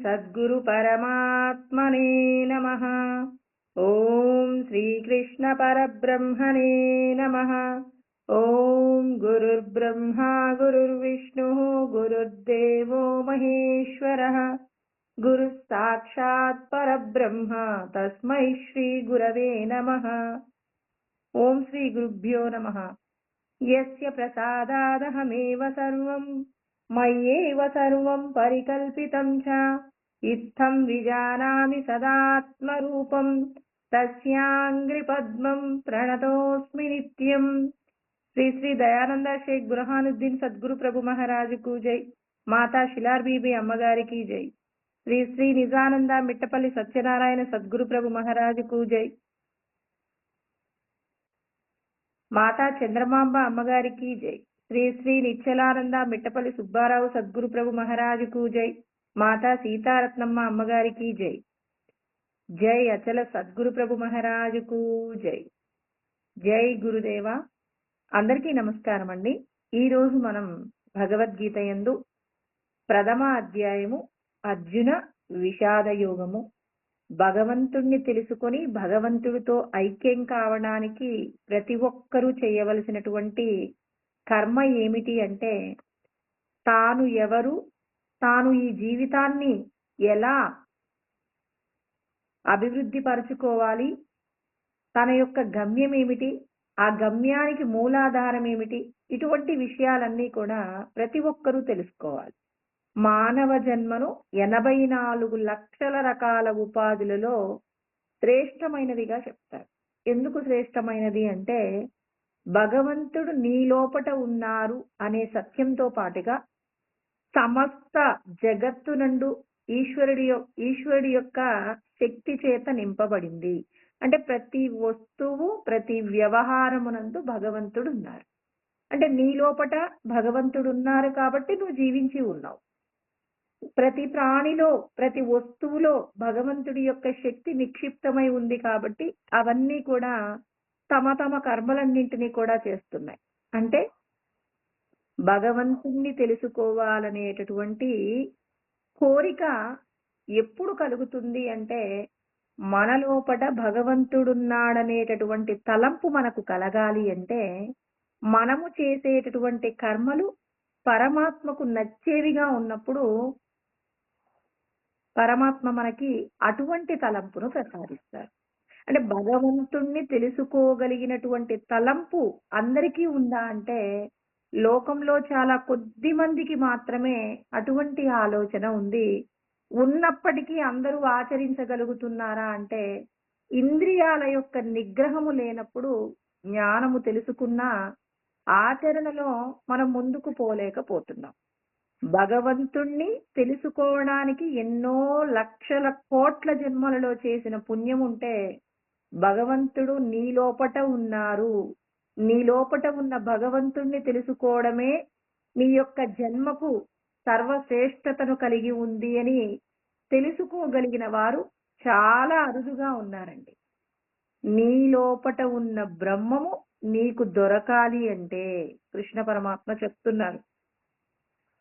సద్గురు పరమాత్మనే నమః. ఓం శ్రీకృష్ణ పరబ్రహ్మణే నమః. ఓం గురుర్బ్రహ్మా గురుర్విష్ణుః గురుర్దేవో మహేశ్వరః. గురు సాక్షాత్ పరబ్రహ్మ తస్మై శ్రీ గురవే నమః. ఓం శ్రీ గురుభ్యో నమః. యస్య ప్రసాదాదహమేవ సర్వం మయ్యేవ సర్వం పరికల్పితం చ ఇత్థం విజానామి సదాత్మరూపం తస్యాంగ్రి పద్మం ప్రణతోస్మి నిత్యం. శ్రీ శ్రీ దయానంద షేక్ బుర్హానుద్దీన్ సద్గురు ప్రభు మహారాజుకు జై. మాతా శిలార్ బీబీ అమ్మగారికి జై. శ్రీ శ్రీ నిజానంద మిట్టపల్లి సత్యనారాయణ సద్గురు ప్రభు మహారాజుకు జై. మాతా చంద్రమాంబ అమ్మగారికి జై. శ్రీ శ్రీ నిశ్చలానంద మిట్టపల్లి సుబ్బారావు సద్గురు ప్రభు మహారాజుకు జై. మాతా సీతారత్నమ్మ అమ్మగారికి జై. జై అచల సద్గురు ప్రభు మహారాజుకు జై. జై గురుదేవ. అందరికీ నమస్కారం అండి. ఈరోజు మనం భగవద్గీత యందు ప్రథమ అధ్యాయము అర్జున విషాద యోగము, భగవంతుణ్ణి తెలుసుకొని భగవంతుడితో ఐక్యం కావడానికి ప్రతి ఒక్కరూ చేయవలసినటువంటి కర్మ ఏమిటి అంటే, తాను ఎవరు, తాను ఈ జీవితాన్ని ఎలా అభివృద్ధి పరుచుకోవాలి, తన యొక్క గమ్యం ఏమిటి, ఆ గమ్యానికి మూలాధారం ఏమిటి, ఇటువంటి విషయాలన్నీ కూడా ప్రతి ఒక్కరూ తెలుసుకోవాలి. మానవ జన్మను 84 లక్షల రకాల ఉపాధులలో శ్రేష్టమైనదిగా చెప్తారు. ఎందుకు శ్రేష్టమైనది అంటే, భగవంతుడు నీ లోపట ఉన్నారు అనే సత్యంతో పాటుగా సమస్త జగత్తునందు ఈశ్వరుడి యొక్క శక్తి చేత నింపబడింది. అంటే ప్రతి వస్తువు, ప్రతి వ్యవహారమునందు భగవంతుడు ఉన్నారు. అంటే నీ లోపట భగవంతుడు ఉన్నారు కాబట్టి నువ్వు జీవించి ఉన్నావు. ప్రతి ప్రాణిలో, ప్రతి వస్తువులో భగవంతుడి యొక్క శక్తి నిక్షిప్తమై ఉంది కాబట్టి అవన్నీ కూడా తమ తమ కర్మలన్నింటినీ కూడా చేస్తున్నాయి. అంటే భగవంతుణ్ణి తెలుసుకోవాలనేటటువంటి కోరిక ఎప్పుడు కలుగుతుంది అంటే, మన లోపట భగవంతుడున్నాడనేటటువంటి తలంపు మనకు కలగాలి అంటే, మనము చేసేటటువంటి కర్మలు పరమాత్మకు నచ్చేవిగా ఉన్నప్పుడు పరమాత్మ మనకి అటువంటి తలంపును ప్రసాదిస్తారు. అంటే భగవంతుణ్ణి తెలుసుకోగలిగినటువంటి తలంపు అందరికీ ఉందా అంటే, లోకంలో చాలా కొద్ది మందికి మాత్రమే అటువంటి ఆలోచన ఉంది. ఉన్నప్పటికీ అందరూ ఆచరించగలుగుతున్నారా అంటే, ఇంద్రియాల యొక్క నిగ్రహము లేనప్పుడు జ్ఞానము తెలుసుకున్నా ఆచరణలో మనం ముందుకు పోలేకపోతున్నాం. భగవంతుణ్ణి తెలుసుకోవడానికి ఎన్నో లక్షల కోట్ల జన్మలలో చేసిన పుణ్యం ఉంటే, భగవంతుడు నీ లోపట ఉన్నారు, నీ లోపట ఉన్న భగవంతుణ్ణి తెలుసుకోవడమే నీ యొక్క జన్మకు సర్వశ్రేష్టతను కలిగి ఉంది అని తెలుసుకోగలిగిన వారు చాలా అరుదుగా ఉన్నారండి. నీ లోపట ఉన్న బ్రహ్మము నీకు దొరకాలి అంటే కృష్ణ పరమాత్మ చెప్తున్నారు,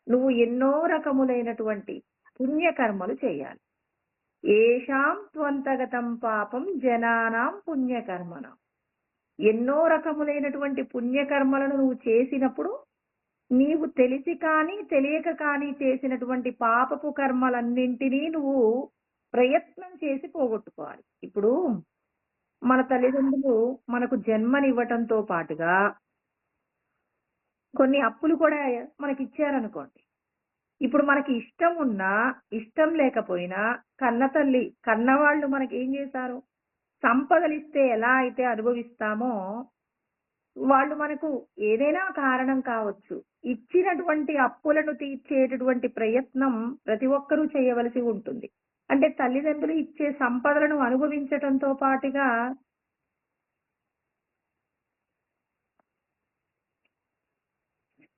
నువ్వు ఎన్నో రకములైనటువంటి పుణ్యకర్మలు చేయాలి. ఏషాం త్వంతగతం పాపం జనానాం పుణ్యకర్మణం. ఎన్నో రకములైనటువంటి పుణ్యకర్మలను నువ్వు చేసినప్పుడు నీవు తెలిసి కానీ తెలియక కానీ చేసినటువంటి పాపపు కర్మలన్నింటినీ నువ్వు ప్రయత్నం చేసి పోగొట్టుకోవాలి. ఇప్పుడు మన తల్లిదండ్రులు మనకు జన్మనివ్వటంతో పాటుగా కొన్ని అప్పులు కూడా మనకి ఇచ్చారనుకోండి. ఇప్పుడు మనకి ఇష్టం ఉన్నా ఇష్టం లేకపోయినా కన్న తల్లి, కన్నవాళ్ళు మనకి ఏం చేశారు, సంపదలిస్తే ఎలా అయితే అనుభవిస్తామో వాళ్ళు మనకు ఏదైనా కారణం కావచ్చు, ఇచ్చినటువంటి అప్పులను తీర్చేటటువంటి ప్రయత్నం ప్రతి ఒక్కరూ చేయవలసి ఉంటుంది. అంటే తల్లిదండ్రులు ఇచ్చే సంపదలను అనుభవించటంతో పాటుగా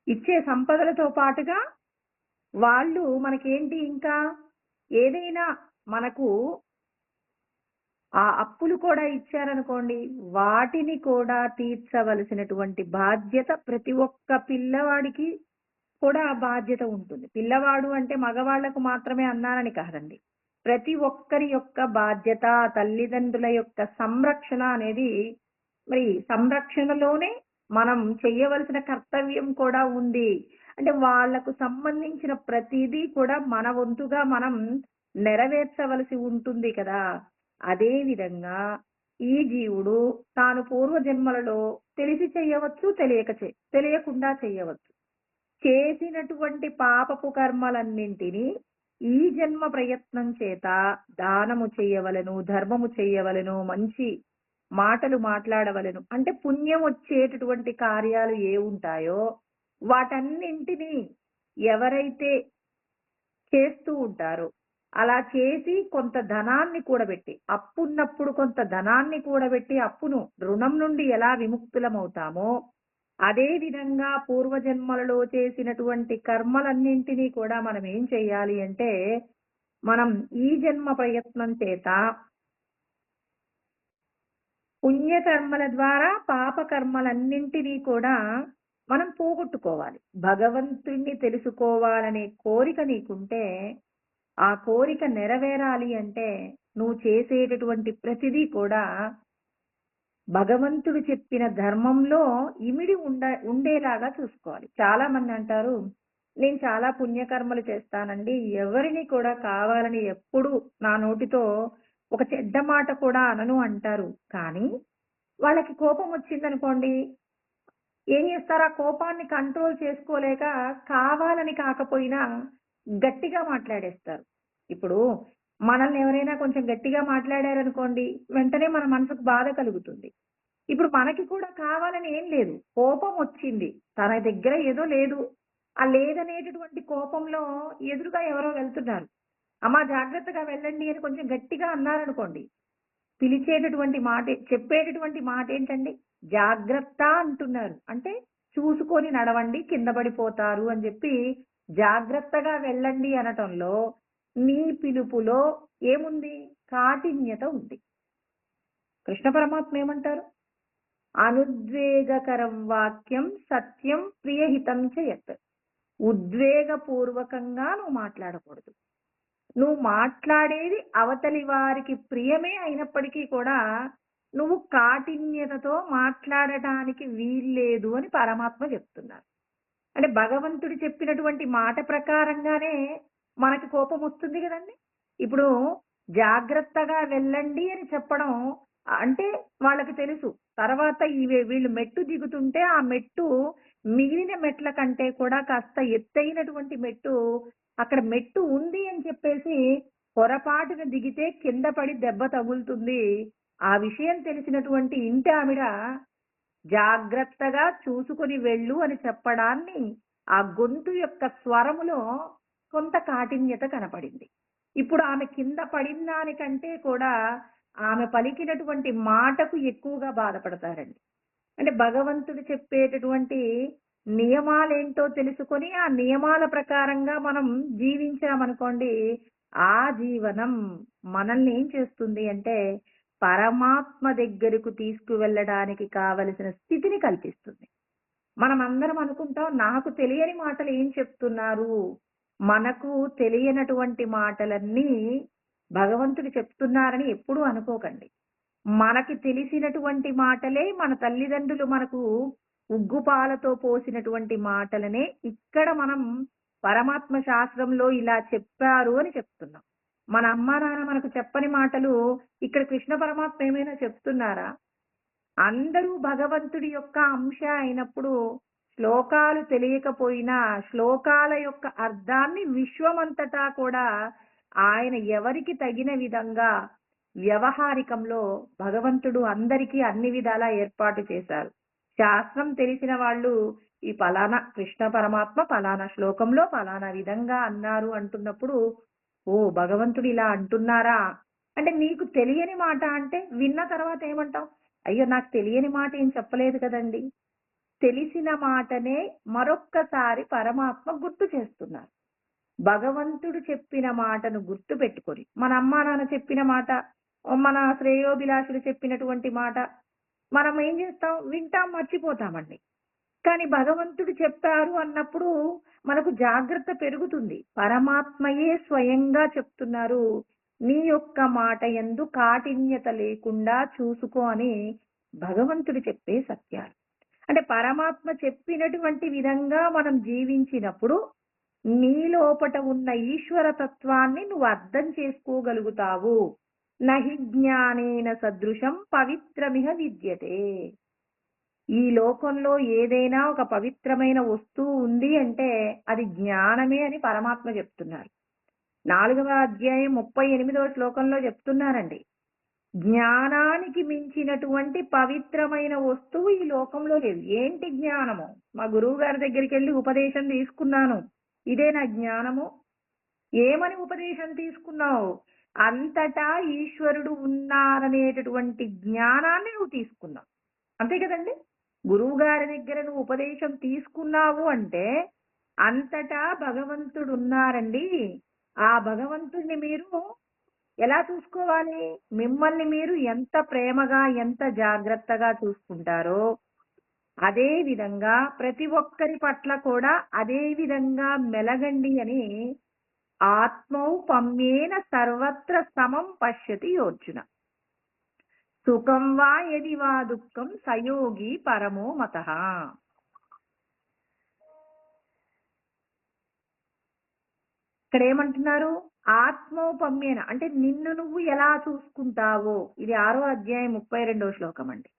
ఇచ్చే సంపదలతో పాటుగా వాళ్ళు మనకేంటి, ఇంకా ఏదైనా మనకు ఆ అప్పులు కూడా ఇచ్చారనుకోండి, వాటిని కూడా తీర్చవలసినటువంటి బాధ్యత ప్రతి ఒక్క పిల్లవాడికి కూడా బాధ్యత ఉంటుంది. పిల్లవాడు అంటే మగవాళ్లకు మాత్రమే అన్నానని కాదండి. ప్రతి ఒక్కరి యొక్క బాధ్యత, తల్లిదండ్రుల యొక్క సంరక్షణ అనేది మరి సంరక్షణలోనే మనం చెయ్యవలసిన కర్తవ్యం కూడా ఉంది. అంటే వాళ్ళకు సంబంధించిన ప్రతిదీ కూడా మన వంతుగా మనం నెరవేర్చవలసి ఉంటుంది కదా! అదే విధంగా ఈ జీవుడు తాను పూర్వజన్మలలో తెలిసి చెయ్యవచ్చు, తెలియకుండా చెయ్యవచ్చు. చేసినటువంటి పాపపు కర్మలన్నింటినీ ఈ జన్మ ప్రయత్నం చేత దానము చెయ్యవలెను, ధర్మము చెయ్యవలెను, మంచి మాటలు మాట్లాడవలెను. అంటే పుణ్యం వచ్చేటటువంటి కార్యాలు ఉంటాయో వాటన్నింటినీ ఎవరైతే చేస్తూ ఉంటారో, అలా చేసి కొంత ధనాన్ని కూడబెట్టి, అప్పున్నప్పుడు కొంత ధనాన్ని కూడబెట్టి అప్పును రుణం నుండి ఎలా విముక్తులమవుతామో అదే విధంగా పూర్వజన్మలలో చేసినటువంటి కర్మలన్నింటినీ కూడా మనం ఏం చెయ్యాలి అంటే, మనం ఈ జన్మ ప్రయత్నం చేత పుణ్యకర్మల ద్వారా పాప కర్మలన్నింటినీ కూడా మనం పోగొట్టుకోవాలి. భగవంతుణ్ణి తెలుసుకోవాలనే కోరిక నీకుంటే, ఆ కోరిక నెరవేరాలి అంటే నువ్వు చేసేటటువంటి ప్రతిదీ కూడా భగవంతుడు చెప్పిన ధర్మంలో ఇమిడి ఉండేలాగా చూసుకోవాలి. చాలా మంది అంటారు, నేను చాలా పుణ్యకర్మలు చేస్తానండి, ఎవరిని కూడా కావాలని ఎప్పుడు నా నోటితో ఒక చెడ్డ మాట కూడా అనను అంటారు. కానీ వాళ్ళకి కోపం వచ్చిందనుకోండి, ఏం చేస్తారు? ఆ కోపాన్ని కంట్రోల్ చేసుకోలేక కావాలని కాకపోయినా గట్టిగా మాట్లాడేస్తారు. ఇప్పుడు మనల్ని ఎవరైనా కొంచెం గట్టిగా మాట్లాడారనుకోండి, వెంటనే మన మనసుకు బాధ కలుగుతుంది. ఇప్పుడు మనకి కూడా కావాలని ఏం లేదు, కోపం వచ్చింది. తన దగ్గర ఏదో లేదు. ఆ లేదనేటటువంటి కోపంలో ఎదురుగా ఎవరో వెళ్తున్నారు. అమ్మా జాగ్రత్తగా వెళ్ళండి అని కొంచెం గట్టిగా అన్నారనుకోండి, పిలిచేటటువంటి మాట, చెప్పేటటువంటి మాట ఏంటండి? జాగ్రత్త అంటున్నారు. అంటే చూసుకొని నడవండి, కింద పడిపోతారు అని చెప్పి జాగ్రత్తగా వెళ్ళండి అనటంలో నీ పిలుపులో ఏముంది? కాఠిన్యత ఉంది. కృష్ణ పరమాత్మ ఏమంటారు? అనుద్వేగకరం వాక్యం సత్యం ప్రియహితం చేయత్. ఉద్వేగపూర్వకంగా నువ్వు మాట్లాడకూడదు. నువ్వు మాట్లాడేది అవతలి వారికి ప్రియమే అయినప్పటికీ కూడా నువ్వు కాఠిన్యతతో మాట్లాడటానికి వీల్లేదు అని పరమాత్మ చెప్తున్నారు. అంటే భగవంతుడు చెప్పినటువంటి మాట ప్రకారంగానే మనకి కోపం వస్తుంది కదండి. ఇప్పుడు జాగ్రత్తగా వెళ్ళండి అని చెప్పడం అంటే వాళ్ళకి తెలుసు, తర్వాత వీళ్ళు మెట్టు దిగుతుంటే ఆ మెట్టు మిగిలిన మెట్ల కంటే కూడా కాస్త ఎత్తైనటువంటి మెట్టు, అక్కడ మెట్టు ఉంది అని చెప్పేసి పొరపాటున దిగితే కింద పడి దెబ్బ తగులుతుంది. ఆ విషయం తెలిసినటువంటి ఇంటి ఆవిడ జాగ్రత్తగా చూసుకొని వెళ్ళు అని చెప్పడాన్ని ఆ గొంతు యొక్క స్వరములో కొంత కాఠిన్యత కనపడింది. ఇప్పుడు ఆమె కింద పడిన దానికంటే కూడా ఆమె పలికినటువంటి మాటకు ఎక్కువగా బాధపడతారండి. అంటే భగవంతుడు చెప్పేటటువంటి నియమాలేంటో తెలుసుకొని ఆ నియమాల ప్రకారంగా మనం జీవించామనుకోండి, ఆ జీవనం మనల్ని ఏం చేస్తుంది అంటే పరమాత్మ దగ్గరకు తీసుకువెళ్ళడానికి కావలసిన స్థితిని కల్పిస్తుంది. మనం అందరం అనుకుంటాం, నాకు తెలియని మాటలు ఏం చెప్తున్నారు, మనకు తెలియనటువంటి మాటలన్నీ భగవంతుడు చెప్తున్నారని ఎప్పుడూ అనుకోకండి. మనకి తెలిసినటువంటి మాటలే మన తల్లిదండ్రులు మనకు ఉగ్గుపాలతో పోసినటువంటి మాటలనే ఇక్కడ మనం పరమాత్మ శాస్త్రంలో ఇలా చెప్పారు అని చెప్తున్నాం. మన అమ్మా నాన్న మనకు చెప్పని మాటలు ఇక్కడ కృష్ణ పరమాత్మ ఏమైనా చెప్తున్నారా? అందరూ భగవంతుడి యొక్క అంశ అయినప్పుడు శ్లోకాలు తెలియకపోయినా శ్లోకాల యొక్క అర్థాన్ని విశ్వమంతటా కూడా ఆయన ఎవరికి తగిన విధంగా వ్యవహారికంలో భగవంతుడు అందరికీ అన్ని విధాలా ఏర్పాటు చేశారు. శాస్త్రం తెలిసిన వాళ్ళు ఈ పలానా కృష్ణ పరమాత్మ పలానా శ్లోకంలో పలానా విధంగా అన్నారు అంటున్నప్పుడు, ఓ భగవంతుడు ఇలా అంటున్నారా అంటే నీకు తెలియని మాట అంటే విన్న తర్వాత ఏమంటావు? అయ్యో నాకు తెలియని మాట ఏం చెప్పలేదు కదండి. తెలిసిన మాటనే మరొక్కసారి పరమాత్మ గుర్తు చేస్తున్నారు. భగవంతుడు చెప్పిన మాటను గుర్తు పెట్టుకొని, మన అమ్మా నాన్న చెప్పిన మాట, మన శ్రేయోభిలాషులు చెప్పినటువంటి మాట మనం ఏం చేస్తాం? వింటాం, మర్చిపోతామండి. కానీ భగవంతుడు చెప్పారు అన్నప్పుడు మనకు జాగ్రత్త పెరుగుతుంది. పరమాత్మయే స్వయంగా చెప్తున్నారు. నీ యొక్క మాట యందు కాఠిన్యత లేకుండా చూసుకో అని భగవంతుడు చెప్పే సత్యాలు. అంటే పరమాత్మ చెప్పినటువంటి విధంగా మనం జీవించినప్పుడు నీ లోపట ఉన్న ఈశ్వర తత్వాన్ని నువ్వు అర్థం చేసుకోగలుగుతావు. నహి జ్ఞానేన సదృశం పవిత్రమిహ విద్యతే. ఈ లోకంలో ఏదైనా ఒక పవిత్రమైన వస్తువు ఉంది అంటే అది జ్ఞానమే అని పరమాత్మ చెప్తున్నారు. 4వ అధ్యాయం 38వ శ్లోకంలో చెప్తున్నారండి. జ్ఞానానికి మించినటువంటి పవిత్రమైన వస్తువు ఈ లోకంలో లేదు. ఏంటి జ్ఞానము? మా గురువు గారి దగ్గరికి వెళ్ళి ఉపదేశం తీసుకున్నాను, ఇదే నా జ్ఞానము. ఏమని ఉపదేశం తీసుకున్నావు? అంతటా ఈశ్వరుడు ఉన్నారనేటటువంటి జ్ఞానాన్ని నువ్వు తీసుకున్నావు. అంతే కదండి. గురువు గారి దగ్గర నువ్వు ఉపదేశం తీసుకున్నావు అంటే అంతటా భగవంతుడు ఉన్నారండి. ఆ భగవంతుడిని మీరు ఎలా చూసుకోవాలి? మిమ్మల్ని మీరు ఎంత ప్రేమగా ఎంత జాగ్రత్తగా చూసుకుంటారో అదే విధంగా ప్రతి ఒక్కరి పట్ల కూడా అదే విధంగా మెలగండి అని ఆత్మౌపమ్యేన సర్వత్ర సమం పశ్యతి అర్జున. సుఖం వా యది వా దుఃఖం సయోగి పరమో మతః. ఇక్కడ ఏమంటున్నారు? ఆత్మౌపమ్యేన అంటే నిన్ను నువ్వు ఎలా చూసుకుంటావో, ఇది 6వ అధ్యాయం 32వ శ్లోకం అండి.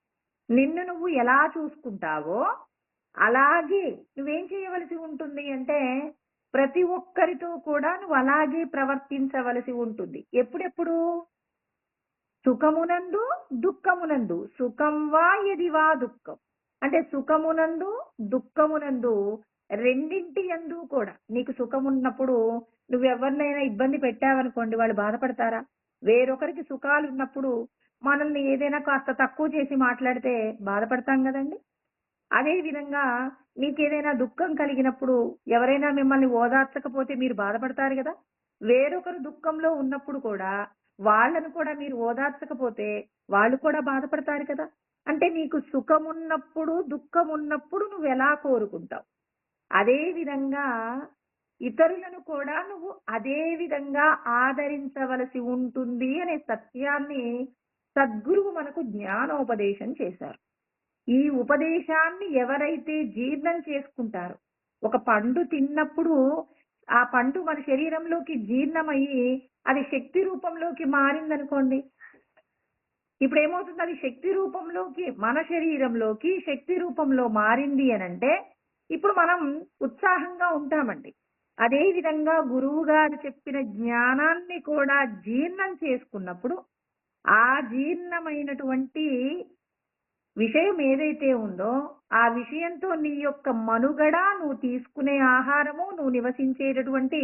నిన్ను నువ్వు ఎలా చూసుకుంటావో అలాగే నువ్వేం చేయవలసి ఉంటుంది అంటే ప్రతి ఒక్కరితో కూడా నువ్వు అలాగే ప్రవర్తించవలసి ఉంటుంది. ఎప్పుడెప్పుడు? సుఖమునందు దుఃఖమునందు. సుఖం వా యది వా దుఃఖం అంటే సుఖమునందు దుఃఖమునందు రెండింటి యందు కూడా. నీకు సుఖం ఉన్నప్పుడు నువ్వెవరినైనా ఇబ్బంది పెట్టావనుకోండి, వాళ్ళు బాధపడతారా? వేరొకరికి సుఖాలు ఉన్నప్పుడు మనల్ని ఏదైనా కాస్త తక్కువ చేసి మాట్లాడితే బాధపడతాం కదండి. అదే విధంగా నీకేదైనా దుఃఖం కలిగినప్పుడు ఎవరైనా మిమ్మల్ని ఓదార్చకపోతే మీరు బాధపడతారు కదా. వేరొకరు దుఃఖంలో ఉన్నప్పుడు కూడా వాళ్ళను కూడా మీరు ఓదార్చకపోతే వాళ్ళు కూడా బాధపడతారు కదా. అంటే నీకు సుఖం ఉన్నప్పుడు దుఃఖం ఉన్నప్పుడు నువ్వు ఎలా కోరుకుంటావు, అదే విధంగా ఇతరులను కూడా నువ్వు అదే విధంగా ఆదరించవలసి ఉంటుంది అనే సత్యాన్ని సద్గురువు మనకు జ్ఞానోపదేశం చేశారు. ఈ ఉపదేశాన్ని ఎవరైతే జీర్ణం చేసుకుంటారో, ఒక పండు తిన్నప్పుడు ఆ పండు మన శరీరంలోకి జీర్ణమయ్యి అది శక్తి రూపంలోకి మారిందనుకోండి, ఇప్పుడు ఏమవుతుంది? అది శక్తి రూపంలోకి మన శరీరంలోకి శక్తి రూపంలో మారింది అనంటే ఇప్పుడు మనం ఉత్సాహంగా ఉంటామండి. అదే విధంగా గురువు గారు చెప్పిన జ్ఞానాన్ని కూడా జీర్ణం చేసుకున్నప్పుడు ఆ జీర్ణమైనటువంటి విషయం ఏదైతే ఉందో ఆ విషయంతో నీ యొక్క మనుగడ, నువ్వు తీసుకునే ఆహారము, నువ్వు నివసించేటటువంటి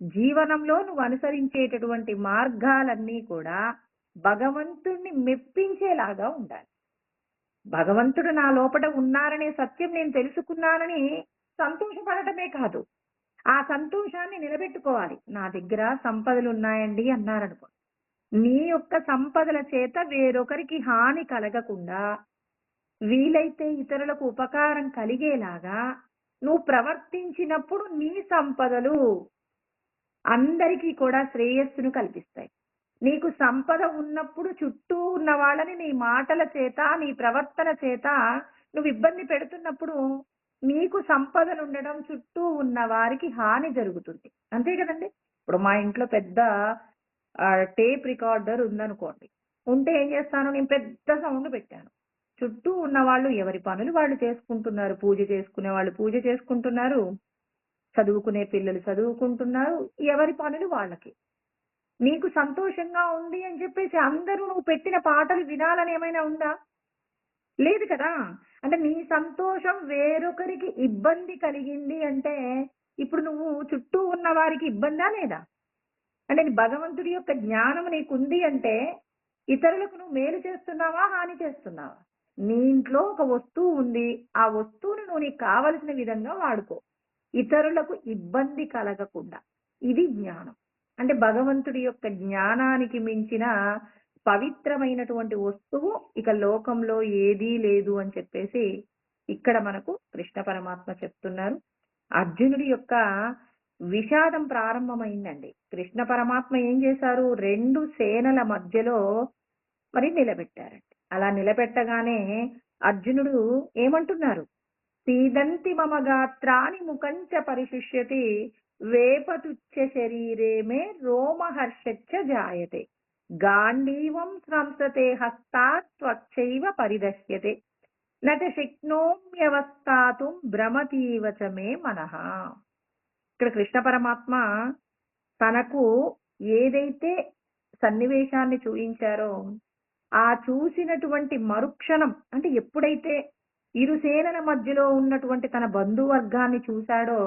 జీవనంలో నువ్వు అనుసరించేటటువంటి మార్గాలన్నీ కూడా భగవంతుణ్ణి మెప్పించేలాగా ఉండాలి. భగవంతుడు నా లోపల ఉన్నారనే సత్యం నేను తెలుసుకున్నానని సంతోషపడటమే కాదు, ఆ సంతోషాన్ని నిలబెట్టుకోవాలి. నా దగ్గర సంపదలు ఉన్నాయండి అన్నారనుకో, నీ యొక్క సంపదల చేత వేరొకరికి హాని కలగకుండా వీలైతే ఇతరులకు ఉపకారం కలిగేలాగా నువ్వు ప్రవర్తించినప్పుడు నీ సంపదలు అందరికీ కూడా శ్రేయస్సును కల్పిస్తాయి. నీకు సంపద ఉన్నప్పుడు చుట్టూ ఉన్న వాళ్ళని నీ మాటల చేత నీ ప్రవర్తన చేత నువ్వు ఇబ్బంది పెడుతున్నప్పుడు నీకు సంపదలు ఉండడం చుట్టూ ఉన్న వారికి హాని జరుగుతుంది. అంతే కదండి. ఇప్పుడు మా ఇంట్లో పెద్ద టేప్ రికార్డర్ ఉందనుకోండి, ఉంటే ఏం చేస్తాను, నేను పెద్ద సౌండ్ పెట్టాను. చుట్టూ ఉన్న వాళ్ళు ఎవరి పనులు వాళ్ళు చేసుకుంటున్నారు. పూజ చేసుకునే వాళ్ళు పూజ చేసుకుంటున్నారు, చదువుకునే పిల్లలు చదువుకుంటున్నారు, ఎవరి పనులు వాళ్ళకి. నీకు సంతోషంగా ఉంది అని చెప్పేసి అందరూ నువ్వు పెట్టిన పాటలు వినాలని ఏమైనా ఉందా? లేదు కదా. అంటే నీ సంతోషం వేరొకరికి ఇబ్బంది కలిగింది అంటే ఇప్పుడు నువ్వు చుట్టూ ఉన్న వారికి ఇబ్బందా లేదా? అంటే భగవంతుడి యొక్క జ్ఞానం నీకుంది అంటే ఇతరులకు నువ్వు మేలు చేస్తున్నావా, హాని చేస్తున్నావా? నీ ఇంట్లో ఒక వస్తువు ఉంది, ఆ వస్తువును నువ్వు నీకు కావలసిన విధంగా వాడుకో, ఇతరులకు ఇబ్బంది కలగకుండా. ఇది జ్ఞానం. అంటే భగవంతుడి యొక్క జ్ఞానానికి మించిన పవిత్రమైనటువంటి వస్తువు ఇక లోకంలో ఏదీ లేదు అని చెప్పేసి ఇక్కడ మనకు కృష్ణ పరమాత్మ చెప్తున్నారు. అర్జునుడి యొక్క విషాదం ప్రారంభమైందండి. కృష్ణ పరమాత్మ ఏం చేశారు? 2 సేనల మధ్యలో మరి నిలబెట్టారండి. అలా నిలబెట్టగానే అర్జునుడు ఏమంటున్నారు? సీదంతి మమ గాత్రాని ముఖంచ పరిశుష్యతి వేపతుచ్చ శరీరే మే రోమహర్షచ్చ జాయతే గాంధీవం స్రంసతే హస్తాత్ త్వచ్చైవ పరిదశ్యతే నచ శక్నోమ్యవస్థాతుం భ్రమతీవ చ మే మనః. ఇక్కడ కృష్ణ పరమాత్మ తనకు ఏదైతే సన్నివేశాన్ని చూయించారో ఆ చూసినటువంటి మరుక్షణం, అంటే ఎప్పుడైతే ఇరు సేనల మధ్యలో ఉన్నటువంటి తన బంధువర్గాన్ని చూశాడో,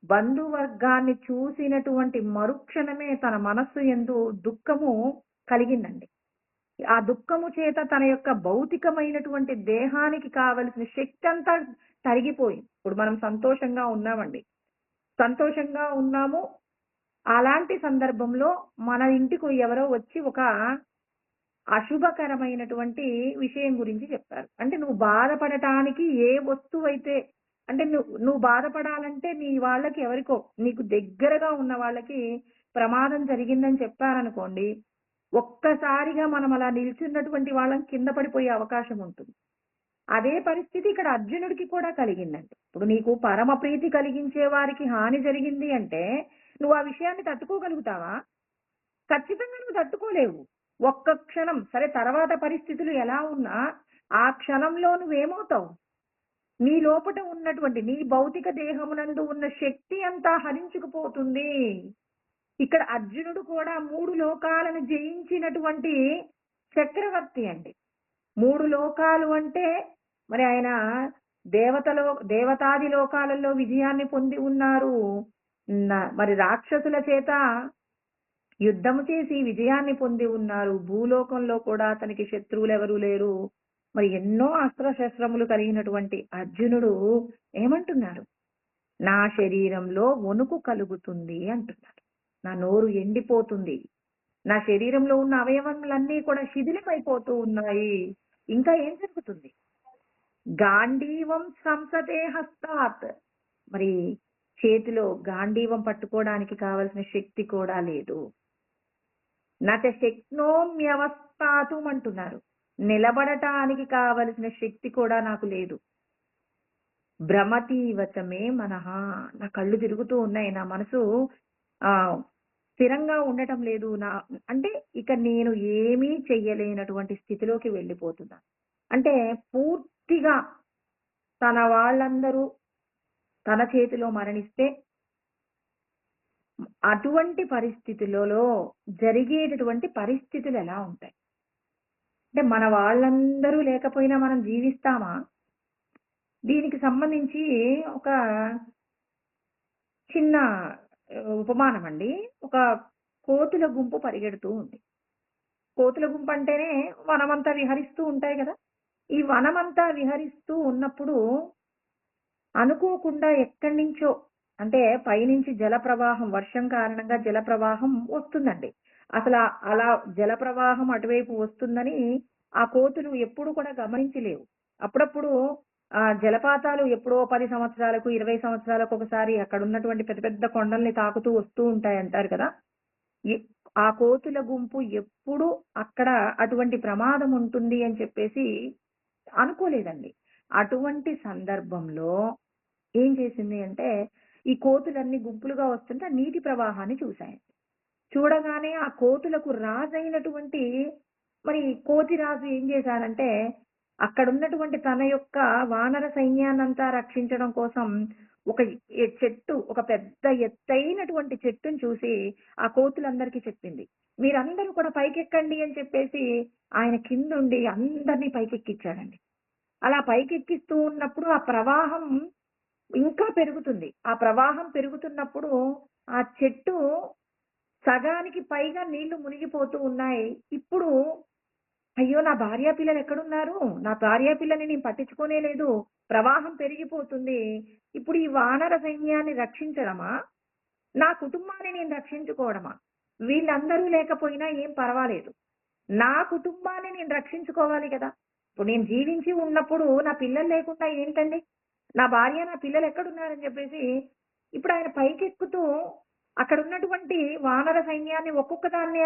బంధువర్గాన్ని చూసినటువంటి మరుక్షణమే తన మనస్సు యందు దుఃఖము కలిగిందండి. ఆ దుఃఖము చేత తన యొక్క భౌతికమైనటువంటి దేహానికి కావలసిన శక్తి అంతా తరిగిపోయింది. ఇప్పుడు మనం సంతోషంగా ఉన్నామండి, సంతోషంగా ఉన్నాము. అలాంటి సందర్భంలో మన ఇంటికి ఎవరో వచ్చి ఒక అశుభకరమైనటువంటి విషయం గురించి చెప్పారు. అంటే నువ్వు బాధపడటానికి ఏ వస్తువు అయితే, అంటే నువ్వు బాధపడాలంటే నీ వాళ్ళకి ఎవరికో నీకు దగ్గరగా ఉన్న వాళ్ళకి ప్రమాదం జరిగిందని చెప్పారనుకోండి, ఒక్కసారిగా మనం అలా నిల్చున్నటువంటి వాళ్ళని కింద పడిపోయే అవకాశం ఉంటుంది. అదే పరిస్థితి ఇక్కడ అర్జునుడికి కూడా కలిగిందండి. ఇప్పుడు నీకు పరమ ప్రీతి కలిగించే వారికి హాని జరిగింది అంటే నువ్వు ఆ విషయాన్ని తట్టుకోగలుగుతావా? ఖచ్చితంగా నువ్వు తట్టుకోలేవు. ఒక్క క్షణం సరే, తర్వాత పరిస్థితులు ఎలా ఉన్నా ఆ క్షణంలో నువ్వేమవుతావు? నీ లోపట ఉన్నటువంటి నీ భౌతిక దేహమునందు ఉన్న శక్తి అంతా హరించుకుపోతుంది. ఇక్కడ అర్జునుడు కూడా 3 లోకాలను జయించినటువంటి చక్రవర్తి అండి. 3 లోకాలు అంటే మరి ఆయన దేవతాది లోకాలలో విజయాన్ని పొంది ఉన్నారు. మరి రాక్షసుల చేత యుద్ధము చేసి విజయాన్ని పొంది ఉన్నారు. భూలోకంలో కూడా అతనికి శత్రువులు ఎవరూ లేరు. మరి ఎన్నో అస్త్రశస్త్రములు కలిగినటువంటి అర్జునుడు ఏమంటున్నారు? నా శరీరంలో వణుకు కలుగుతుంది అంటున్నారు. నా నోరు ఎండిపోతుంది, నా శరీరంలో ఉన్న అవయవములన్నీ కూడా శిథిలమైపోతూ ఉన్నాయి. ఇంకా ఏం జరుగుతుంది? గాంధీవం సంసతే హస్తాత్, మరి చేతిలో గాంధీవం పట్టుకోవడానికి కావలసిన శక్తి కూడా లేదు. నచ శక్నోమ్యవస్థాతుం అంటున్నారు. నిలబడటానికి కావలసిన శక్తి కూడా నాకు లేదు. భ్రమతీవ చ మే మనః, నా కళ్ళు తిరుగుతూ ఉన్నాయి, నా మనసు స్థిరంగా ఉండటం లేదు. అంటే ఇక నేను ఏమీ చెయ్యలేనటువంటి స్థితిలోకి వెళ్ళిపోతున్నా. అంటే పూర్తిగా తన వాళ్ళందరూ తన చేతిలో మరణిస్తే అటువంటి పరిస్థితులలో జరిగేటటువంటి పరిస్థితులు ఎలా ఉంటాయి? అంటే మన వాళ్ళందరూ లేకపోయినా మనం జీవిస్తామా? దీనికి సంబంధించి ఒక చిన్న ఉపమానం అండి. ఒక కోతుల గుంపు పరిగెడుతూ ఉంది. కోతుల గుంపు అంటేనే వనమంతా విహరిస్తూ ఉంటాయి కదా. ఈ వనమంతా విహరిస్తూ ఉన్నప్పుడు అనుకోకుండా ఎక్కడి నుంచో, అంటే పైనుంచి జల ప్రవాహం, వర్షం కారణంగా జల ప్రవాహం వస్తుందండి. అసలు అలా జల ప్రవాహం అటువైపు వస్తుందని ఆ కోతులు ఎప్పుడు కూడా గమనించలేవు. అప్పుడప్పుడు ఆ జలపాతాలు ఎప్పుడో 10 సంవత్సరాలకు 20 సంవత్సరాలకు ఒకసారి అక్కడ ఉన్నటువంటి పెద్ద పెద్ద కొండల్ని తాకుతూ వస్తూ ఉంటాయి అంటారు కదా. ఆ కోతుల గుంపు ఎప్పుడు అక్కడ అటువంటి ప్రమాదం ఉంటుంది అని చెప్పేసి అనుకోలేదండి. అటువంటి సందర్భంలో ఏం చేసింది అంటే, ఈ కోతులన్నీ గుంపులుగా వస్తుంటే ఆ నీటి ప్రవాహాన్ని చూశాయి. చూడగానే ఆ కోతులకు రాజైనటువంటి మరి కోతి రాజు ఏం చేశాడంటే, అక్కడ ఉన్నటువంటి తన యొక్క వానర సైన్యాన్నంతా రక్షించడం కోసం ఒక చెట్టు, ఒక పెద్ద ఎత్తైనటువంటి చెట్టును చూసి ఆ కోతులందరికీ చెప్పింది, మీరందరూ కూడా పైకెక్కండి అని చెప్పేసి ఆయన కిందుండి అందరినీ పైకెక్కిచ్చాడండి. అలా పైకెక్కిస్తూ ఉన్నప్పుడు ఆ ప్రవాహం ఇంకా పెరుగుతుంది. ఆ ప్రవాహం పెరుగుతున్నప్పుడు ఆ చెట్టు సగానికి పైగా నీళ్లు మునిగిపోతూ ఉన్నాయి. ఇప్పుడు అయ్యో, నా భార్యా పిల్లలు ఎక్కడున్నారు? నా భార్యా పిల్లని నేను పట్టించుకోనే లేదు, ప్రవాహం పెరిగిపోతుంది. ఇప్పుడు ఈ వానర సైన్యాన్ని రక్షించడమా, నా కుటుంబాన్ని నేను రక్షించుకోవడమా? వీళ్ళందరూ లేకపోయినా ఏం పర్వాలేదు, నా కుటుంబాన్ని నేను రక్షించుకోవాలి కదా. ఇప్పుడు నేను జీవించి ఉన్నప్పుడు నా పిల్లలు లేకుండా ఏంటండి? నా భార్య, నా పిల్లలు ఎక్కడున్నారని చెప్పేసి ఇప్పుడు ఆయన పైకెక్కుతూ అక్కడ ఉన్నటువంటి వానర సైన్యాన్ని ఒక్కొక్క దాన్ని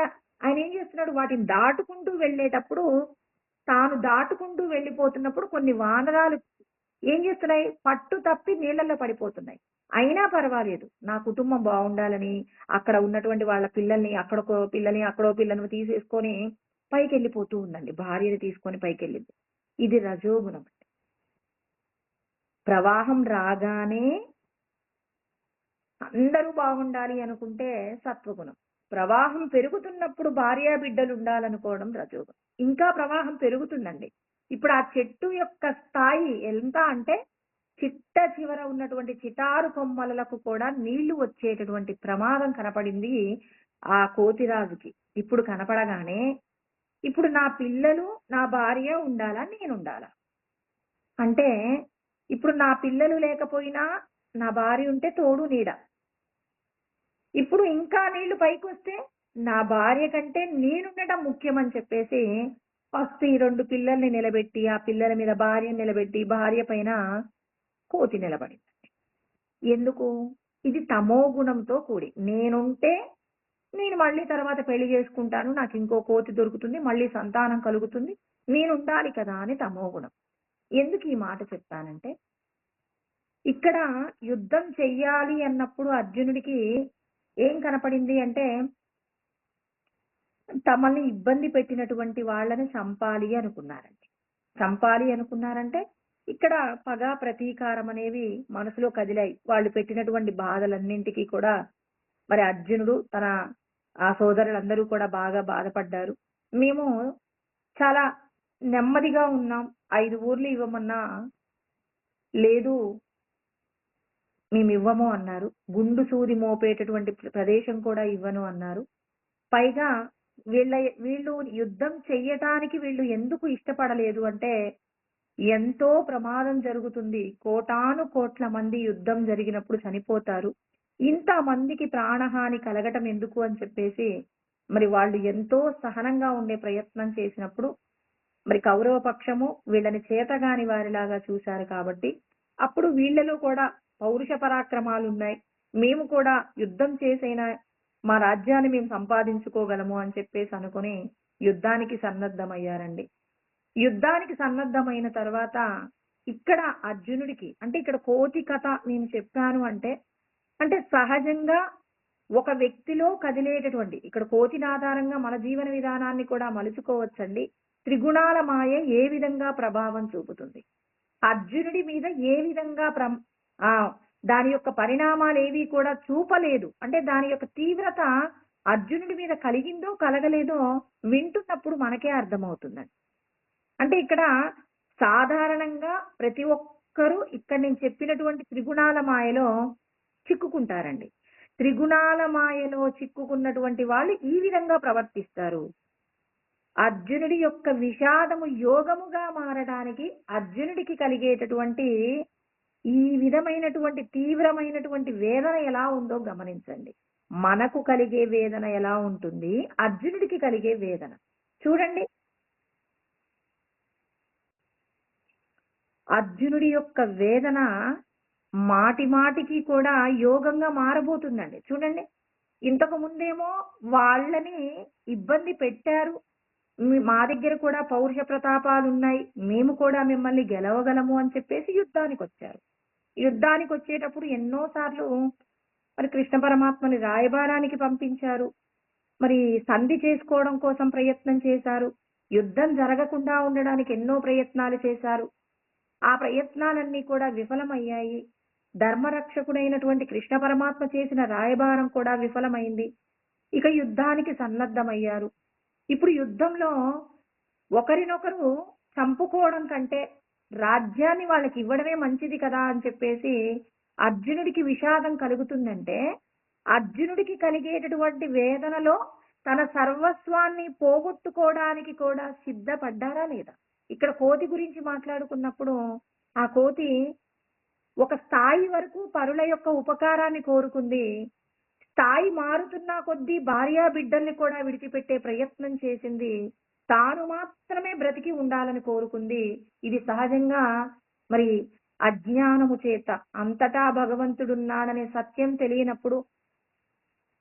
ఆయన ఏం చేస్తున్నాడు? వాటిని దాటుకుంటూ వెళ్ళేటప్పుడు తాను దాటుకుంటూ వెళ్ళిపోతున్నప్పుడు కొన్ని వానరాలు ఏం చేస్తున్నాయి? పట్టు తప్పి నీళ్ళల్లో పడిపోతున్నాయి. అయినా పర్వాలేదు. నా కుటుంబం బావుండాలని అక్కడ ఉన్నటువంటి వాళ్ళ పిల్లల్ని అక్కడొక పిల్లని, అక్కడో పిల్లను తీసేసుకొని పైకెళ్ళిపోతూ ఉందండి. భార్యని తీసుకొని పైకెళ్ళింది. ఇది రజోగుణం. ప్రవాహం రాగానే అందరూ బాగుండాలి అనుకుంటే సత్వగుణం. ప్రవాహం పెరుగుతున్నప్పుడు భార్యా బిడ్డలు ఉండాలనుకోవడం రజోగుణం. ఇంకా ప్రవాహం పెరుగుతుందండి. ఇప్పుడు ఆ చెట్టు యొక్క స్థాయి ఎంత అంటే చిట్ట చివర ఉన్నటువంటి చిటారు కొమ్మలకు కూడా నీళ్లు వచ్చేటటువంటి ప్రమాదం కనపడింది ఆ కోతిరాజుకి. ఇప్పుడు కనపడగానే ఇప్పుడు నా పిల్లలు, నా భార్య ఉండాలా? నేనుండాలా? అంటే ఇప్పుడు నా పిల్లలు లేకపోయినా నా భార్య ఉంటే తోడు నీడ. ఇప్పుడు ఇంకా నీళ్లు పైకొస్తే నా భార్య కంటే నేనుండటం ముఖ్యమని చెప్పేసి ఫస్ట్ ఈ 2 పిల్లల్ని నిలబెట్టి, ఆ పిల్లల మీద భార్యని నిలబెట్టి, భార్య పైన కోతి నిలబడింది. ఎందుకు? ఇది తమో గుణంతో కూడి. నేనుంటే నేను మళ్ళీ తర్వాత పెళ్లి చేసుకుంటాను. నాకు ఇంకో కోతి దొరుకుతుంది. మళ్ళీ సంతానం కలుగుతుంది. నేనుండాలి కదా అని తమో గుణం. ఎందుకు ఈ మాట చెప్తానంటే ఇక్కడ యుద్ధం చెయ్యాలి అన్నప్పుడు అర్జునుడికి ఏం కనపడింది అంటే తమల్ని ఇబ్బంది పెట్టినటువంటి వాళ్ళని చంపాలి అనుకున్నారండి. చంపాలి అనుకున్నారంటే ఇక్కడ పగ, ప్రతీకారం అనేవి మనసులో కదిలాయి. వాళ్ళు పెట్టినటువంటి బాధలన్నింటికి కూడా మరి అర్జునుడు తన ఆ సోదరులందరూ కూడా బాగా బాధపడ్డారు. మేము చాలా నెమ్మదిగా ఉన్నాం. 5 ఊర్లు ఇవ్వమన్నా లేదు మేమివ్వము అన్నారు. గుండు సూది మోపేటటువంటి ప్రదేశం కూడా ఇవ్వను అన్నారు. పైగా వీళ్ళు యుద్ధం చెయ్యటానికి వీళ్ళు ఎందుకు ఇష్టపడలేదు అంటే ఎంతో ప్రమాదం జరుగుతుంది. కోటాను కోట్ల మంది యుద్ధం జరిగినప్పుడు చనిపోతారు. ఇంతమందికి ప్రాణహాని కలగటం ఎందుకు అని చెప్పేసి మరి వాళ్ళు ఎంతో సహనంగా ఉండే ప్రయత్నం చేసినప్పుడు మరి కౌరవ పక్షము వీళ్ళని చేతగాని వారిలాగా చూశారు కాబట్టి అప్పుడు వీళ్ళలో కూడా పౌరుష పరాక్రమాలు ఉన్నాయి. మేము కూడా యుద్ధం చేసైనా మా రాజ్యాన్ని మేము సంపాదించుకోగలము అని చెప్పేసి అనుకుని యుద్ధానికి సన్నద్ధమయ్యారండి. యుద్ధానికి సన్నద్ధమైన తర్వాత ఇక్కడ అర్జునుడికి అంటే ఇక్కడ కోతి కథ నేను చెప్పాను అంటే అంటే సహజంగా ఒక వ్యక్తిలో కదిలేటటువంటి ఇక్కడ కోతిని ఆధారంగా మన జీవన విధానాన్ని కూడా మలుచుకోవచ్చండి. త్రిగుణాల మాయ ఏ విధంగా ప్రభావం చూపుతుంది, అర్జునుడి మీద ఏ విధంగా దాని యొక్క పరిణామాలు ఏవి కూడా చూపలేదు. అంటే దాని యొక్క తీవ్రత అర్జునుడి మీద కలిగిందో కలగలేదో వింటున్నప్పుడు మనకే అర్థమవుతుందండి. అంటే ఇక్కడ సాధారణంగా ప్రతి ఒక్కరూ ఇక్కడ నేను చెప్పినటువంటి త్రిగుణాల మాయలో చిక్కుకుంటారండి. త్రిగుణాల మాయలో చిక్కుకున్నటువంటి వాళ్ళు ఈ విధంగా ప్రవర్తిస్తారు. అర్జునుడి యొక్క విషాదము యోగముగా మారడానికి అర్జునుడికి కలిగేటటువంటి ఈ విధమైనటువంటి తీవ్రమైనటువంటి వేదన ఎలా ఉందో గమనించండి. మనకు కలిగే వేదన ఎలా ఉంటుంది, అర్జునుడికి కలిగే వేదన చూడండి. అర్జునుడి యొక్క వేదన మాటి మాటికి కూడా యోగంగా మారబోతుందండి. చూడండి, ఇంతకు ముందేమో వాళ్ళని ఇబ్బంది పెట్టారు, మా దగ్గర కూడా పౌరుష ప్రతాపాలు ఉన్నాయి, మేము కూడా మిమ్మల్ని గెలవగలము అని చెప్పేసి యుద్ధానికి వచ్చారు. యుద్ధానికి వచ్చేటప్పుడు ఎన్నోసార్లు మరి కృష్ణ పరమాత్మని రాయబారానికి పంపించారు. మరి సంధి చేసుకోవడం కోసం ప్రయత్నం చేశారు. యుద్ధం జరగకుండా ఉండడానికి ఎన్నో ప్రయత్నాలు చేశారు. ఆ ప్రయత్నాలన్నీ కూడా విఫలమయ్యాయి. ధర్మరక్షకుడైనటువంటి కృష్ణ పరమాత్మ చేసిన రాయబారం కూడా విఫలమైంది. ఇక యుద్ధానికి సన్నద్ధమయ్యారు. ఇప్పుడు యుద్ధంలో ఒకరినొకరు చంపుకోవడం కంటే రాజ్యాన్ని వాళ్ళకి ఇవ్వడమే మంచిది కదా అని చెప్పేసి అర్జునుడికి విషాదం కలుగుతుందంటే అర్జునుడికి కలిగేటటువంటి వేదనలో తన సర్వస్వాన్ని పోగొట్టుకోవడానికి కూడా సిద్ధపడ్డారా లేదా? ఇక్కడ కోతి గురించి మాట్లాడుకున్నప్పుడు ఆ కోతి ఒక స్థాయి వరకు పరుల యొక్క ఉపకారాన్ని కోరుకుంది. స్థాయి మారుతున్న కొద్దీ భార్యా బిడ్డల్ని కూడా విడిచిపెట్టే ప్రయత్నం చేసింది. తాను మాత్రమే బ్రతికి ఉండాలని కోరుకుంది. ఇది సహజంగా మరి అజ్ఞానము చేత అంతటా భగవంతుడున్నాడనే సత్యం తెలియనప్పుడు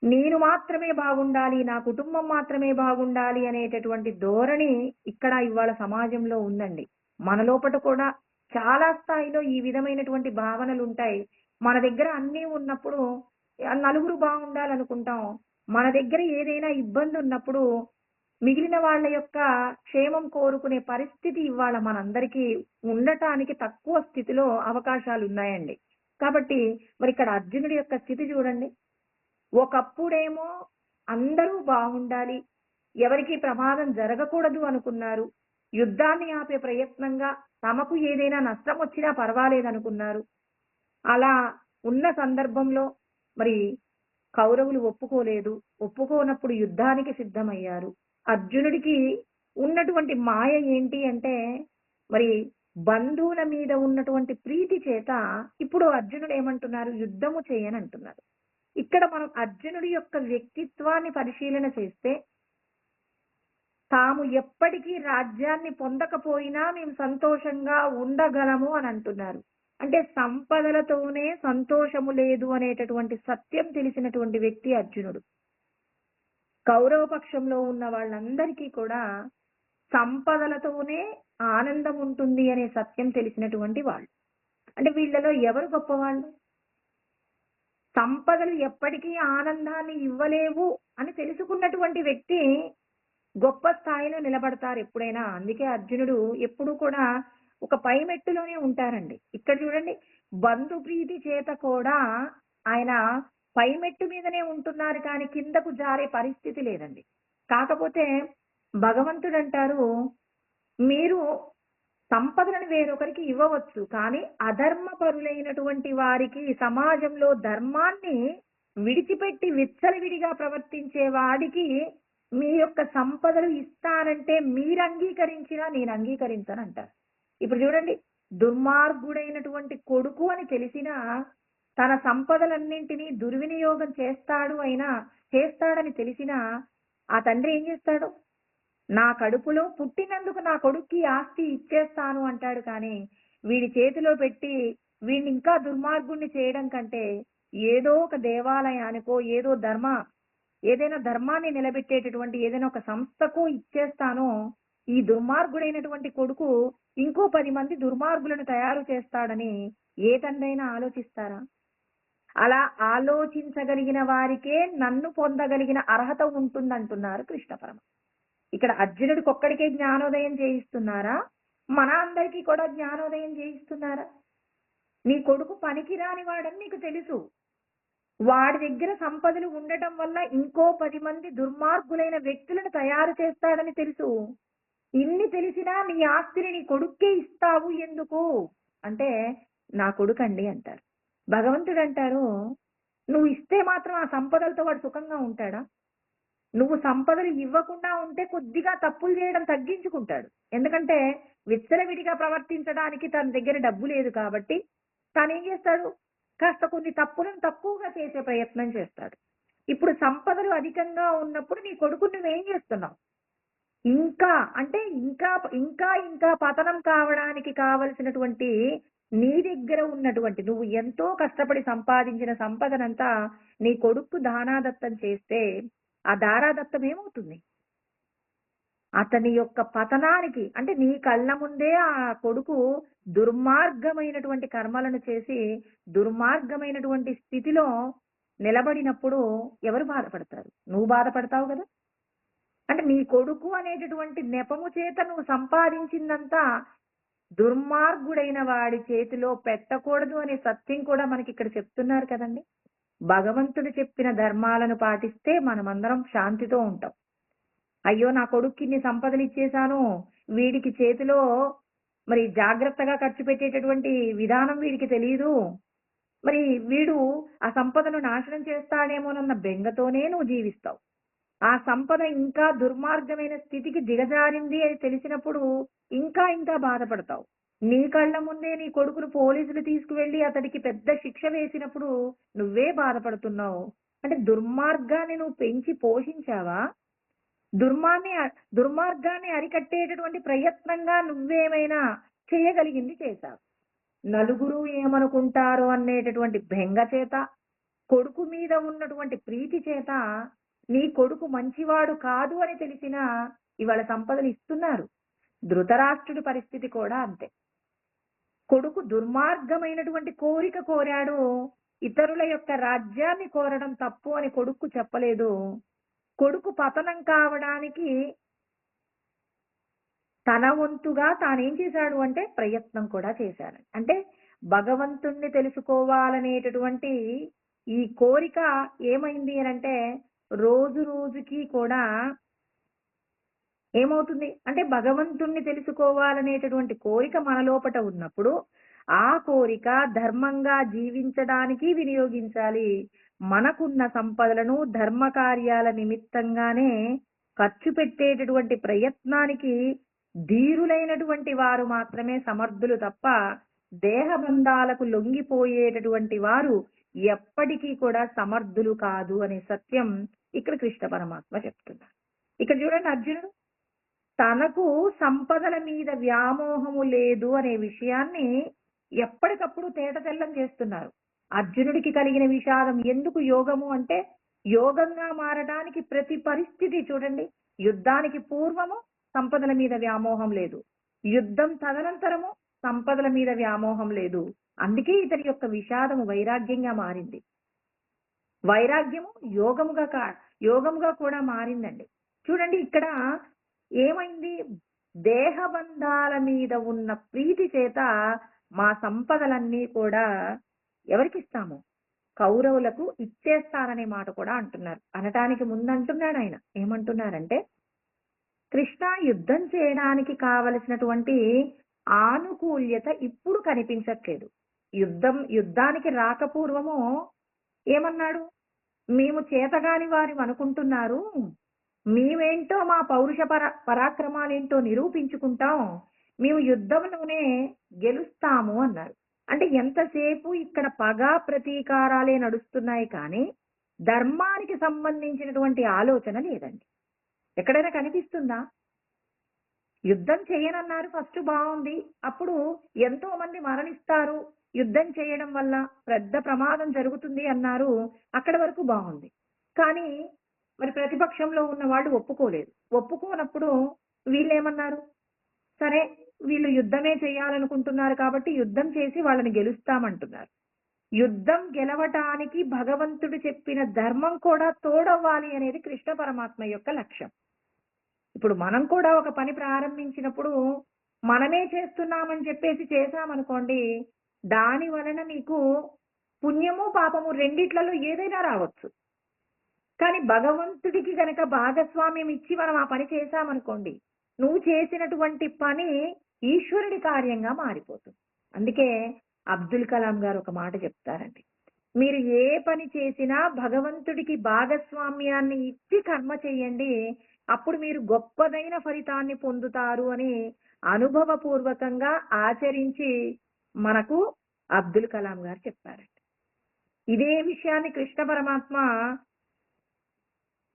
నేను మాత్రమే బాగుండాలి, నా కుటుంబం మాత్రమే బాగుండాలి అనేటటువంటి ధోరణి ఇక్కడ ఇవాళ సమాజంలో ఉందండి. మన లోపట కూడా చాలా స్థాయిలో ఈ విధమైనటువంటి భావనలుంటాయి. మన దగ్గర అన్నీ ఉన్నప్పుడు నలుగురు బాగుండాలనుకుంటాం. మన దగ్గర ఏదైనా ఇబ్బందున్నప్పుడు మిగిలిన వాళ్ళ యొక్క క్షేమం కోరుకునే పరిస్థితి ఇవాళ మనందరికీ ఉండటానికి తక్కువ స్థితిలో అవకాశాలున్నాయండి. కాబట్టి మరిక్కడ అర్జునుడి యొక్క స్థితి చూడండి. ఒకప్పుడేమో అందరూ బాగుండాలి, ఎవరికీ ప్రమాదం జరగకూడదు అనుకున్నారు. యుద్ధాన్ని ఆపే ప్రయత్నంగా తమకు ఏదైనా నష్టం వచ్చినా పర్వాలేదనుకున్నారు. అలా ఉన్న సందర్భంలో మరి కౌరవులు ఒప్పుకోలేదు. ఒప్పుకోనప్పుడు యుద్ధానికి సిద్ధమయ్యారు. అర్జునుడికి ఉన్నటువంటి మాయ ఏంటి అంటే మరి బంధువుల మీద ఉన్నటువంటి ప్రీతి చేత ఇప్పుడు అర్జునుడు ఏమంటున్నారు? యుద్ధము చేయనంటున్నారు. ఇక్కడ మనం అర్జునుడి యొక్క వ్యక్తిత్వాన్ని పరిశీలన చేస్తే తాము ఎప్పటికీ రాజ్యాన్ని పొందకపోయినా మేము సంతోషంగా ఉండగలము అని అంటున్నారు. అంటే సంపదలతోనే సంతోషము లేదు అనేటటువంటి సత్యం తెలిసినటువంటి వ్యక్తి అర్జునుడు. కౌరవ పక్షంలో ఉన్న వాళ్ళందరికీ కూడా సంపదలతోనే ఆనందం ఉంటుంది అనే సత్యం తెలిసినటువంటి వాళ్ళు. అంటే వీళ్ళలో ఎవరు గొప్పవాళ్ళు? సంపదలు ఎప్పటికీ ఆనందాన్ని ఇవ్వలేవు అని తెలుసుకున్నటువంటి వ్యక్తి గొప్ప స్థాయిలో నిలబడతారు ఎప్పుడైనా. అందుకే అర్జునుడు ఎప్పుడూ కూడా ఒక పై మెట్టులోనే ఉంటారండి. ఇక్కడ చూడండి, బంధు ప్రీతి చేత కూడా ఆయన పై మెట్టు మీదనే ఉంటున్నారు కానీ కిందకు జారే పరిస్థితి లేదండి. కాకపోతే భగవంతుడు అంటారు, మీరు సంపదలను వేరొకరికి ఇవ్వవచ్చు, కానీ అధర్మపరులైనటువంటి వారికి సమాజంలో ధర్మాన్ని విడిచిపెట్టి విచ్చలవిడిగా ప్రవర్తించే వాడికి మీ యొక్క సంపదలు ఇస్తానంటే మీరు అంగీకరించినా నేను అంగీకరించనంటారు. ఇప్పుడు చూడండి, దుర్మార్గుడైనటువంటి కొడుకు అని తెలిసినా తన సంపదలన్నింటినీ దుర్వినియోగం చేస్తాడని తెలిసినా ఆ తండ్రి ఏం చేస్తాడు? నా కడుపులో పుట్టినందుకు నా కొడుక్కి ఆస్తి ఇచ్చేస్తాను అంటాడు. కానీ వీడి చేతిలో పెట్టి వీడిని ఇంకా దుర్మార్గుణ్ణి చేయడం కంటే ఏదో ఒక దేవాలయానికో ఏదైనా ధర్మాన్ని నిలబెట్టేటటువంటి ఏదైనా ఒక సంస్థకు ఇచ్చేస్తానో ఈ దుర్మార్గుడైనటువంటి కొడుకు ఇంకో 10 మంది దుర్మార్గులను తయారు చేస్తాడని ఏ తండ్రైనా ఆలోచిస్తారా? అలా ఆలోచించగలిగిన వారికే నన్ను పొందగలిగిన అర్హత ఉంటుందంటున్నారు కృష్ణ పరమాత్మ. ఇక్కడ అర్జునుడికి ఒక్కడికే జ్ఞానోదయం చేయిస్తున్నారా? మన అందరికీ కూడా జ్ఞానోదయం చేయిస్తున్నారా? నీ కొడుకు పనికిరాని వాడని నీకు తెలుసు. వాడి దగ్గర సంపదలు ఉండటం వల్ల ఇంకో 10 మంది దుర్మార్గులైన వ్యక్తులను తయారు చేస్తాడని తెలుసు. ఇన్ని తెలిసినా నీ ఆస్తిని నీ కొడుక్కే ఇస్తావు ఎందుకు అంటే, నా కొడుకండి అంటారు. భగవంతుడు అంటారు, నువ్వు ఇస్తే మాత్రం ఆ సంపదలతో వాడు సుఖంగా ఉంటాడా? నువ్వు సంపదలు ఇవ్వకుండా ఉంటే కొద్దిగా తప్పులు చేయడం తగ్గించుకుంటాడు. ఎందుకంటే విచ్చలవిడిగా ప్రవర్తించడానికి తన దగ్గర డబ్బు లేదు కాబట్టి తాను ఏం చేస్తాడు? కాస్త కొన్ని తప్పులను తక్కువగా చేసే ప్రయత్నం చేస్తాడు. ఇప్పుడు సంపదలు అధికంగా ఉన్నప్పుడు నీ కొడుకు నువ్వేం చేస్తున్నావు? ఇంకా అంటే ఇంకా ఇంకా ఇంకా పతనం కావడానికి కావలసినటువంటి నీ దగ్గర ఉన్నటువంటి నువ్వు ఎంతో కష్టపడి సంపాదించిన సంపదనంతా నీ కొడుకు దానాదత్తం చేస్తే ఆ దారాదత్తం ఏమవుతుంది? అతని యొక్క పతనానికి అంటే నీ కళ్ళ ముందే ఆ కొడుకు దుర్మార్గమైనటువంటి కర్మలను చేసి దుర్మార్గమైనటువంటి స్థితిలో నిలబడినప్పుడు ఎవరు బాధపడతారు? నువ్వు బాధపడతావు కదా. అంటే నీ కొడుకు అనేటటువంటి నెపము చేత నువ్వు సంపాదించిందంతా దుర్మార్గుడైన వాడి చేతిలో పెట్టకూడదు అనే సత్యం కూడా మనకి ఇక్కడ చెప్తున్నారు కదండి. భగవంతుడు చెప్పిన ధర్మాలను పాటిస్తే మనమందరం శాంతితో ఉంటాం. అయ్యో నా కొడుక్కి ఇన్ని సంపదలు ఇచ్చేశాను, వీడికి చేతిలో మరి జాగ్రత్తగా ఖర్చు పెట్టేటటువంటి విధానం వీడికి తెలియదు, మరి వీడు ఆ సంపదను నాశనం చేస్తాడేమోనన్న బెంగతోనే నువ్వు జీవిస్తావు. ఆ సంపద ఇంకా దుర్మార్గమైన స్థితికి దిగజారింది అని తెలిసినప్పుడు ఇంకా ఇంకా బాధపడతావు. నీ కళ్ళ ముందే నీ కొడుకును పోలీసులు తీసుకువెళ్లి అతడికి పెద్ద శిక్ష వేసినప్పుడు నువ్వే బాధపడుతున్నావు. అంటే దుర్మార్గాన్ని నువ్వు పెంచి పోషించావా? దుర్మార్గాన్ని అరికట్టేటటువంటి ప్రయత్నంగా నువ్వేమైనా చేయగలిగింది చేశావు. నలుగురు ఏమనుకుంటారో అనేటటువంటి బెంగ చేత, కొడుకు మీద ఉన్నటువంటి ప్రీతి చేత, నీ కొడుకు మంచివాడు కాదు అని తెలిసినా ఇవాళ సంపదలు ఇస్తున్నారు. ధృతరాష్ట్రుడి పరిస్థితి కూడా అంతే. కొడుకు దుర్మార్గమైనటువంటి కోరిక కోరాడు, ఇతరుల యొక్క రాజ్యాన్ని కోరడం తప్పు అని కొడుకు చెప్పలేదు. కొడుకు పతనం కావడానికి తన వంతుగా తానేం చేశాడు అంటే ప్రయత్నం కూడా చేశాడు. అంటే భగవంతుణ్ణి తెలుసుకోవాలనేటటువంటి ఈ కోరిక ఏమైంది అని అంటే రోజు రోజుకి కూడా ఏమవుతుంది అంటే భగవంతుణ్ణి తెలుసుకోవాలనేటటువంటి కోరిక మన లోపట ఉన్నప్పుడు ఆ కోరిక ధర్మంగా జీవించడానికి వినియోగించాలి. మనకున్న సంపదలను ధర్మ కార్యాల నిమిత్తంగానే ఖర్చు పెట్టేటటువంటి ప్రయత్నానికి ధీరులైనటువంటి వారు మాత్రమే సమర్థులు తప్ప దేహబంధాలకు లొంగిపోయేటటువంటి వారు ఎప్పటికీ కూడా సమర్థులు కాదు అనే సత్యం ఇక్కడ కృష్ణ పరమాత్మ చెప్తున్నారు. ఇక్కడ చూడండి, అర్జునుడు తనకు సంపదల మీద వ్యామోహము లేదు అనే విషయాన్ని ఎప్పటికప్పుడు తేటతెల్లం చేస్తున్నారు. అర్జునుడికి కలిగిన విషాదం ఎందుకు యోగము అంటే యోగంగా మారడానికి ప్రతి పరిస్థితి చూడండి. యుద్ధానికి పూర్వము సంపదల మీద వ్యామోహం లేదు, యుద్ధం తదనంతరము సంపదల మీద వ్యామోహం లేదు. అందుకే ఇతని యొక్క విషాదము వైరాగ్యంగా మారింది. వైరాగ్యము యోగముగా కూడా మారిందండి. చూడండి ఇక్కడ ఏమైంది, దేహబంధాల మీద ఉన్న ప్రీతి చేత మా సంపదలన్నీ కూడా ఎవరికి ఇస్తాము, కౌరవులకు ఇచ్చేస్తారనే మాట కూడా అంటున్నారు. అనటానికి ముందు అంటున్నాడు ఆయన, ఏమంటున్నారంటే కృష్ణ యుద్ధం చేయడానికి కావలసినటువంటి ఆనుకూల్యత ఇప్పుడు కనిపించట్లేదు. యుద్ధానికి రాకపూర్వము ఏమన్నాడు, మేము చేతగాని వారి అనుకుంటున్నారు, మేమేంటో మా పౌరుష పరాక్రమాలేంటో నిరూపించుకుంటాం, మేము యుద్ధంలోనే గెలుస్తాము అన్నారు. అంటే ఎంతసేపు ఇక్కడ పగా ప్రతీకారాలే నడుస్తున్నాయి కానీ ధర్మానికి సంబంధించినటువంటి ఆలోచన లేదండి. ఎక్కడైనా కనిపిస్తుందా? యుద్ధం చేయనన్నారు, ఫస్ట్ బాగుంది, అప్పుడు ఎంతో మంది మరణిస్తారు, యుద్ధం చేయడం వల్ల పెద్ద ప్రమాదం జరుగుతుంది అన్నారు, అక్కడి వరకు బాగుంది. కానీ మరి ప్రతిపక్షంలో ఉన్న వాళ్ళు ఒప్పుకోలేదు. ఒప్పుకోనప్పుడు వీళ్ళేమన్నారు, సరే వీళ్ళు యుద్ధమే చేయాలనుకుంటున్నారు కాబట్టి యుద్ధం చేసి వాళ్ళని గెలుస్తామంటున్నారు. యుద్ధం గెలవటానికి భగవంతుడు చెప్పిన ధర్మం కూడా తోడవ్వాలి అనేది కృష్ణ పరమాత్మ యొక్క లక్ష్యం. ఇప్పుడు మనం కూడా ఒక పని ప్రారంభించినప్పుడు మనమే చేస్తున్నామని చెప్పేసి చేశామనుకోండి, దాని వలన మీకు పుణ్యము పాపము రెండిట్లలో ఏదైనా రావచ్చు. కానీ భగవంతుడికి గనక భాగస్వామ్యం ఇచ్చి మనం ఆ పని చేశామనుకోండి, నువ్వు చేసినటువంటి పని ఈశ్వరుడి కార్యంగా మారిపోతుంది. అందుకే అబ్దుల్ కలాం గారు ఒక మాట చెప్తారండి, మీరు ఏ పని చేసినా భగవంతుడికి భాగస్వామ్యాన్ని ఇచ్చి కర్మ చేయండి, అప్పుడు మీరు గొప్పదైన ఫలితాన్ని పొందుతారు అని అనుభవపూర్వకంగా ఆచరించి మనకు అబ్దుల్ కలాం గారు చెప్పారండి. ఇదే విషయాన్ని కృష్ణ పరమాత్మ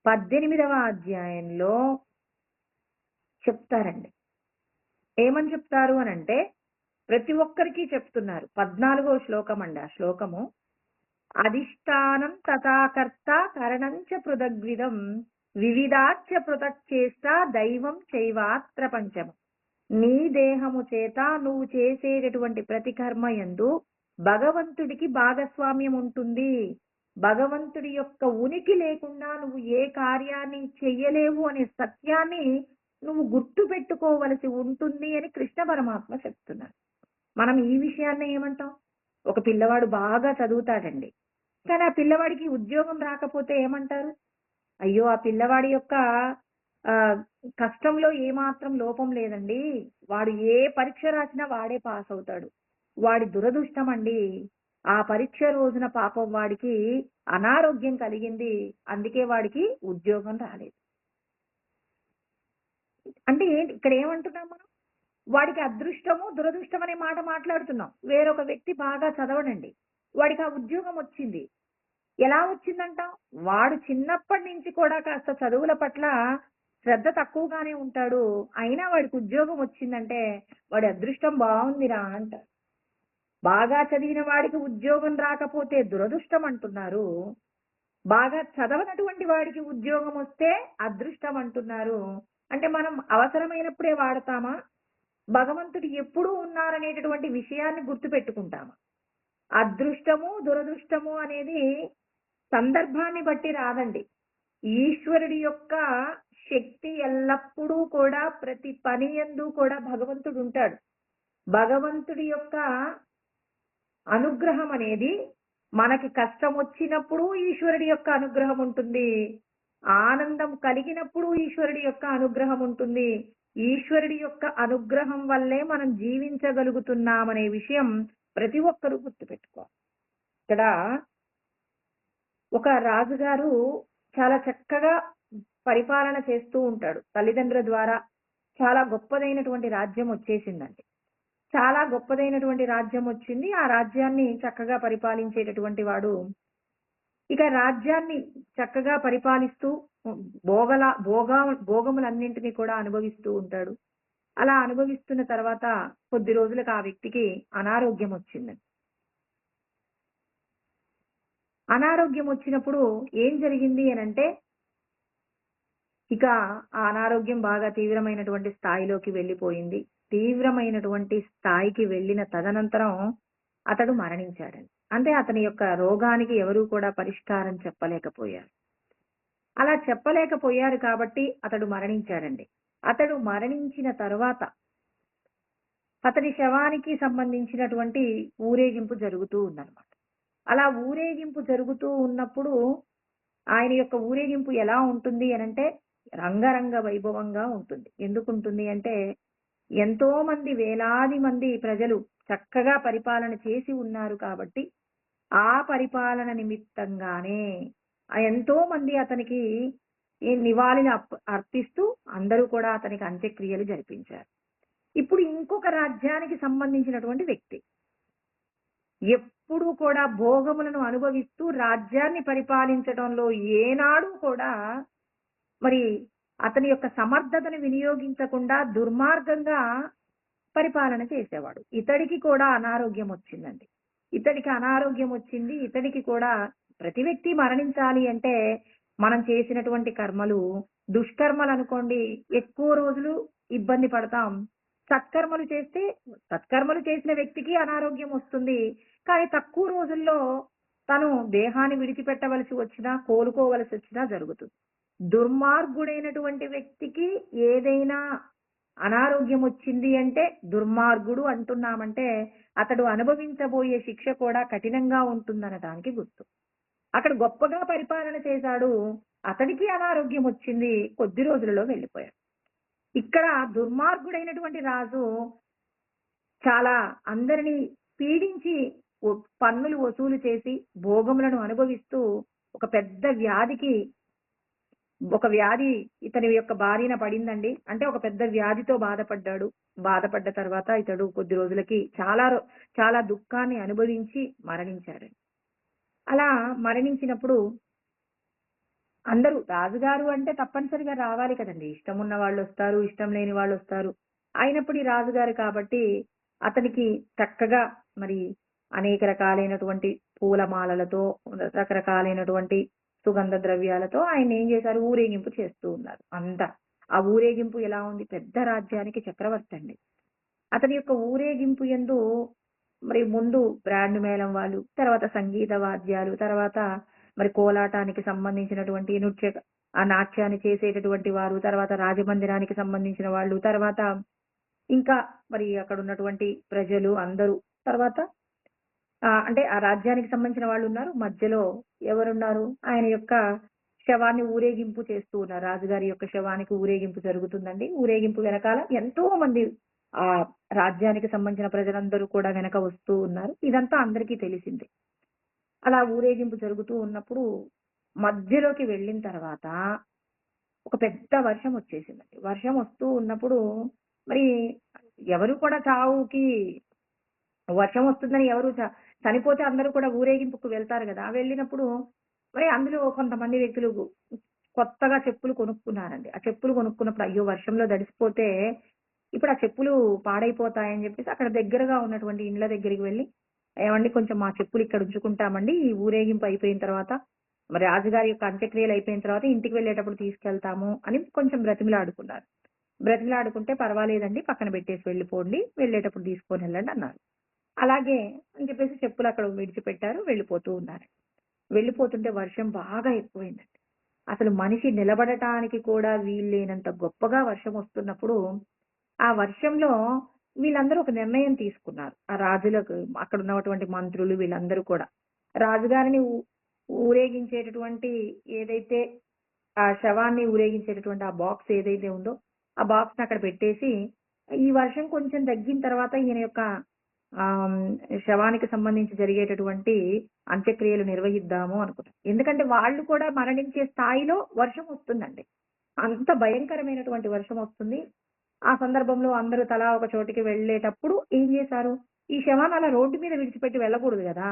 18వ అధ్యాయంలో చెప్తారండి. ఏమని చెప్తారు అని అంటే ప్రతి ఒక్కరికి చెప్తున్నారు. 14వ శ్లోకం అండి. ఆ శ్లోకము, అధిష్టానం తథాకర్త కరణంచ పృథగ్విధం వివిధాచ పృథక్ చేష్ట దైవం చైవాత్ర పంచమం. నీ దేహము చేత నువ్వు చేసేటటువంటి ప్రతి కర్మ యందు భగవంతుడికి భాగస్వామ్యం ఉంటుంది. భగవంతుడి యొక్క ఉనికి లేకుండా నువ్వు ఏ కార్యాన్ని చెయ్యలేవు అనే సత్యాన్ని నువ్వు గుర్తు పెట్టుకోవలసి ఉంటుంది అని కృష్ణ పరమాత్మ చెప్తున్నారు. మనం ఈ విషయాన్ని ఏమంటాం, ఒక పిల్లవాడు బాగా చదువుతాడండి, కానీ ఆ పిల్లవాడికి ఉద్యోగం రాకపోతే ఏమంటారు, అయ్యో ఆ పిల్లవాడి యొక్క కష్టంలో ఏమాత్రం లోపం లేదండి, వాడు ఏ పరీక్ష రాసినా వాడే పాస్ అవుతాడు, వాడి దురదృష్టం అండి, ఆ పరీక్ష రోజున పాపం వాడికి అనారోగ్యం కలిగింది, అందుకే వాడికి ఉద్యోగం రాలేదు. అంటే ఏంటి ఇక్కడ ఏమంటున్నాం మనం, వాడికి అదృష్టము దురదృష్టం అనే మాట మాట్లాడుతున్నాం. వేరొక వ్యక్తి బాగా చదవడండి, వాడికి ఆ ఉద్యోగం వచ్చింది. ఎలా వచ్చిందంట, వాడు చిన్నప్పటి నుంచి కూడా కాస్త చదువుల పట్ల శ్రద్ధ తక్కువగానే ఉంటాడు. అయినా వాడికి ఉద్యోగం వచ్చిందంటే వాడి అదృష్టం బావుందిరా అంటారు. బాగా చదివిన వాడికి ఉద్యోగం రాకపోతే దురదృష్టం అంటున్నారు. బాగా చదవనటువంటి వాడికి ఉద్యోగం వస్తే అదృష్టం అంటున్నారు. అంటే మనం అవసరమైనప్పుడే వాడతామా? భగవంతుడు ఎప్పుడూ ఉన్నారనేటటువంటి విషయాన్ని గుర్తుపెట్టుకుంటామా? అదృష్టము, దురదృష్టము అనేది సందర్భాన్ని బట్టి రాదండి. ఈశ్వరుడి యొక్క శక్తి ఎల్లప్పుడూ కూడా ప్రతి పని యందు కూడా భగవంతుడు ఉంటాడు. భగవంతుడి యొక్క అనుగ్రహం అనేది మనకి కష్టం వచ్చినప్పుడు ఈశ్వరుడి యొక్క అనుగ్రహం ఉంటుంది. ఆనందం కలిగినప్పుడు ఈశ్వరుడి యొక్క అనుగ్రహం ఉంటుంది. ఈశ్వరుడి యొక్క అనుగ్రహం వల్లే మనం జీవించగలుగుతున్నామనే విషయం ప్రతి ఒక్కరూ గుర్తుపెట్టుకోవాలి. ఇక్కడ ఒక రాజుగారు చాలా చక్కగా పరిపాలన చేస్తూ ఉంటాడు. తల్లిదండ్రుల ద్వారా చాలా గొప్పదైనటువంటి రాజ్యం వచ్చేసిందండి. చాలా గొప్పదైనటువంటి రాజ్యం వచ్చింది. ఆ రాజ్యాన్ని చక్కగా పరిపాలించేటటువంటి వాడు ఇక రాజ్యాన్ని చక్కగా పరిపాలిస్తూ భోగములన్నింటినీ కూడా అనుభవిస్తూ ఉంటాడు. అలా అనుభవిస్తున్న తర్వాత కొద్ది రోజులకు ఆ వ్యక్తికి అనారోగ్యం వచ్చిందండి. అనారోగ్యం వచ్చినప్పుడు ఏం జరిగింది అనంటే ఇక ఆ అనారోగ్యం బాగా తీవ్రమైనటువంటి స్థాయిలోకి వెళ్ళిపోయింది. తీవ్రమైనటువంటి స్థాయికి వెళ్ళిన తదనంతరం అతడు మరణించాడండి. అంటే అతని యొక్క రోగానికి ఎవరూ కూడా పరిష్కారం చెప్పలేకపోయారు. అలా చెప్పలేకపోయారు కాబట్టి అతడు మరణించాడండి. అతడు మరణించిన తరువాత అతని శవానికి సంబంధించినటువంటి ఊరేగింపు జరుగుతూ ఉందన్నమాట. అలా ఊరేగింపు జరుగుతూ ఉన్నప్పుడు ఆయన యొక్క ఊరేగింపు ఎలా ఉంటుంది అనంటే రంగరంగ వైభవంగా ఉంటుంది. ఎందుకుంటుంది అంటే ఎంతో మంది వేలాది మంది ప్రజలు చక్కగా పరిపాలన చేసి ఉన్నారు కాబట్టి ఆ పరిపాలన నిమిత్తంగానే ఎంతో మంది అతనికి ఈ నివాళిని అర్పిస్తూ అందరూ కూడా అతనికి అంత్యక్రియలు జరిపించారు. ఇప్పుడు ఇంకొక రాజ్యానికి సంబంధించినటువంటి వ్యక్తి ఎప్పుడూ కూడా భోగములను అనుభవిస్తూ రాజ్యాన్ని పరిపాలించడంలో ఏనాడు కూడా మరి అతని యొక్క సమర్థతను వినియోగించకుండా దుర్మార్గంగా పరిపాలన చేసేవాడు. ఇతడికి కూడా అనారోగ్యం వచ్చిందండి. ఇతడికి అనారోగ్యం వచ్చింది. ఇతడికి కూడా ప్రతి వ్యక్తి మరణించాలి అంటే మనం చేసినటువంటి కర్మలు దుష్కర్మలు అనుకోండి ఎక్కువ రోజులు ఇబ్బంది పడతాం. సత్కర్మలు చేసిన వ్యక్తికి అనారోగ్యం వస్తుంది. కానీ తక్కువ రోజుల్లో తను దేహాన్ని విడిచిపెట్టవలసి వచ్చినా కోలుకోవలసి వచ్చినా జరుగుతుంది. దుర్మార్గుడైనటువంటి వ్యక్తికి ఏదైనా అనారోగ్యం వచ్చింది అంటే దుర్మార్గుడు అంటున్నామంటే అతడు అనుభవించబోయే శిక్ష కూడా కఠినంగా ఉంటుందనడానికి గుర్తు. అక్కడ గొప్పగా పరిపాలన చేశాడు. అతడికి అనారోగ్యం వచ్చింది. కొద్ది రోజులలో వెళ్ళిపోయాడు. ఇక్కడ దుర్మార్గుడైనటువంటి రాజు చాలా అందరినీ పీడించి పన్నులు వసూలు చేసి భోగములను అనుభవిస్తూ ఒక వ్యాధి ఇతని యొక్క బారిన పడిందండి. అంటే ఒక పెద్ద వ్యాధితో బాధపడ్డాడు. బాధపడ్డ తర్వాత ఇతడు కొద్ది రోజులకి చాలా దుఃఖాన్ని అనుభవించి మరణించాడు. అలా మరణించినప్పుడు అందరూ రాజుగారు అంటే తప్పనిసరిగా రావాలి కదండి. ఇష్టం ఉన్న వాళ్ళు వస్తారు, ఇష్టం లేని వాళ్ళు వస్తారు. అయినప్పుడు ఈ రాజుగారు కాబట్టి అతనికి చక్కగా మరి అనేక రకాలైనటువంటి పూలమాలలతో రకరకాలైనటువంటి సుగంధ ద్రవ్యాలతో ఆయన ఏం చేశారు ఊరేగింపు చేస్తూ ఉన్నారు. అంతా ఆ ఊరేగింపు ఎలా ఉంది? పెద్ద రాజ్యానికి చక్రవర్తి అండి. అతని యొక్క ఊరేగింపు యందు మరి ముందు బ్రాండ్ మేళం వాళ్ళు, తర్వాత సంగీత వాద్యాలు, తర్వాత మరి కోలాటానికి సంబంధించినటువంటి ఆ నాట్యాన్ని చేసేటటువంటి వారు, తర్వాత రాజమందిరానికి సంబంధించిన వాళ్ళు, తర్వాత ఇంకా మరి అక్కడ ఉన్నటువంటి ప్రజలు అందరూ, తర్వాత అంటే ఆ రాజ్యానికి సంబంధించిన వాళ్ళు ఉన్నారు. మధ్యలో ఎవరున్నారు? ఆయన యొక్క శవాన్ని ఊరేగింపు చేస్తూ ఉన్నారు. రాజుగారి యొక్క శవానికి ఊరేగింపు జరుగుతుందండి. ఊరేగింపు వెనకాల ఎంతో మంది ఆ రాజ్యానికి సంబంధించిన ప్రజలందరూ కూడా వెనక వస్తూ ఉన్నారు. ఇదంతా అందరికీ తెలిసిందే. అలా ఊరేగింపు జరుగుతూ ఉన్నప్పుడు మధ్యలోకి వెళ్ళిన తర్వాత ఒక పెద్ద వర్షం వచ్చేసిందండి. వర్షం వస్తూ ఉన్నప్పుడు మరి ఎవరు కూడా చావుకి వర్షం వస్తుందని ఎవరు చనిపోతే అందరూ కూడా ఊరేగింపుకు వెళ్తారు కదా. వెళ్ళినప్పుడు మరి అందులో కొంతమంది వ్యక్తులు కొత్తగా చెప్పులు కొనుక్కున్నానండి. ఆ చెప్పులు కొనుక్కున్నప్పుడు అయ్యో! వర్షంలో తడిసిపోతే ఇప్పుడు ఆ చెప్పులు పాడైపోతాయని చెప్పేసి అక్కడ దగ్గరగా ఉన్నటువంటి ఇండ్ల దగ్గరికి వెళ్లి, "ఏవండీ కొంచెం మా చెప్పులు ఇక్కడ ఉంచుకుంటామండి. ఈ ఊరేగింపు అయిపోయిన తర్వాత మరి రాజుగారి యొక్క అంత్యక్రియలు అయిపోయిన తర్వాత ఇంటికి వెళ్ళేటప్పుడు తీసుకెళ్తాము" అని కొంచెం బ్రతిమిలాడుకున్నారు. బ్రతిమిలాడుకుంటే "పర్వాలేదండి పక్కన పెట్టేసి వెళ్ళిపోండి. వెళ్ళేటప్పుడు తీసుకొని వెళ్ళండి" అన్నారు. అలాగే అని చెప్పేసి చెప్పులు అక్కడ విడిచిపెట్టారు. వెళ్ళిపోతూ ఉన్నారు. వెళ్ళిపోతుంటే వర్షం బాగా ఎక్కువైందండి. అసలు మనిషి నిలబడటానికి కూడా వీల్లేనంత గొప్పగా వర్షం వస్తున్నప్పుడు, ఆ వర్షంలో వీళ్ళందరూ ఒక నిర్ణయం తీసుకున్నారు. ఆ రాజులకు అక్కడ ఉన్నటువంటి మంత్రులు వీళ్ళందరూ కూడా. రాజుగారిని ఊరేగించేటటువంటి ఏదైతే ఆ శవాన్ని ఊరేగించేటటువంటి ఆ బాక్స్ ఏదైతే ఉందో, ఆ బాక్స్‌ని అక్కడ పెట్టేసి, ఈ వర్షం కొంచెం తగ్గిన తర్వాత ఈయన యొక్క శవానికి సంబంధించి జరిగేటటువంటి అంత్యక్రియలు నిర్వహిద్దాము అనుకున్నారు. ఎందుకంటే వాళ్ళు కూడా మరణించే స్థాయిలో వర్షం వస్తుందండి. అంత భయంకరమైనటువంటి వర్షం వస్తుంది. ఆ సందర్భంలో అందరూ తలా ఒక చోటికి వెళ్ళేటప్పుడు ఏం చేశారు? ఈ శవాన్ని అలా రోడ్డు మీద విడిచిపెట్టి వెళ్ళకూడదు గదా!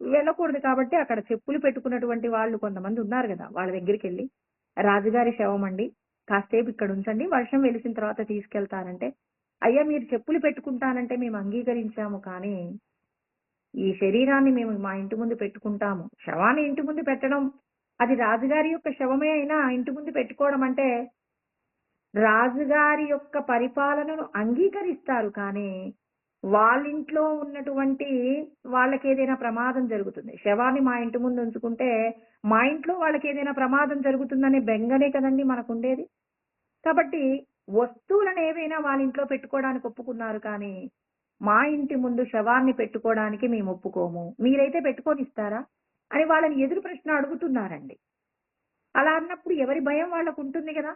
వెళ్ళకూడదు కాబట్టి అక్కడ చెప్పులు పెట్టుకున్నటువంటి వాళ్ళు కొంతమంది ఉన్నారు గదా! వాళ్ళ దగ్గరికెళ్ళి, "రాజుగారి శవమండి. కాసేపు ఇక్కడ ఉంచండి. వర్షం వెలిసిన తర్వాత తీసుకెళ్తానంటే" "అయ్యా! మీరు చెప్పులు పెట్టుకుంటానంటే మేము అంగీకరించాము కానీ, ఈ శరీరాన్ని మేము మా ఇంటి ముందు పెట్టుకుంటాము. శవాన్ని ఇంటి ముందు పెట్టడం అది రాజుగారి యొక్క శవమే అయినా ఇంటి ముందు పెట్టుకోవడం అంటే రాజుగారి యొక్క పరిపాలనను అంగీకరిస్తారు కానీ, వాళ్ళింట్లో ఉన్నటువంటి వాళ్ళకేదైనా ప్రమాదం జరుగుతుంది. శవాన్ని మా ఇంటి ముందు ఉంచుకుంటే, మా ఇంట్లో వాళ్ళకేదైనా ప్రమాదం జరుగుతుందనే బెంగనే కదండీ మనకుండేది. కాబట్టి వస్తువులనేవైనా వాళ్ళ ఇంట్లో పెట్టుకోవడానికి ఒప్పుకున్నారు కానీ, మా ఇంటి ముందు శవాన్ని పెట్టుకోవడానికి మేము ఒప్పుకోము. మీరైతే పెట్టుకోనిస్తారా? అని వాళ్ళని ఎదురు ప్రశ్న అడుగుతున్నారండి. అలా అన్నప్పుడు ఎవరి భయం వాళ్ళకుంటుంది గదా!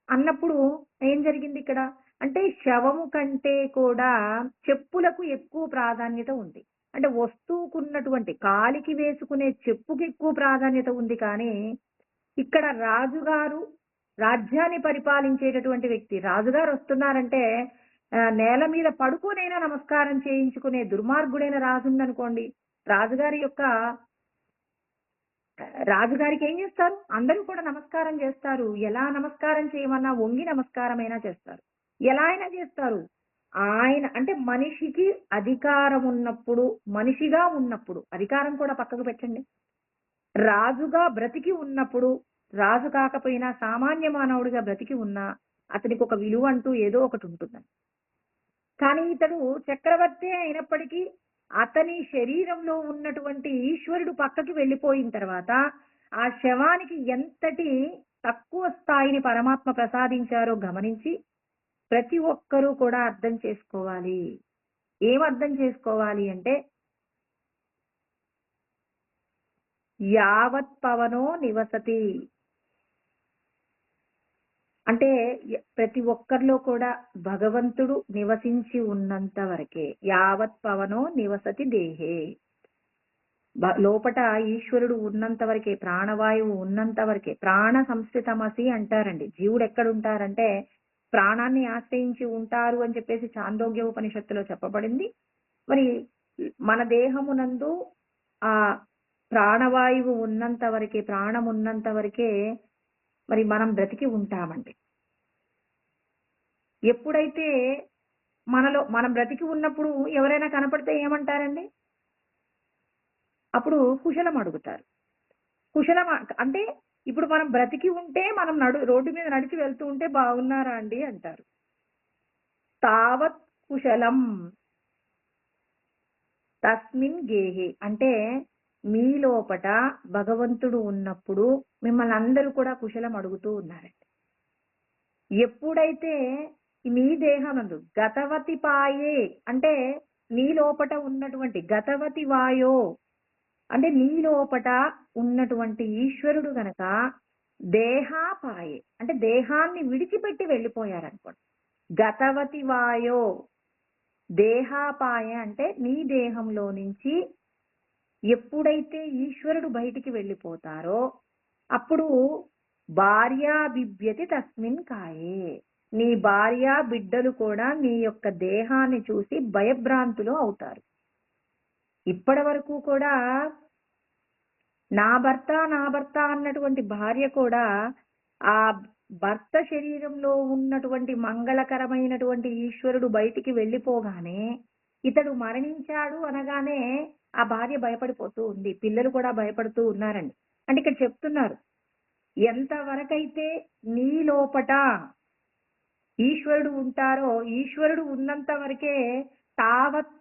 అన్నప్పుడు ఏం జరిగిందిక్కడ? అంటే శవము కంటే కూడా చెప్పులకు ఎక్కువ ప్రాధాన్యత ఉంది. అంటే వస్తువుకున్నటువంటి కాలికి వేసుకునే చెప్పుకి ఎక్కువ ప్రాధాన్యత ఉంది కానీ, ఇక్కడ రాజుగారు రాజ్యాన్ని పరిపాలించేటటువంటి వ్యక్తి. రాజుగారొస్తున్నారంటే నేల మీద పడుకొనైనా నమస్కారం చేయించుకునే దుర్మార్గుడైన రాజుందనుకోండి. రాజుగారి యొక్క రాజుగారికి ఏం చేస్తారు? అందరూ కూడా నమస్కారం చేస్తారు. ఎలా నమస్కారం చేయమన్నా వంగి నమస్కారమైనా చేస్తారు. ఎలా అయినా చేస్తారు. ఆయన అంటే మనిషికి అధికారం ఉన్నప్పుడు, మనిషిగా ఉన్నప్పుడు, అధికారం కూడా పక్కకు పెట్టండి. రాజుగా బ్రతికి ఉన్నప్పుడు, రాజు కాకపోయినా సామాన్య మానవుడిగా బ్రతికి ఉన్నా, అతనికి ఒక విలువ అంటూ ఏదో ఒకటి ఉంటుందండి. కానీ ఇతడు చక్రవర్తి అయినప్పటికీ అతని శరీరంలో ఉన్నటువంటి ఈశ్వరుడు పక్కకి వెళ్ళిపోయిన తర్వాత ఆ శవానికి ఎంతటి తక్కువ స్థాయిని పరమాత్మ ప్రసాదించారో గమనించి ప్రతి ఒక్కరూ కూడా అర్థం చేసుకోవాలి. ఏం అర్థం చేసుకోవాలి అంటే యావత్ పవనో నివసతి. అంటే ప్రతి ఒక్కరిలో కూడా భగవంతుడు నివసించి ఉన్నంత వరకే. యావత్ పవనో నివసతి దేహే. లోపట ఈశ్వరుడు ఉన్నంత వరకే, ప్రాణవాయువు ఉన్నంత వరకే. ప్రాణ సంస్థితమసి అంటారండి. జీవుడు ఎక్కడుంటారంటే ప్రాణాన్ని ఆశ్రయించి ఉంటారు అని చెప్పేసి చాందోగ్య ఉపనిషత్తులో చెప్పబడింది. మరి మన దేహమునందు ఆ ప్రాణవాయువు ఉన్నంత వరకే, ప్రాణం ఉన్నంత వరకే మరి మనం బ్రతికి ఉంటామండి. ఎప్పుడైతే మనం బ్రతికి ఉన్నప్పుడు ఎవరైనా కనపడితే ఏమంటారండి? అప్పుడు కుశలం అడుగుతారు. కుశలం అంటే ఇప్పుడు మనం బ్రతికి ఉంటే మనం రోడ్డు మీద నడిచి వెళ్తూ ఉంటే బాగున్నారా అండి అంటారు. తావత్ కుశలం తస్మిన్ గేహే. అంటే మీ లోపట భగవంతుడు ఉన్నప్పుడు మిమ్మల్ని అందరూ కూడా కుశలం అడుగుతూ ఉన్నారండి. ఎప్పుడైతే మీ దేహమందు గతవతి పాయే అంటే నీ లోపట ఉన్నటువంటి గతవతి వాయో అంటే నీ లోపట ఉన్నటువంటి ఈశ్వరుడు గనక దేహాపాయే అంటే దేహాన్ని విడిచిపెట్టి వెళ్ళిపోయారనుకోండి. గతవతి వాయో దేహాపాయ అంటే నీ దేహంలో నుంచి ఎప్పుడైతే ఈశ్వరుడు బయటికి వెళ్ళిపోతారో అప్పుడు భార్యా బిభ్యతి తస్మిన్ కాయే. నీ భార్య బిడ్డలు కూడా నీ యొక్క దేహాన్ని చూసి భయభ్రాంతులు అవుతారు. ఇప్పటి వరకు కూడా నా భర్త అన్నటువంటి భార్య కూడా ఆ భర్త శరీరంలో ఉన్నటువంటి మంగళకరమైనటువంటి ఈశ్వరుడు బయటికి వెళ్ళిపోగానే ఇతడు మరణించాడు అనగానే ఆ భార్య భయపడిపోతూ ఉంది. పిల్లలు కూడా భయపడుతూ ఉన్నారండి. అంటే ఇక్కడ చెప్తున్నారు, ఎంతవరకైతే నీ లోపట ఈశ్వరుడు ఉంటారో, ఈశ్వరుడు ఉన్నంత వరకే తావత్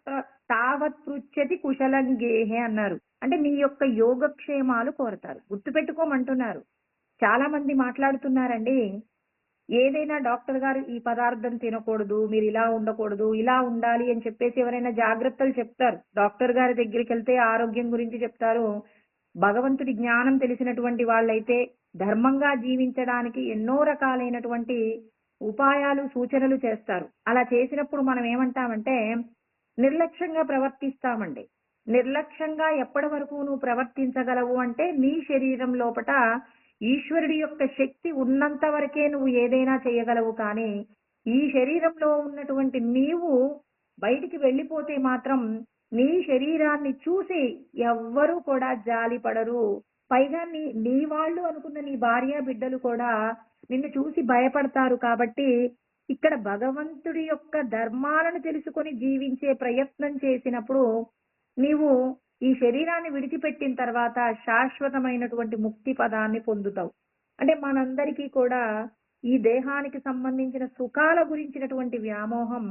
తావత్ పృచ్ఛతి కుశలంగేహే అన్నారు. అంటే నీ యొక్క యోగక్షేమాలు కోరతారు. గుర్తుపెట్టుకోమంటున్నారు. చాలా మంది మాట్లాడుతున్నారండి, ఏదైనా డాక్టర్ గారు ఈ పదార్థం తినకూడదు, మీరు ఇలా ఉండకూడదు, ఇలా ఉండాలి అని చెప్పేసి ఎవరైనా జాగ్రత్తలు చెప్తారు. డాక్టర్ గారి దగ్గరికి వెళ్తే ఆరోగ్యం గురించి చెప్తారు. భగవంతుడి జ్ఞానం తెలిసినటువంటి వాళ్ళైతే ధర్మంగా జీవించడానికి ఎన్నో రకాలైనటువంటి ఉపాయాలు సూచనలు చేస్తారు. అలా చేసినప్పుడు మనం ఏమంటామంటే నిర్లక్ష్యంగా ప్రవర్తిస్తామండి. నిర్లక్ష్యంగా ఎప్పటి వరకు నువ్వు ప్రవర్తించగలవు అంటే నీ శరీరం లోపట ఈశ్వరుడి యొక్క శక్తి ఉన్నంత వరకే నువ్వు ఏదైనా చేయగలవు. కానీ ఈ శరీరంలో ఉన్నటువంటి నీవు బయటికి వెళ్ళిపోతే మాత్రం నీ శరీరాన్ని చూసి ఎవ్వరూ కూడా జాలి పడరు. పైగా నీ వాళ్ళు అనుకున్న నీ భార్య బిడ్డలు కూడా నిన్ను చూసి భయపడతారు. కాబట్టి ఇక్కడ భగవంతుడి యొక్క ధర్మాలను తెలుసుకొని జీవించే ప్రయత్నం చేసినప్పుడు నీవు ఈ శరీరాన్ని విడిచిపెట్టిన తర్వాత శాశ్వతమైనటువంటి ముక్తి పదాన్ని పొందుతావు. అంటే మనందరికీ కూడా ఈ దేహానికి సంబంధించిన సుఖాల గురించినటువంటి వ్యామోహం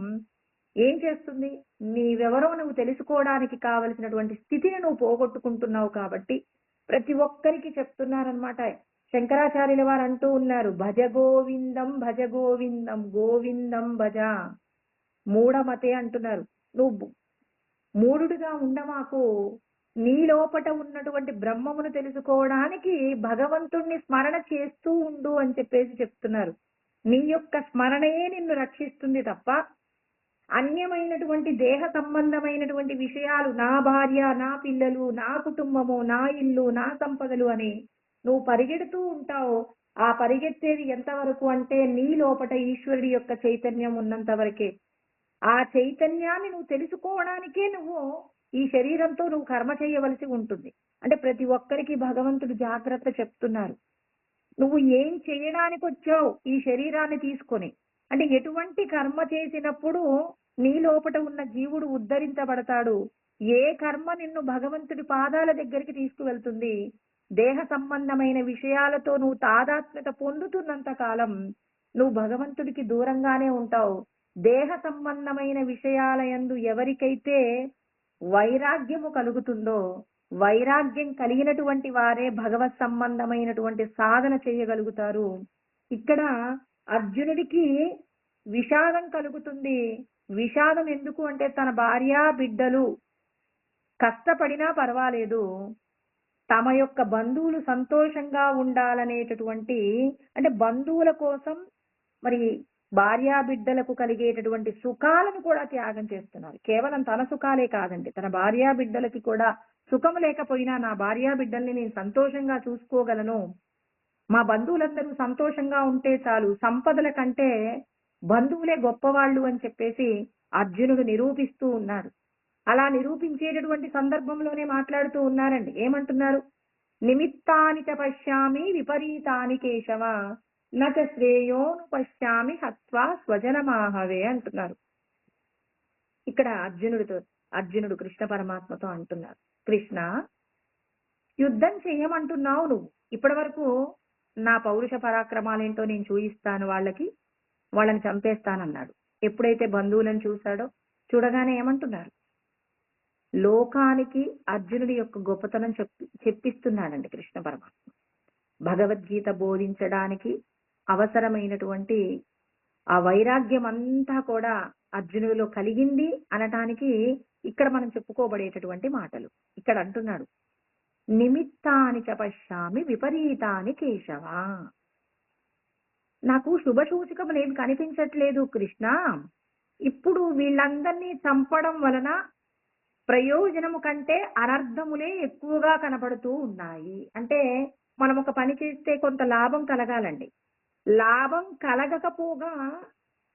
ఏం చేస్తుంది? నీవెవరో నువ్వు తెలుసుకోవడానికి కావలసినటువంటి స్థితిని నువ్వు పోగొట్టుకుంటున్నావు. కాబట్టి ప్రతి ఒక్కరికి చెప్తున్నారనమాట. శంకరాచార్యుల వారు అంటూ ఉన్నారు, భజ గోవిందం భజ గోవిందం గోవిందం భజ మూఢమతే అంటున్నారు. నువ్వు మూఢుడిగా ఉండమాకు, నీ లోపట ఉన్నటువంటి బ్రహ్మమును తెలుసుకోవడానికి భగవంతుణ్ణి స్మరణ చేస్తూ ఉండు అని చెప్పేసి చెప్తున్నారు. నీ యొక్క స్మరణే నిన్ను రక్షిస్తుంది తప్ప అన్యమైనటువంటి దేహ సంబంధమైనటువంటి విషయాలు, నా భార్య, నా పిల్లలు, నా కుటుంబము, నా ఇల్లు, నా సంపదలు అని నువ్వు పరిగెడుతూ ఉంటావు. ఆ పరిగెత్తేది ఎంతవరకు అంటే నీ లోపట ఈశ్వరుడి యొక్క చైతన్యం ఉన్నంత వరకే. ఆ చైతన్యాన్ని నువ్వు తెలుసుకోవడానికే నువ్వు ఈ శరీరంతో నువ్వు కర్మ చేయవలసి ఉంటుంది. అంటే ప్రతి ఒక్కరికి భగవంతుడు జాగ్రత్త చెప్తున్నారు. నువ్వు ఏం చేయడానికి వచ్చావు ఈ శరీరాన్ని తీసుకొని? అంటే ఎటువంటి కర్మ చేసినప్పుడు నీ లోపట ఉన్న జీవుడు ఉద్ధరించబడతాడు? ఏ కర్మ నిన్ను భగవంతుడి పాదాల దగ్గరికి తీసుకువెళ్తుంది? దేహ సంబంధమైన విషయాలతో నువ్వు తాదాత్మ్యత పొందుతున్నంత కాలం నువ్వు భగవంతుడికి దూరంగానే ఉంటావు. దేహ సంబంధమైన విషయాల యందు ఎవరికైతే వైరాగ్యము కలుగుతుందో, వైరాగ్యం కలిగినటువంటి వారే భగవత్ సంబంధమైనటువంటి సాధన చేయగలుగుతారు. ఇక్కడ అర్జునుడికి విషాదం కలుగుతుంది. విషాదం ఎందుకు అంటే తన భార్య బిడ్డలు కష్టపడినా పర్వాలేదు, తమ యొక్క బంధువులు సంతోషంగా ఉండాలనేటటువంటి, అంటే బంధువుల కోసం మరి భార్యా బిడ్డలకు కలిగేటటువంటి సుఖాలను కూడా త్యాగం చేస్తున్నారు. కేవలం తన సుఖాలే కాదండి, తన భార్యా బిడ్డలకి కూడా సుఖం లేకపోయినా నా భార్యా బిడ్డల్ని నేను సంతోషంగా చూసుకోగలను, మా బంధువులందరూ సంతోషంగా ఉంటే చాలు, సంపదల కంటే బంధువులే గొప్పవాళ్ళు అని చెప్పేసి అర్జునుడు నిరూపిస్తూ ఉన్నాడు. అలా నిరూపించేటటువంటి సందర్భంలోనే మాట్లాడుతూ ఉన్నారండి. ఏమంటున్నారు? నిమిత్తాని చ పశ్యామి విపరీతాని కేశవ నచ శ్రేయోను పశ్యామి హత్వా స్వజనమాహవే అంటున్నారు. ఇక్కడ అర్జునుడు కృష్ణ పరమాత్మతో అంటున్నారు, కృష్ణ, యుద్ధం చేయమంటున్నావు నువ్వు, ఇప్పటి వరకు నా పౌరుష పరాక్రమాలేంటో నేను చూయిస్తాను, వాళ్ళని చంపేస్తానన్నాడు. ఎప్పుడైతే బంధువులను చూశాడో చూడగానే ఏమంటున్నారు? లోకానికి అర్జునుడి యొక్క గొప్పతనం చెప్పిస్తున్నాడండి కృష్ణ పరమాత్మ. భగవద్గీత బోధించడానికి అవసరమైనటువంటి ఆ వైరాగ్యం అంతా కూడా అర్జునుడిలో కలిగింది అనటానికి ఇక్కడ మనం చెప్పుకోబడేటటువంటి మాటలు. ఇక్కడ అంటున్నాడు, నిమిత్తాని చ పశ్యామి విపరీతాని కేశవ. నాకు శుభసూచకం ఏం కనిపించట్లేదు కృష్ణ. ఇప్పుడు వీళ్ళందరినీ చంపడం వలన ప్రయోజనము కంటే అనర్థములే ఎక్కువగా కనబడుతూ ఉన్నాయి. అంటే మనం ఒక పని చేస్తే కొంత లాభం కలగాలండి. లాభం కలగకపోగా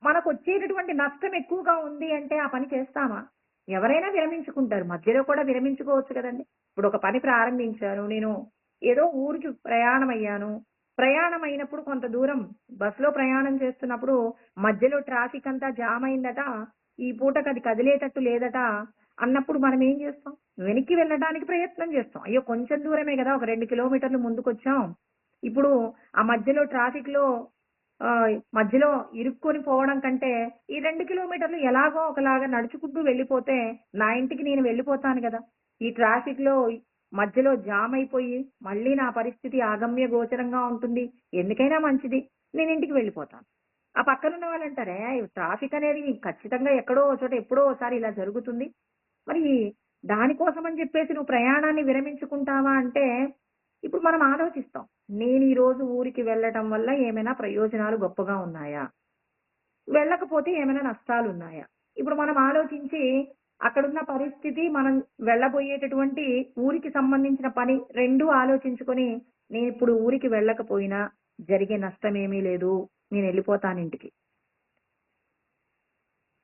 మనకు వచ్చేటటువంటి నష్టం ఎక్కువగా ఉంది అంటే ఆ పని చేస్తామా? ఎవరైనా విరమించుకుంటారు. మధ్యలో కూడా విరమించుకోవచ్చు కదండీ! ఇప్పుడు ఒక పని ప్రారంభించాను. నేను ఏదో ఊరికి ప్రయాణం అయ్యాను. ప్రయాణం అయినప్పుడు కొంత దూరం బస్సులో ప్రయాణం చేస్తున్నప్పుడు మధ్యలో ట్రాఫిక్ అంతా జామ్ అయిందట. ఈ పూటకి అది కదిలేటట్టు లేదట అన్నప్పుడు మనం ఏం చేస్తాం? వెనక్కి వెళ్ళడానికి ప్రయత్నం చేస్తాం. అయ్యో! కొంచెం దూరమే కదా! ఒక 2 కిలోమీటర్లు ముందుకొచ్చాం. ఇప్పుడు ఆ మధ్యలో ట్రాఫిక్‌లో మధ్యలో ఇరుక్కొని పోవడం కంటే ఈ 2 కిలోమీటర్లు ఎలాగో ఒకలాగా నడుచుకుంటూ వెళ్ళిపోతే నా ఇంటికి నేను వెళ్ళిపోతాను గదా! ఈ ట్రాఫిక్‌లో మధ్యలో జామ్ అయిపోయి మళ్ళీ నా పరిస్థితి అగమ్య గోచరంగా ఉంటుంది. ఎందుకైనా మంచిది నేను ఇంటికి వెళ్ళిపోతాను. ఆ పక్కనున్న వాళ్ళంటారే ట్రాఫిక్ అనేది ఖచ్చితంగా ఎక్కడో ఓ చోట ఎప్పుడో ఓసారి ఇలా జరుగుతుంది. మరి దానికోసం అని చెప్పేసి నువ్వు ప్రయాణాన్ని విరమించుకుంటావా అంటే ఇప్పుడు మనం ఆలోచిస్తాం. నేను ఈ రోజు ఊరికి వెళ్ళటం వల్ల ఏమైనా ప్రయోజనాలు గొప్పగా ఉన్నాయా? వెళ్ళకపోతే ఏమైనా నష్టాలున్నాయా? ఇప్పుడు మనం ఆలోచించి అక్కడున్న పరిస్థితి, మనం వెళ్ళబోయేటటువంటి ఊరికి సంబంధించిన పని 2 ఆలోచించుకొని, నేనిప్పుడు ఊరికి వెళ్ళకపోయినా జరిగే నష్టమేమీ లేదు. నేనెళ్ళిపోతానింటికి.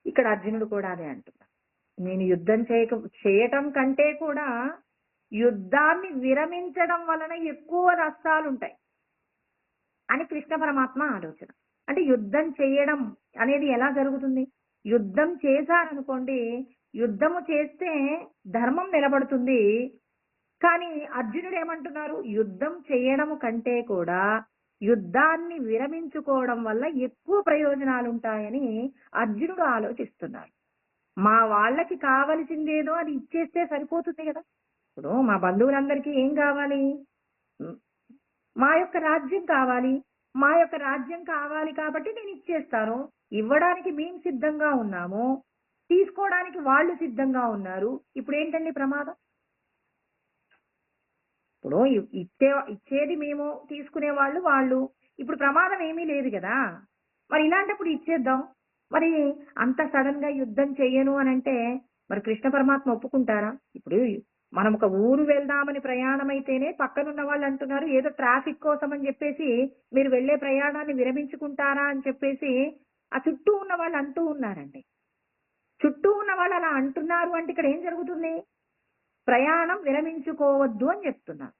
ఇక్కడ అర్జునుడు కూడా అదే అంటున్నాడు. నేను యుద్ధం చేయటం కంటే కూడా యుద్ధాన్ని విరమించడం వలన ఎక్కువ నష్టాలుంటాయి అని కృష్ణ పరమాత్మ ఆలోచన. అంటే యుద్ధం చేయడం అనేది ఎలా జరుగుతుంది? యుద్ధం చేశారనుకోండి, యుద్ధము చేస్తే ధర్మం నిలబడుతుంది. కానీ అర్జునుడు ఏమంటున్నారు? యుద్ధం చేయడం కంటే కూడా యుద్ధాన్ని విరమించుకోవడం వల్ల ఎక్కువ ప్రయోజనాలుంటాయని అర్జునుడు ఆలోచిస్తున్నారు. మా వాళ్ళకి కావలసిందేదో అది ఇచ్చేస్తే సరిపోతుంది గదా! ఇప్పుడు మా బంధువులందరికీ ఏం కావాలి? హ్మ్. మా యొక్క రాజ్యం కావాలి. మా యొక్క రాజ్యం కావాలి కాబట్టి నేనిచ్చేస్తాను. ఇవ్వడానికి మేము సిద్ధంగా ఉన్నాము. తీసుకోవడానికి వాళ్ళు సిద్ధంగా ఉన్నారు. ఇప్పుడేంటండి ప్రమాదం? ఇప్పుడు ఇచ్చేది మేము, తీసుకునే వాళ్ళు వాళ్ళు. ఇప్పుడు ప్రమాదం ఏమీ లేదు గదా! మరి ఇలాంటప్పుడు ఇచ్చేద్దాం. మరి అంత సడెన్‌గా యుద్ధం చెయ్యను అనంటే మరి కృష్ణ పరమాత్మ ఒప్పుకుంటారా? ఇప్పుడు మనం ఒక ఊరు వెళ్దామని ప్రయాణమైతేనే పక్కనున్న వాళ్ళంటున్నారు ఏదో ట్రాఫిక్ కోసం అని జెప్పేసి మీరు వెళ్ళే ప్రయాణాన్ని విరమించుకుంటారా అని చెప్పేసి ఆ చుట్టూ ఉన్న వాళ్ళు అంటూ ఉన్నారండి. చుట్టూ ఉన్న వాళ్ళు అలా అంటున్నారు అంటే ఇక్కడ ఏం జరుగుతుంది? ప్రయాణం విరమించుకోవద్దు అని చెప్తున్నారు.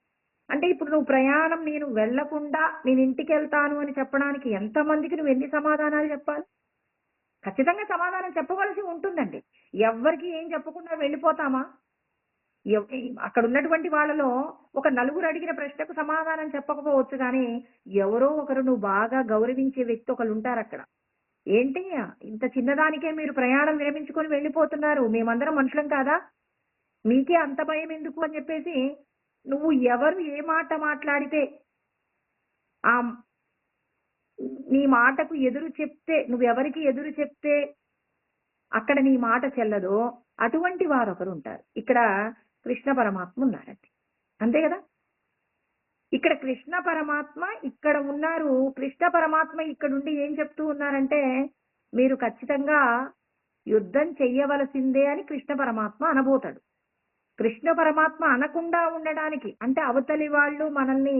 అంటే ఇప్పుడు నువ్వు ప్రయాణం నేను వెళ్ళకుండా నేను ఇంటికెళ్తాను అని చెప్పడానికి ఎంతమందికి నువ్వు ఎన్ని సమాధానాలు చెప్పాలి? ఖచ్చితంగా సమాధానం చెప్పవలసి ఉంటుందండి. ఎవ్వరికీ ఏం చెప్పకుండా వెళ్ళిపోతామా? అక్కడ ఉన్నటువంటి వాళ్ళలో ఒక నలుగురు అడిగిన ప్రశ్నకు సమాధానం చెప్పకపోవచ్చు గానీ, ఎవరో ఒకరు నువ్వు బాగా గౌరవించే వ్యక్తి ఒకళ్ళుంటారక్కడ. ఏంటి ఇంత చిన్నదానికే మీరు ప్రయాణం విరమించుకొని వెళ్ళిపోతున్నారు. మేమందరం మనుషులం కాదా? మీకే అంత భయం ఎందుకు అని చెప్పేసి నువ్వు ఎవరు ఏ మాట మాట్లాడితే ఆ నీ మాటకు ఎదురు చెప్తే నువ్వెవరికి ఎదురు చెప్తే అక్కడ నీ మాట చెల్లదో అటువంటి వారొకరు ఉంటారు. ఇక్కడ కృష్ణ పరమాత్మ ఉన్నారండి. అంతే కదా! ఇక్కడ కృష్ణ పరమాత్మ ఇక్కడ ఉన్నారు. కృష్ణ పరమాత్మ ఇక్కడుండి ఏం చెప్తూ ఉన్నారంటే, మీరు ఖచ్చితంగా యుద్ధం చెయ్యవలసిందే అని కృష్ణ పరమాత్మ అనబోతాడు. కృష్ణ పరమాత్మ అనకుండా ఉండడానికి అంటే అవతలి వాళ్ళు మనల్ని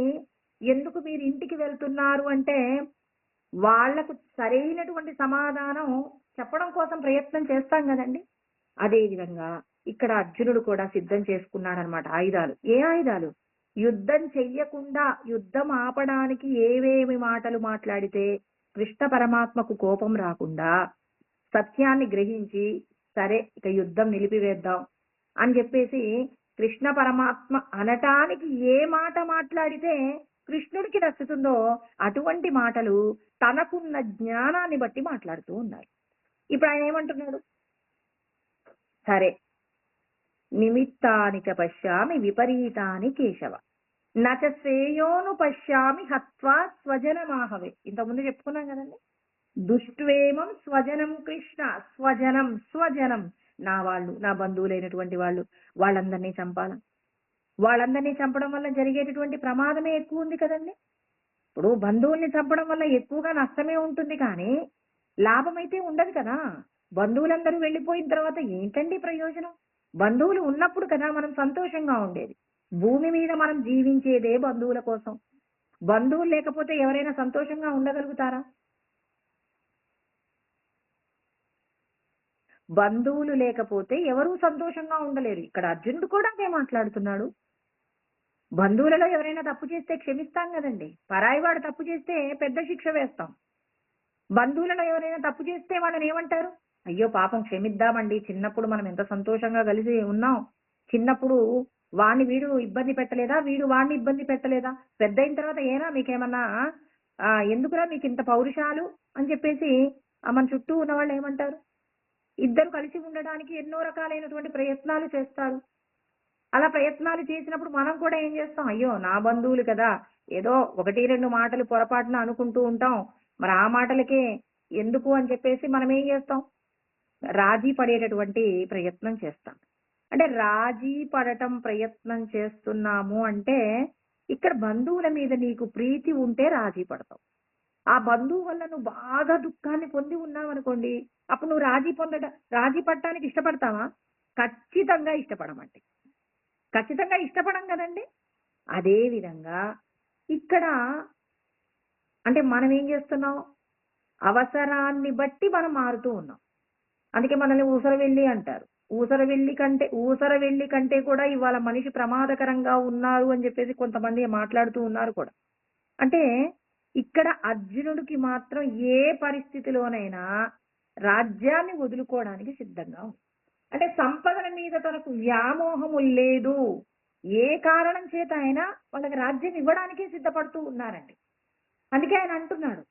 ఎందుకు మీరు ఇంటికి వెళ్తున్నారు అంటే వాళ్లకు సరైనటువంటి సమాధానం చెప్పడం కోసం ప్రయత్నం చేస్తాం కదండి. అదే విధంగా ఇక్కడ అర్జునుడు కూడా సిద్ధం చేసుకున్నాడనమాట ఆయుధాలు. ఏ ఆయుధాలు? యుద్ధం చెయ్యకుండా యుద్ధం ఆపడానికి ఏవేమి మాటలు మాట్లాడితే కృష్ణ పరమాత్మకు కోపం రాకుండా సత్యాన్ని గ్రహించి సరే ఇక యుద్ధం నిలిపివేద్దాం అని చెప్పేసి కృష్ణ పరమాత్మ అనటానికి ఏ మాట మాట్లాడితే కృష్ణుడికి నచ్చుతుందో అటువంటి మాటలు తనకున్న జ్ఞానాన్ని బట్టి మాట్లాడుతూ ఉన్నారు. ఇప్పుడు ఆయన ఏమంటున్నాడు? సరే నిమిత్తాని చ పశ్యామి విపరీతాని కేశవ నచ శ్రేయోను పశ్యామి హత్వా స్వజనమాహవే. ఇంతకుముందు చెప్పుకున్నాం కదండి. దుష్ట్వేమం స్వజనం కృష్ణ స్వజనం నా వాళ్ళు నా బంధువులైనటువంటి వాళ్ళందరినీ చంపాల. వాళ్ళందరినీ చంపడం వల్ల జరిగేటటువంటి ప్రమాదమే ఎక్కువ ఉంది కదండి. ఇప్పుడు బంధువుల్ని చంపడం వల్ల ఎక్కువగా నష్టమే ఉంటుంది కానీ లాభం అయితే ఉండదు కదా. బంధువులందరూ వెళ్ళిపోయిన తర్వాత ఏంటండి ప్రయోజనం? బంధువులు ఉన్నప్పుడు కదా మనం సంతోషంగా ఉండేది. భూమి మీద మనం జీవించేదే బంధువుల కోసం. బంధువులు లేకపోతే ఎవరైనా సంతోషంగా ఉండగలుగుతారా? బంధువులు లేకపోతే ఎవరూ సంతోషంగా ఉండలేరు. ఇక్కడ అర్జునుడు కూడా అదే మాట్లాడుతున్నాడు. బంధువులలో ఎవరైనా తప్పు చేస్తే క్షమిస్తాం కదండి. పరాయి వాడు తప్పు చేస్తే పెద్ద శిక్ష వేస్తాం. బంధువులలో ఎవరైనా తప్పు చేస్తే వాళ్ళని ఏమంటారు? అయ్యో పాపం క్షమిద్దామండి, చిన్నప్పుడు మనం ఎంత సంతోషంగా కలిసి ఉన్నాం, చిన్నప్పుడు వాణ్ణి వీడు ఇబ్బంది పెట్టలేదా, వీడు వాణ్ణి ఇబ్బంది పెట్టలేదా, పెద్ద అయిన తర్వాత ఏనా మీకేమన్నా ఎందుకురా మీకు ఇంత పౌరుషాలు అని చెప్పేసి మన చుట్టూ ఉన్న వాళ్ళు ఏమంటారు? ఇద్దరు కలిసి ఉండడానికి ఎన్నో రకాలైనటువంటి ప్రయత్నాలు చేస్తారు. అలా ప్రయత్నాలు చేసినప్పుడు మనం కూడా ఏం చేస్తాం? అయ్యో నా బంధువులు కదా, ఏదో 1, 2 మాటలు పొరపాటున అనుకుంటూ ఉంటాం, మరి ఆ మాటలకే ఎందుకు అని చెప్పేసి మనం ఏం చేస్తాం? రాజీ పడేటటువంటి ప్రయత్నం చేస్తాం. అంటే రాజీ పడటం ప్రయత్నం చేస్తున్నాము అంటే ఇక్కడ బంధువుల మీద నీకు ప్రీతి ఉంటే రాజీ పడతావు. ఆ బంధువు వల్ల నువ్వు బాగా దుఃఖాన్ని పొంది ఉన్నావు అనుకోండి, అప్పుడు నువ్వు రాజీ పడటానికి ఇష్టపడతావా? ఖచ్చితంగా ఇష్టపడమంటే ఖచ్చితంగా ఇష్టపడం కదండి. అదే విధంగా ఇక్కడ అంటే మనం ఏం చేస్తున్నాం? అవసరాన్ని బట్టి మనం మారుతూ ఉన్నాం. అందుకే మనల్ని ఊసరవెల్లి అంటారు. ఊసరవెల్లి కంటే కూడా ఇవాళ మనిషి ప్రమాదకరంగా ఉన్నారు అని చెప్పేసి కొంతమంది మాట్లాడుతూ ఉన్నారు కూడా. అంటే ఇక్కడ అర్జునుడికి మాత్రం ఏ పరిస్థితిలోనైనా రాజ్యాన్ని వదులుకోవడానికి సిద్ధంగా ఉంది. అంటే సంపదల మీద తనకు వ్యామోహము లేదు. ఏ కారణం చేత అయినా వాళ్ళకి రాజ్యం ఇవ్వడానికే సిద్ధపడుతూ ఉన్నారండి. అందుకే ఆయన అంటున్నాడు,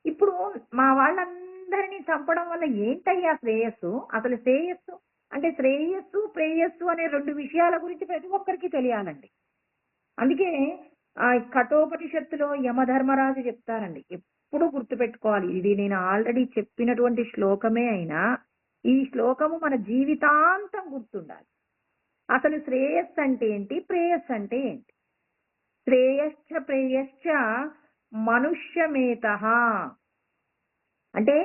ఇప్పుడు మా వాళ్ళందరినీ చంపడం వల్ల ఏంటయ్యా శ్రేయస్సు? అసలు శ్రేయస్సు అంటే శ్రేయస్సు ప్రేయస్సు అనే 2 విషయాల గురించి ప్రతి ఒక్కరికి తెలియాలండి. అందుకే కఠోపనిషత్తులో యమధర్మరాజు చెప్తారండి, ఎప్పుడు గుర్తుపెట్టుకోవాలి. ఇది నేను ఆల్రెడీ చెప్పినటువంటి శ్లోకమే అయినా ఈ శ్లోకము మన జీవితాంతం గుర్తుండాలి. అసలు శ్రేయస్సు అంటే ఏంటి, ప్రేయస్సు అంటే ఏంటి? శ్రేయశ్చ ప్రేయశ్చ మనుష్యమేతః అంటే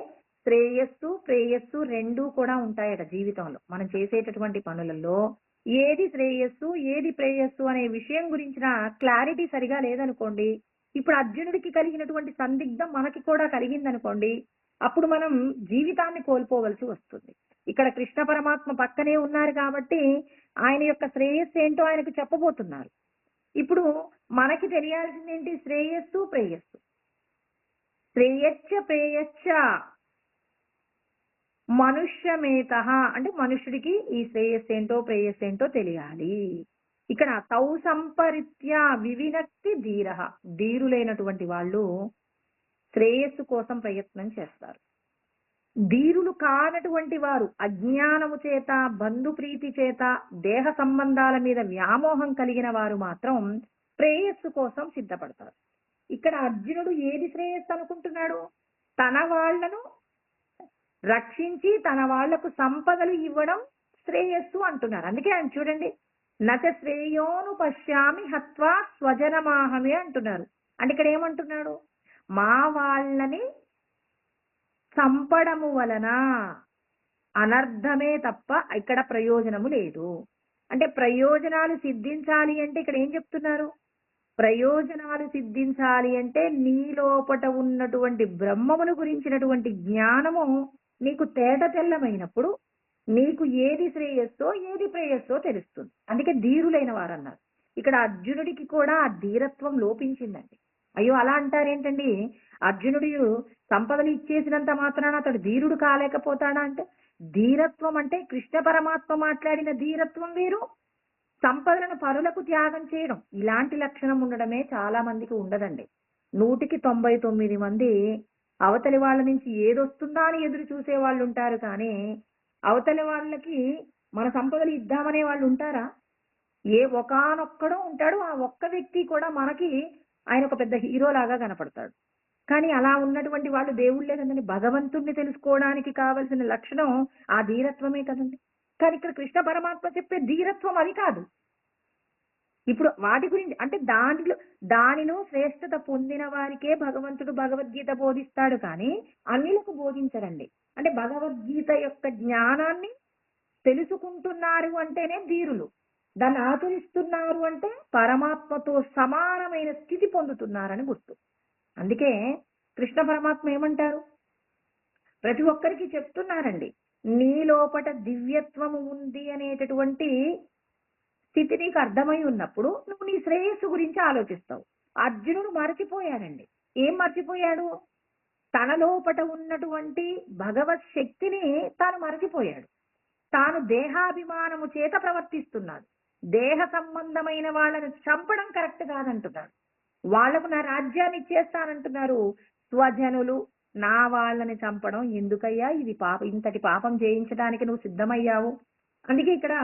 శ్రేయస్సు ప్రేయస్సు 2 కూడా ఉంటాయట జీవితంలో. మనం చేసేటటువంటి పనులలో ఏది శ్రేయస్సు ఏది ప్రేయస్సు అనే విషయం గురించిన క్లారిటీ సరిగా లేదనుకోండి, ఇప్పుడు అర్జునుడికి కలిగినటువంటి సందిగ్ధం మనకి కూడా కలిగిందనుకోండి, అప్పుడు మనం జీవితాన్ని కోల్పోవలసి వస్తుంది. ఇక్కడ కృష్ణ పరమాత్మ పక్కనే ఉన్నారు కాబట్టి ఆయన యొక్క శ్రేయస్సు ఏంటో ఆయనకు చెప్పబోతున్నారు. ఇప్పుడు మనకి తెలియాల్సింది ఏంటి? శ్రేయస్సు ప్రేయస్సు. శ్రేయశ్చ ప్రేయశ్చ మనుష్యమేతః అంటే మనుషుడికి ఈ శ్రేయస్సు ఏంటో ప్రేయస్సు ఏంటో తెలియాలి. ఇక్కడ తౌ సంపరిత్య వివినక్తి ధీరః, ధీరులైనటువంటి వాళ్ళు శ్రేయస్సు కోసం ప్రయత్నం చేస్తారు. ధీరులు కానటువంటి వారు అజ్ఞానము చేత బంధు ప్రీతి చేత దేహ సంబంధాల మీద వ్యామోహం కలిగిన వారు మాత్రం ప్రేయస్సు కోసం సిద్ధపడతారు. ఇక్కడ అర్జునుడు ఏది శ్రేయస్సు అనుకుంటున్నాడు? తన వాళ్లను రక్షించి తన వాళ్లకు సంపదలు ఇవ్వడం శ్రేయస్సు అంటున్నారు. అందుకే ఆయన చూడండి, నచ శ్రేయోను పశ్యామి హత్వా స్వజనమాహమే అంటున్నారు. అంటే ఇక్కడ ఏమంటున్నాడు? మా వాళ్ళని చంపడము వలన అనర్థమే తప్ప ఇక్కడ ప్రయోజనము లేదు. అంటే ప్రయోజనాలు సిద్ధించాలి అంటే ఇక్కడ ఏం చెప్తున్నారు? ప్రయోజనాలు సిద్ధించాలి అంటే నీ లోపట ఉన్నటువంటి బ్రహ్మమును గురించినటువంటి జ్ఞానము నీకు తేట తెల్లమైనప్పుడు నీకు ఏది శ్రేయస్సో ఏది ప్రేయస్సో తెలుస్తుంది. అందుకే ధీరులైన వారు అన్నారు. ఇక్కడ అర్జునుడికి కూడా ఆ ధీరత్వం లోపించిందండి. అయ్యో అలా అంటారేంటండి? అర్జునుడు సంపదలు ఇచ్చేసినంత మాత్రాన అతడు ధీరుడు కాలేకపోతాడా అంటే, ధీరత్వం అంటే కృష్ణ పరమాత్మ మాట్లాడిన ధీరత్వం వేరు, సంపదలను పరులకు త్యాగం చేయడం ఇలాంటి లక్షణం ఉండడమే చాలా మందికి ఉండదండి. 199 మంది అవతలి వాళ్ళ నుంచి ఏదొస్తుందా అని ఎదురు చూసే వాళ్ళు ఉంటారు, కానీ అవతలి వాళ్ళకి మన సంపదలు ఇద్దామనే వాళ్ళు ఉంటారా? ఏ ఒకానొక్కడో ఉంటాడు. ఆ ఒక్క వ్యక్తి కూడా మనకి ఆయన ఒక పెద్ద హీరో లాగా కనపడతాడు. కానీ అలా ఉన్నటువంటి వాళ్ళు దేవుళ్ళే కదండి. భగవంతుణ్ణి తెలుసుకోవడానికి కావలసిన లక్షణం ఆ ధీరత్వమే కదండి. కానీ ఇక్కడ కృష్ణ పరమాత్మ చెప్పే ధీరత్వం అది కాదు. ఇప్పుడు వాటి గురించి అంటే దానిలో శ్రేష్టత పొందిన వారికే భగవంతుడు భగవద్గీత బోధిస్తాడు, కానీ అన్యులకు బోధించరండి. అంటే భగవద్గీత యొక్క జ్ఞానాన్ని తెలుసుకుంటున్నారు అంటేనే ధీరులు, దాన్ని ఆచరిస్తున్నారు అంటే పరమాత్మతో సమానమైన స్థితి పొందుతున్నారని గుర్తు. అందుకే కృష్ణ పరమాత్మ ఏమంటారు? ప్రతి ఒక్కరికి చెప్తున్నారండి, నీ లోపట దివ్యత్వము ఉంది అనేటటువంటి స్థితి నీకు అర్థమై ఉన్నప్పుడు నువ్వు నీ శ్రేయస్సు గురించి ఆలోచిస్తావు. అర్జునుడు మరచిపోయాడండి. ఏం మర్చిపోయాడు? తన లోపట ఉన్నటువంటి భగవత్ శక్తిని తాను మరచిపోయాడు. తాను దేహాభిమానము చేత ప్రవర్తిస్తున్నాడు. దేహ సంబంధమైన వాళ్ళని చంపడం కరెక్ట్ కాదంటున్నాడు. వాళ్లకు నా రాజ్యాన్ని ఇచ్చేస్తానంటున్నారు. స్వజనులు నా వాళ్ళని చంపడం ఎందుకయ్యా? ఇది ఇంతటి పాపం చేయించడానికి నువ్వు సిద్ధమయ్యావు. అందుకే ఇక్కడ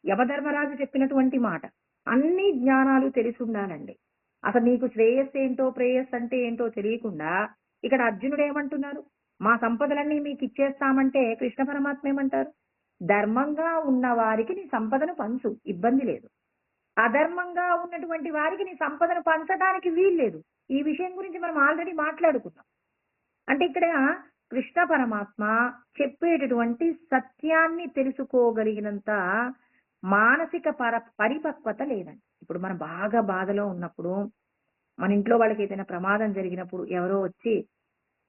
యమధర్మరాజు చెప్పినటువంటి మాట, అన్ని జ్ఞానాలు తెలిసి ఉండాలండి. అసలు నీకు శ్రేయస్సు ఏంటో ప్రేయస్ అంటే ఏంటో తెలియకుండా ఇక్కడ అర్జునుడు ఏమంటున్నారు? మా సంపదలన్నీ మీకు ఇచ్చేస్తామంటే కృష్ణ పరమాత్మ ఏమంటారు? ధర్మంగా ఉన్న వారికి నీ సంపదను పంచు, ఇబ్బంది లేదు. అధర్మంగా ఉన్నటువంటి వారికి నీ సంపదను పంచడానికి వీల్లేదు. ఈ విషయం గురించి మనం ఆల్రెడీ మాట్లాడుకున్నాం. అంటే ఇక్కడ కృష్ణ పరమాత్మ చెప్పేటటువంటి సత్యాన్ని తెలుసుకోగలిగినంత మానసిక పరిపక్వత లేదండి. ఇప్పుడు మనం బాగా బాధలో ఉన్నప్పుడు, మన ఇంట్లో వాళ్ళకి ఏదైనా ప్రమాదం జరిగినప్పుడు ఎవరో వచ్చి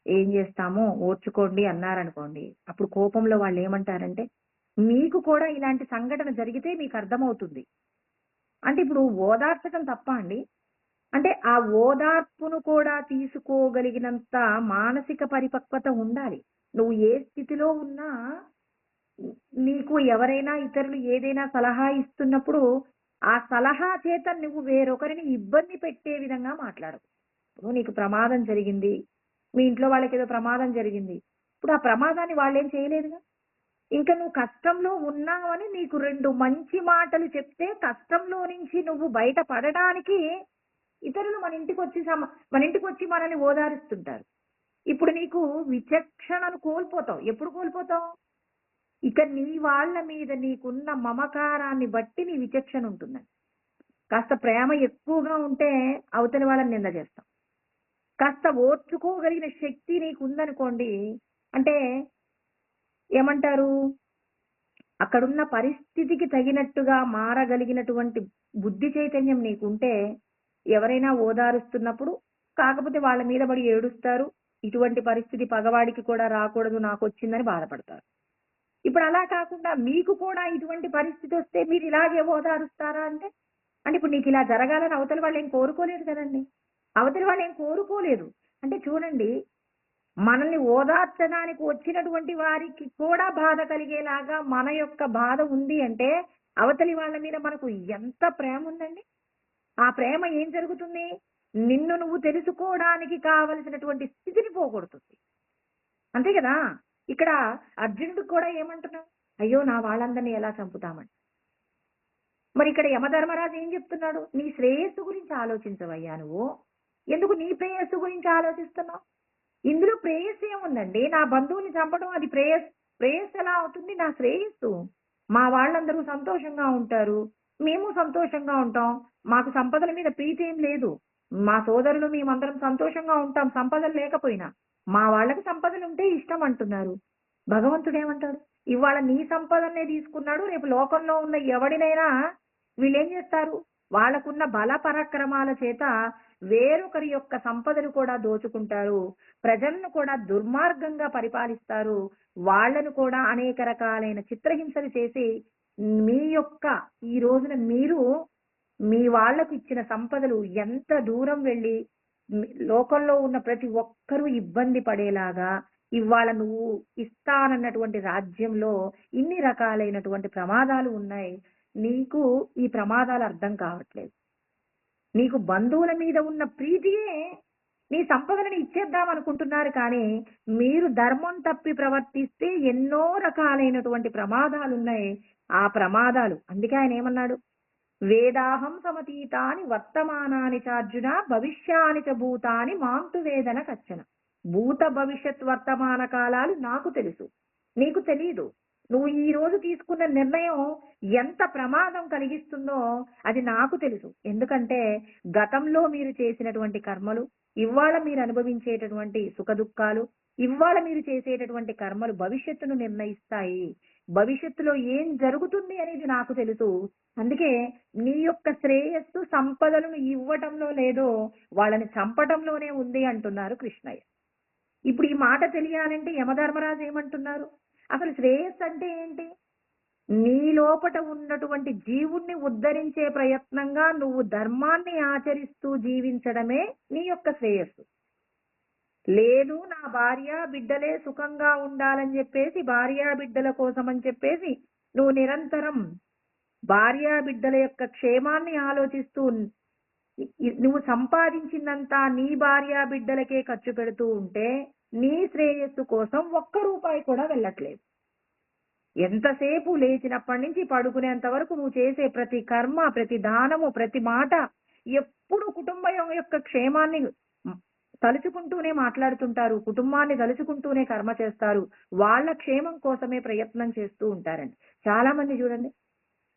ఏం చేస్తామో ఓర్చుకోండి అన్నారనుకోండి, అప్పుడు కోపంలో వాళ్ళు ఏమంటారంటే, మీకు కూడా ఇలాంటి సంఘటన జరిగితే మీకు అర్థమవుతుంది. అంటే ఇప్పుడు ఓదార్చడం తప్ప అండి? అంటే ఆ ఓదార్పును కూడా తీసుకోగలిగినంత మానసిక పరిపక్వత ఉండాలి. నువ్వు ఏ స్థితిలో ఉన్నా నీకు ఎవరైనా ఇతరులు ఏదైనా సలహా ఇస్తున్నప్పుడు ఆ సలహా చేత నువ్వు వేరొకరిని ఇబ్బంది పెట్టే విధంగా మాట్లాడవు. ఇప్పుడు నీకు ప్రమాదం జరిగింది, మీ ఇంట్లో వాళ్ళకి ఏదో ప్రమాదం జరిగింది, ఇప్పుడు ఆ ప్రమాదాన్ని వాళ్ళేం చేయలేదుగా. ఇంకా నువ్వు కష్టంలో ఉన్నావని నీకు 2 మంచి మాటలు చెప్తే కష్టంలో నుంచి నువ్వు బయట పడడానికి ఇతరులు మన ఇంటికి వచ్చి మనల్ని ఓదారుస్తుంటారు. ఇప్పుడు నీకు విచక్షణను కోల్పోతావు. ఎప్పుడు కోల్పోతావు? ఇక నీ వాళ్ళ మీద నీకున్న మమకారాన్ని బట్టి నీ విచక్షణ ఉంటుందండి. కాస్త ప్రేమ ఎక్కువగా ఉంటే అవతలి వాళ్ళని నింద చేస్తాం. కాస్త ఓర్చుకోగలిగిన శక్తి నీకు ఉందనుకోండి, అంటే ఏమంటారు, అక్కడున్న పరిస్థితికి తగినట్టుగా మారగలిగినటువంటి బుద్ధి చైతన్యం నీకుంటే ఎవరైనా ఓదారుస్తున్నప్పుడు కాకపోతే వాళ్ళ మీద పడి ఏడుస్తారు. ఇటువంటి పరిస్థితి పగవాడికి కూడా రాకూడదు, నాకు వచ్చిందని బాధపడతారు. ఇప్పుడు అలా కాకుండా మీకు కూడా ఇటువంటి పరిస్థితి వస్తే మీరు ఇలాగే ఓదారుస్తారా? అంటే ఇప్పుడు నీకు ఇలా జరగాలని అవతలి వాళ్ళు ఏం కోరుకోలేదు కదండి. అవతలి వాళ్ళు ఏం కోరుకోలేదు. అంటే చూడండి, మనల్ని ఓదార్చడానికి వచ్చినటువంటి వారికి కూడా బాధ కలిగేలాగా మన యొక్క బాధ ఉంది అంటే అవతలి వాళ్ళ మీద మనకు ఎంత ప్రేమ ఉందండి. ఆ ప్రేమ ఏం జరుగుతుంది? నిన్ను నువ్వు తెలుసుకోవడానికి కావలసినటువంటి స్థితిని పోగొడుతుంది. అంతే కదా. ఇక్కడ అర్జునుడికి కూడా ఏమంటున్నావు? అయ్యో నా వాళ్ళందరినీ ఎలా చంపుతామని. మరి ఇక్కడ యమధర్మరాజు ఏం చెప్తున్నాడు? నీ శ్రేయస్సు గురించి ఆలోచించవయ్యా నువ్వు. ఎందుకు నీ ప్రేయస్సు గురించి ఆలోచిస్తున్నావు? ఇందులో ప్రేయస్సు ఏముందండి? నా బంధువుని చంపడం అది ప్రేయస్సు ఎలా అవుతుంది? నా శ్రేయస్సు. మా వాళ్ళందరూ సంతోషంగా ఉంటారు, మేము సంతోషంగా ఉంటాం. మాకు సంపదల మీద ప్రీతి ఏం లేదు. మా సోదరులు మేమందరం సంతోషంగా ఉంటాం సంపదలు లేకపోయినా. మా వాళ్ళకి సంపదలు ఉంటే ఇష్టం అంటున్నారు. భగవంతుడు ఏమంటాడు? ఇవాళ నీ సంపదనే తీసుకున్నాడు, రేపు లోకంలో ఉన్న ఎవడినైనా వీళ్ళేం చేస్తారు? వాళ్ళకున్న బల పరాక్రమాల చేత వేరొకరి యొక్క సంపదలు కూడా దోచుకుంటారు, ప్రజలను కూడా దుర్మార్గంగా పరిపాలిస్తారు, వాళ్లను కూడా అనేక రకాలైన చిత్రహింసలు చేసి మీ యొక్క ఈ రోజున మీరు మీ వాళ్లకు ఇచ్చిన సంపదలు ఎంత దూరం వెళ్ళి లోకంలో ఉన్న ప్రతి ఒక్కరూ ఇబ్బంది పడేలాగా ఇవాళ నువ్వు ఇస్తానన్నటువంటి రాజ్యంలో ఇన్ని రకాలైనటువంటి ప్రమాదాలు ఉన్నాయి. నీకు ఈ ప్రమాదాలు అర్థం కావట్లేదు. నీకు బంధువుల మీద ఉన్న ప్రీతియే నీ సంపదలను ఇచ్చేద్దాం అనుకుంటున్నారు. కానీ మీరు ధర్మం తప్పి ప్రవర్తిస్తే ఎన్నో రకాలైనటువంటి ప్రమాదాలు ఉన్నాయి. ఆ ప్రమాదాలు అందుకే ఆయన ఏమన్నాడు? వేదాహం సమతీతాని వర్తమానాని చార్జున భవిష్యాని చ భూతాని మాంతు వేదన కచ్చన. భూత భవిష్యత్ వర్తమాన కాలాలు నాకు తెలుసు, నీకు తెలీదు. నువ్వు ఈ రోజు తీసుకున్న నిర్ణయం ఎంత ప్రమాదం కలిగిస్తుందో అది నాకు తెలుసు. ఎందుకంటే గతంలో మీరు చేసినటువంటి కర్మలు, ఇవాళ మీరు అనుభవించేటటువంటి సుఖ దుఃఖాలు, ఇవాళ మీరు చేసేటటువంటి కర్మలు భవిష్యత్తును నిర్ణయిస్తాయి. భవిష్యత్తులో ఏం జరుగుతుంది అనేది నాకు తెలుసు. అందుకే నీ యొక్క శ్రేయస్సు సంపదలను ఇవ్వటంలో లేదో వాళ్ళని చంపటంలోనే ఉంది అంటున్నారు కృష్ణయ్య. ఇప్పుడు ఈ మాట తెలియాలంటే యమధర్మరాజు ఏమంటున్నారు? అసలు శ్రేయస్సు అంటే ఏంటి? నీ లోపట ఉన్నటువంటి జీవుణ్ణి ఉద్ధరించే ప్రయత్నంగా నువ్వు ధర్మాన్ని ఆచరిస్తూ జీవించడమే నీ యొక్క శ్రేయస్సు. లేదు నా భార్య బిడ్డలే సుఖంగా ఉండాలని చెప్పేసి భార్య బిడ్డల కోసం అని చెప్పేసి నువ్వు నిరంతరం భార్య బిడ్డల యొక్క క్షేమాన్ని ఆలోచిస్తూ నువ్వు సంపాదించిందంతా నీ భార్య బిడ్డలకే ఖర్చు పెడుతూ ఉంటే నీ శ్రేయస్సు కోసం ఒక్క రూపాయి కూడా వెళ్ళట్లేదు. ఎంతసేపు లేచినప్పటి నుంచి పడుకునేంత వరకు నువ్వు చేసే ప్రతి కర్మ, ప్రతి దానము, ప్రతి మాట ఎప్పుడు కుటుంబం యొక్క క్షేమాన్ని తలుచుకుంటూనే మాట్లాడుతుంటారు, కుటుంబాన్ని తలుచుకుంటూనే కర్మ చేస్తారు, వాళ్ళ క్షేమం కోసమే ప్రయత్నం చేస్తూ ఉంటారండి. చాలా మంది చూడండి,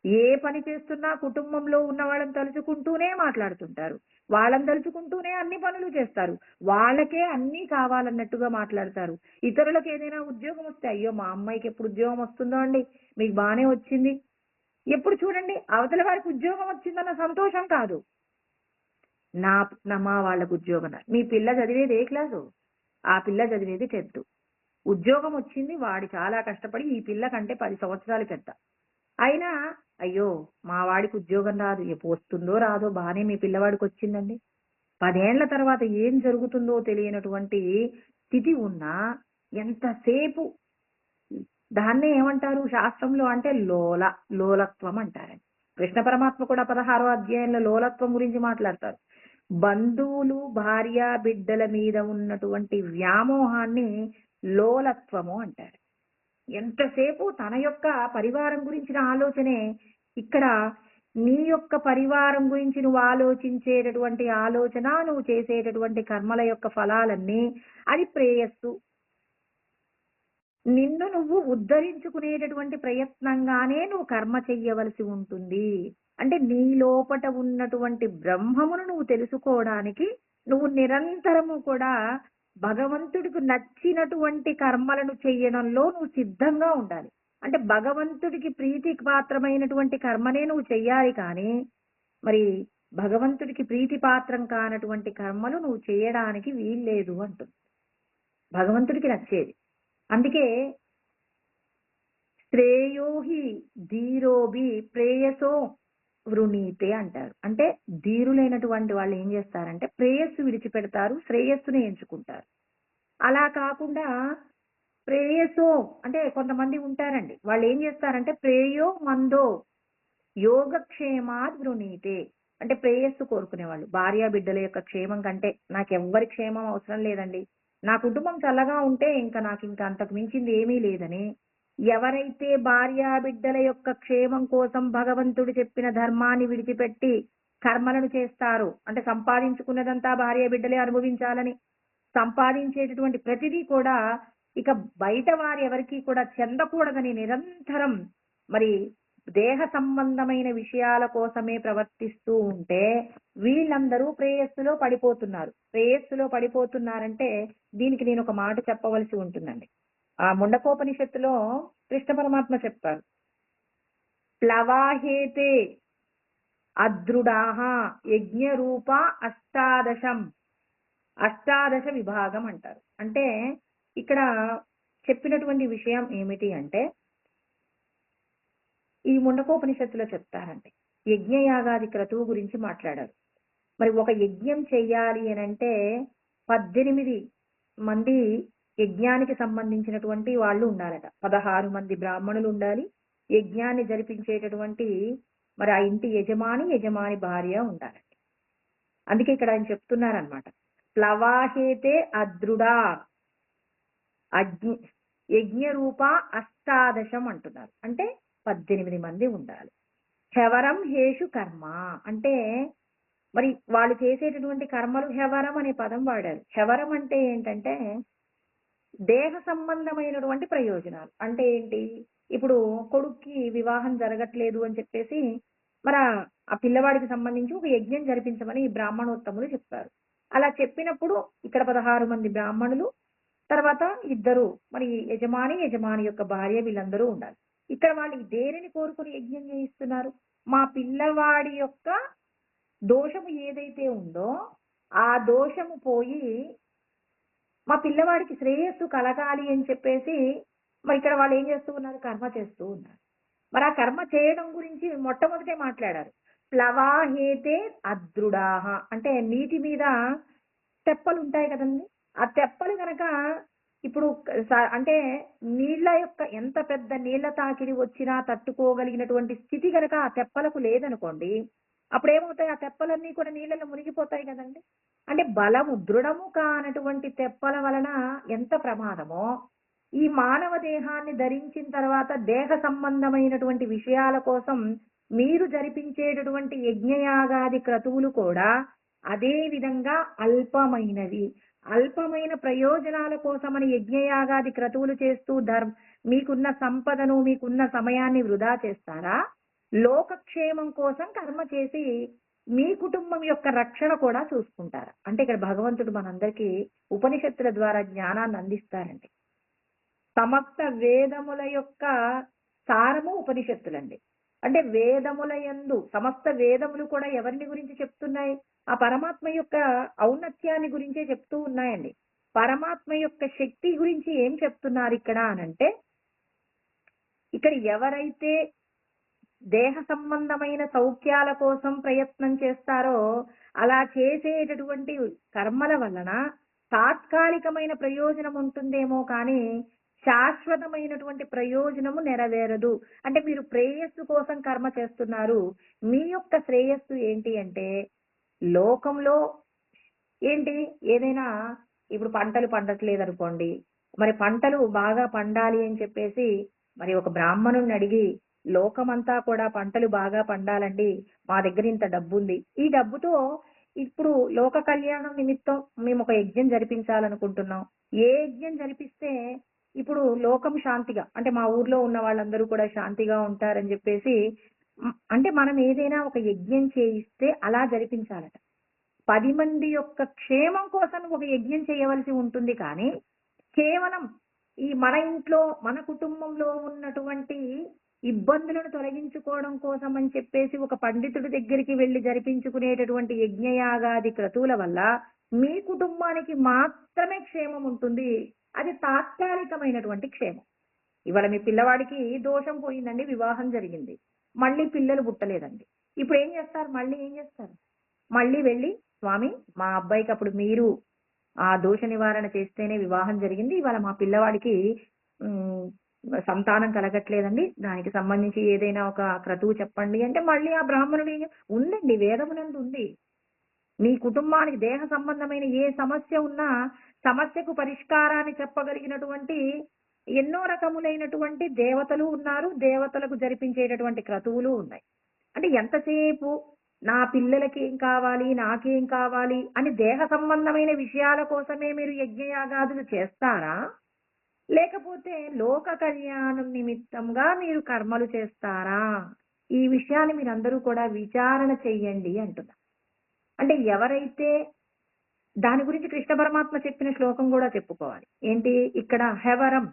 ఏ పని చేస్తున్నా కుటుంబంలో ఉన్న వాళ్ళని తలుచుకుంటూనే మాట్లాడుతుంటారు, వాళ్ళని తలుచుకుంటూనే అన్ని పనులు చేస్తారు, వాళ్ళకే అన్నీ కావాలన్నట్టుగా మాట్లాడతారు. ఇతరులకు ఏదైనా ఉద్యోగం వస్తే అయ్యో మా అమ్మాయికి ఎప్పుడు ఉద్యోగం వస్తుందో అండి, మీకు బాగానే వచ్చింది. ఎప్పుడు చూడండి అవతల వారికి ఉద్యోగం వచ్చిందన్న సంతోషం కాదు, మా వాళ్ళకు ఉద్యోగం. మీ పిల్ల చదివేది ఏ క్లాసు? ఆ పిల్ల చదివేది 10th. ఉద్యోగం వచ్చింది, వాడు చాలా కష్టపడి ఈ పిల్ల కంటే 10 సంవత్సరాలు పెద్ద అయినా అయ్యో మా వాడికి ఉద్యోగం రాదు, ఎప్పుడు వస్తుందో రాదో, బాగానే మీ పిల్లవాడికి వచ్చిందండి. 10 ఏళ్ల తర్వాత ఏం జరుగుతుందో తెలియనటువంటి స్థితి ఉన్నా ఎంతసేపు దాన్నే ఏమంటారు శాస్త్రంలో అంటే లోలత్వం అంటారండి. కృష్ణ పరమాత్మ కూడా 16వ అధ్యాయంలో లోలత్వం గురించి మాట్లాడతారు. బంధువులు భార్య బిడ్డల మీద ఉన్నటువంటి వ్యామోహాన్ని లోలత్వము అంటారు. ఎంతసేపు తన యొక్క పరివారం గురించిన ఆలోచనే. ఇక్కడ నీ యొక్క పరివారం గురించి నువ్వు ఆలోచించేటటువంటి ఆలోచన, నువ్వు చేసేటటువంటి కర్మల యొక్క ఫలాలన్నీ అది ప్రేయస్సు. నిన్ను నువ్వు ఉద్ధరించుకునేటటువంటి ప్రయత్నంగానే నువ్వు కర్మ చెయ్యవలసి ఉంటుంది. అంటే నీ లోపట ఉన్నటువంటి బ్రహ్మమును నువ్వు తెలుసుకోవడానికి నువ్వు నిరంతరము కూడా భగవంతుడికి నచ్చినటువంటి కర్మలను చెయ్యడంలో నువ్వు సిద్ధంగా ఉండాలి. అంటే భగవంతుడికి ప్రీతికి పాత్రమైనటువంటి కర్మనే నువ్వు చెయ్యాలి, కానీ మరి భగవంతుడికి ప్రీతి పాత్రం కానటువంటి కర్మలు నువ్వు చేయడానికి వీల్లేదు అంటుంది. భగవంతుడికి నచ్చేది. అందుకే శ్రేయోహి ధీరోభి ప్రేయసో వృణీతే అంటారు. అంటే ధీరులైనటువంటి వాళ్ళు ఏం చేస్తారంటే ప్రేయస్సు విడిచిపెడతారు, శ్రేయస్సుని ఎంచుకుంటారు. అలా కాకుండా ప్రేయసో అంటే కొంతమంది ఉంటారండి, వాళ్ళు ఏం చేస్తారంటే ప్రేయో మందో యోగక్షేమాద్ వృణీతే. అంటే ప్రేయస్సు కోరుకునే వాళ్ళు, భార్య బిడ్డల యొక్క క్షేమం కంటే నాకెవ్వరి క్షేమం అవసరం లేదండి, నా కుటుంబం చల్లగా ఉంటే నాకు ఇంకా అంతకు మించింది ఏమీ లేదని ఎవరైతే భార్య బిడ్డల యొక్క క్షేమం కోసం భగవంతుడు చెప్పిన ధర్మాన్ని విడిచిపెట్టి కర్మలను చేస్తారో, అంటే సంపాదించుకున్నదంతా భార్య బిడ్డలే అనుభవించాలని సంపాదించేటటువంటి ప్రతిదీ కూడా ఇక బయట వారి ఎవరికి కూడా చెందకూడదని నిరంతరం మరి దేహ సంబంధమైన విషయాల కోసమే ప్రవర్తిస్తూ ఉంటే వీళ్ళందరూ ప్రేయస్సులో పడిపోతున్నారు. ప్రేయస్సులో పడిపోతున్నారంటే దీనికి నేను ఒక మాట చెప్పవలసి ఉంటుందండి. ఆ ముండకోపనిషత్తులో కృష్ణ పరమాత్మ చెప్తారు, ప్లవాహేతే అదృఢాహ యజ్ఞ రూప అష్టాదశ విభాగం అంటారు. అంటే ఇక్కడ చెప్పినటువంటి విషయం ఏమిటి అంటే ఈ ముండకోపనిషత్తులో చెప్తారండి, యజ్ఞయాగాది క్రతువు గురించి మాట్లాడారు. మరి ఒక యజ్ఞం చెయ్యాలి అని అంటే 18 మంది యజ్ఞానికి సంబంధించినటువంటి వాళ్ళు ఉండాలట. 16 మంది బ్రాహ్మణులు ఉండాలి. యజ్ఞాన్ని జరిపించేటటువంటి మరి ఆ ఇంటి యజమాని భార్య ఉండాలండి. అందుకే ఇక్కడ ఆయన చెప్తున్నారనమాట, ప్లవాహేతే అదృఢా యజ్ఞ రూప అష్టాదశం అంటున్నారు. అంటే 18 మంది ఉండాలి. హెవరం హేషు కర్మ అంటే మరి వాళ్ళు చేసేటటువంటి కర్మలు హెవరం అనే పదం వాడారు. హెవరం అంటే ఏంటంటే దేహ సంబంధమైనటువంటి ప్రయోజనాలు. అంటే ఏంటి, ఇప్పుడు కొడుక్కి వివాహం జరగట్లేదు అని చెప్పేసి మరి ఆ పిల్లవాడికి సంబంధించి ఒక యజ్ఞం జరిపించమని ఈ బ్రాహ్మణోత్తములు చెప్తారు. అలా చెప్పినప్పుడు ఇక్కడ 16 మంది బ్రాహ్మణులు, తర్వాత 2 మరి యజమాని యొక్క భార్య, వీళ్ళందరూ ఉండాలి. ఇక్కడ వాళ్ళు దేనిని కోరుకుని యజ్ఞం చేయిస్తున్నారు, మా పిల్లవాడి యొక్క దోషము ఏదైతే ఉందో ఆ దోషము పోయి మా పిల్లవాడికి శ్రేయస్సు కలగాలి అని చెప్పేసి మరి ఇక్కడ వాళ్ళు ఏం చేస్తూ ఉన్నారు? కర్మ చేస్తూ ఉన్నారు. మరి ఆ కర్మ చేయడం గురించి మొట్టమొదటే మాట్లాడారు. ప్లవాహేతే అద్రుడాహ అంటే నీటి మీద తెప్పలు ఉంటాయి కదండి. ఆ తెప్పలు గనక ఇప్పుడు అంటే నీళ్ల యొక్క ఎంత పెద్ద నీళ్ల తాకిడి వచ్చినా తట్టుకోగలిగినటువంటి స్థితి గనక ఆ తెప్పలకు లేదనుకోండి, అప్పుడు ఏమవుతాయి? ఆ తెప్పలన్నీ కూడా నీళ్ళలో మునిగిపోతాయి కదండి. అంటే బలము దృఢము కానటువంటి తెప్పల వలన ఎంత ప్రమాదమో, ఈ మానవ దేహాన్ని ధరించిన తర్వాత దేహ సంబంధమైనటువంటి విషయాల కోసం మీరు జరిపించేటటువంటి యజ్ఞయాగాది క్రతువులు కూడా అదే విధంగా అల్పమైనవి. అల్పమైన ప్రయోజనాల కోసమని యజ్ఞయాగాది క్రతువులు చేస్తూ మీకున్న సంపదను, మీకున్న సమయాన్ని వృధా చేస్తారా? లోకక్షేమం కోసం కర్మ చేసి మీ కుటుంబం యొక్క రక్షణ కూడా చూసుకుంటారు. అంటే ఇక్కడ భగవంతుడు మనందరికీ ఉపనిషత్తుల ద్వారా జ్ఞానాన్ని అందిస్తారండి. సమస్త వేదముల యొక్క సారము ఉపనిషత్తులండి. అంటే వేదముల యందు సమస్త వేదములు కూడా ఎవరిని గురించి చెప్తున్నాయి? ఆ పరమాత్మ యొక్క ఔన్నత్యాన్ని గురించే చెప్తూ ఉన్నాయండి. పరమాత్మ యొక్క శక్తి గురించి ఏం చెప్తున్నారు ఇక్కడ అనంటే, ఇక్కడ ఎవరైతే దేహ సంబంధమైన సౌఖ్యాల కోసం ప్రయత్నం చేస్తారో అలా చేసేటటువంటి కర్మల వలన తాత్కాలికమైన ప్రయోజనం ఉంటుందేమో కానీ శాశ్వతమైనటువంటి ప్రయోజనము నెరవేరదు. అంటే మీరు శ్రేయస్సు కోసం కర్మ చేస్తున్నారు. మీ యొక్క శ్రేయస్సు ఏంటి అంటే లోకంలో ఏంటి? ఏదైనా ఇప్పుడు పంటలు పండట్లేదు అనుకోండి, మరి పంటలు బాగా పండాలి అని చెప్పేసి మరి ఒక బ్రాహ్మణుని అడిగి, లోకమంతా కూడా పంటలు బాగా పండాలండి, మా దగ్గర ఇంత డబ్బు ఉంది, ఈ డబ్బుతో ఇప్పుడు లోక కళ్యాణం నిమిత్తం మేము ఒక యజ్ఞం జరిపించాలనుకుంటున్నాం. ఏ యజ్ఞం జరిపిస్తే ఇప్పుడు లోకం శాంతిగా అంటే మా ఊర్లో ఉన్న వాళ్ళందరూ కూడా శాంతిగా ఉంటారని చెప్పేసి అంటే మనం ఏదైనా ఒక యజ్ఞం చేయిస్తే అలా జరిపించాలట. 10 మంది యొక్క క్షేమం కోసం ఒక యజ్ఞం చేయవలసి ఉంటుంది. కానీ కేవలం ఈ మన ఇంట్లో మన కుటుంబంలో ఉన్నటువంటి ఇబ్బందులను తొలగించుకోవడం కోసం అని చెప్పేసి ఒక పండితుడి దగ్గరికి వెళ్లి జరిపించుకునేటటువంటి యజ్ఞయాగాది క్రతువుల వల్ల మీ కుటుంబానికి మాత్రమే క్షేమం ఉంటుంది. అది తాత్కాలికమైనటువంటి క్షేమం. ఇవాళ మీ పిల్లవాడికి దోషం పోయిందండి, వివాహం జరిగింది, మళ్ళీ పిల్లలు పుట్టలేదండి. ఇప్పుడు ఏం చేస్తారు? మళ్ళీ ఏం చేస్తారు? మళ్ళీ వెళ్ళి, స్వామి మా అబ్బాయికి అప్పుడు మీరు ఆ దోష నివారణ చేస్తేనే వివాహం జరిగింది, ఇవాళ మా పిల్లవాడికి సంతానం కలగట్లేదండి, దానికి సంబంధించి ఏదైనా ఒక క్రతువు చెప్పండి అంటే మళ్ళీ ఆ బ్రాహ్మణుడు ఉందండి, వేదమునందు ఉంది. మీ కుటుంబానికి దేహ సంబంధమైన ఏ సమస్య ఉన్నా సమస్యకు పరిష్కారాన్ని చెప్పగలిగినటువంటి ఎన్నో రకములైనటువంటి దేవతలు ఉన్నారు. దేవతలకు జరిపించేటటువంటి క్రతువులు ఉన్నాయి. అంటే ఎంతసేపు నా పిల్లలకి ఏం కావాలి, నాకేం కావాలి అని దేహ సంబంధమైన విషయాల కోసమే మీరు యజ్ఞయాగాదులు చేస్తారా? లేకపోతే లోక కళ్యాణం నిమిత్తంగా మీరు కర్మలు చేస్తారా? ఈ విషయాన్ని మీరందరూ కూడా విచారణ చెయ్యండి అంటున్నా. అంటే ఎవరైతే దాని గురించి కృష్ణ పరమాత్మ చెప్పిన శ్లోకం కూడా చెప్పుకోవాలి. ఏంటి? ఇక్కడ హెవరం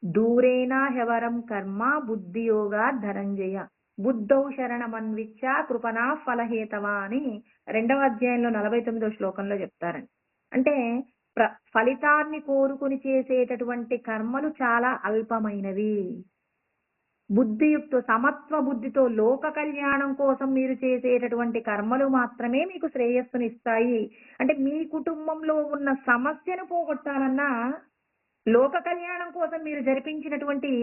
దూరేనా హెవరం కర్మ బుద్ధియోగా ధనంజయ బుద్ధౌ శరణమన్విచ్చ కృపణా ఫలహేతవా అని 2వ అధ్యాయంలో 49వ శ్లోకంలో చెప్తారండి. అంటే ఫలితాన్ని కోరుకుని చేసేటటువంటి కర్మలు చాలా అల్పమైనవి. బుద్ధియుక్త సమత్వ బుద్ధితో లోక కళ్యాణం కోసం మీరు చేసేటటువంటి కర్మలు మాత్రమే మీకు శ్రేయస్సునిస్తాయి. అంటే మీ కుటుంబంలో ఉన్న సమస్యను పోగొట్టాలన్నా లోక కళ్యాణం కోసం మీరు జరిపించినటువంటి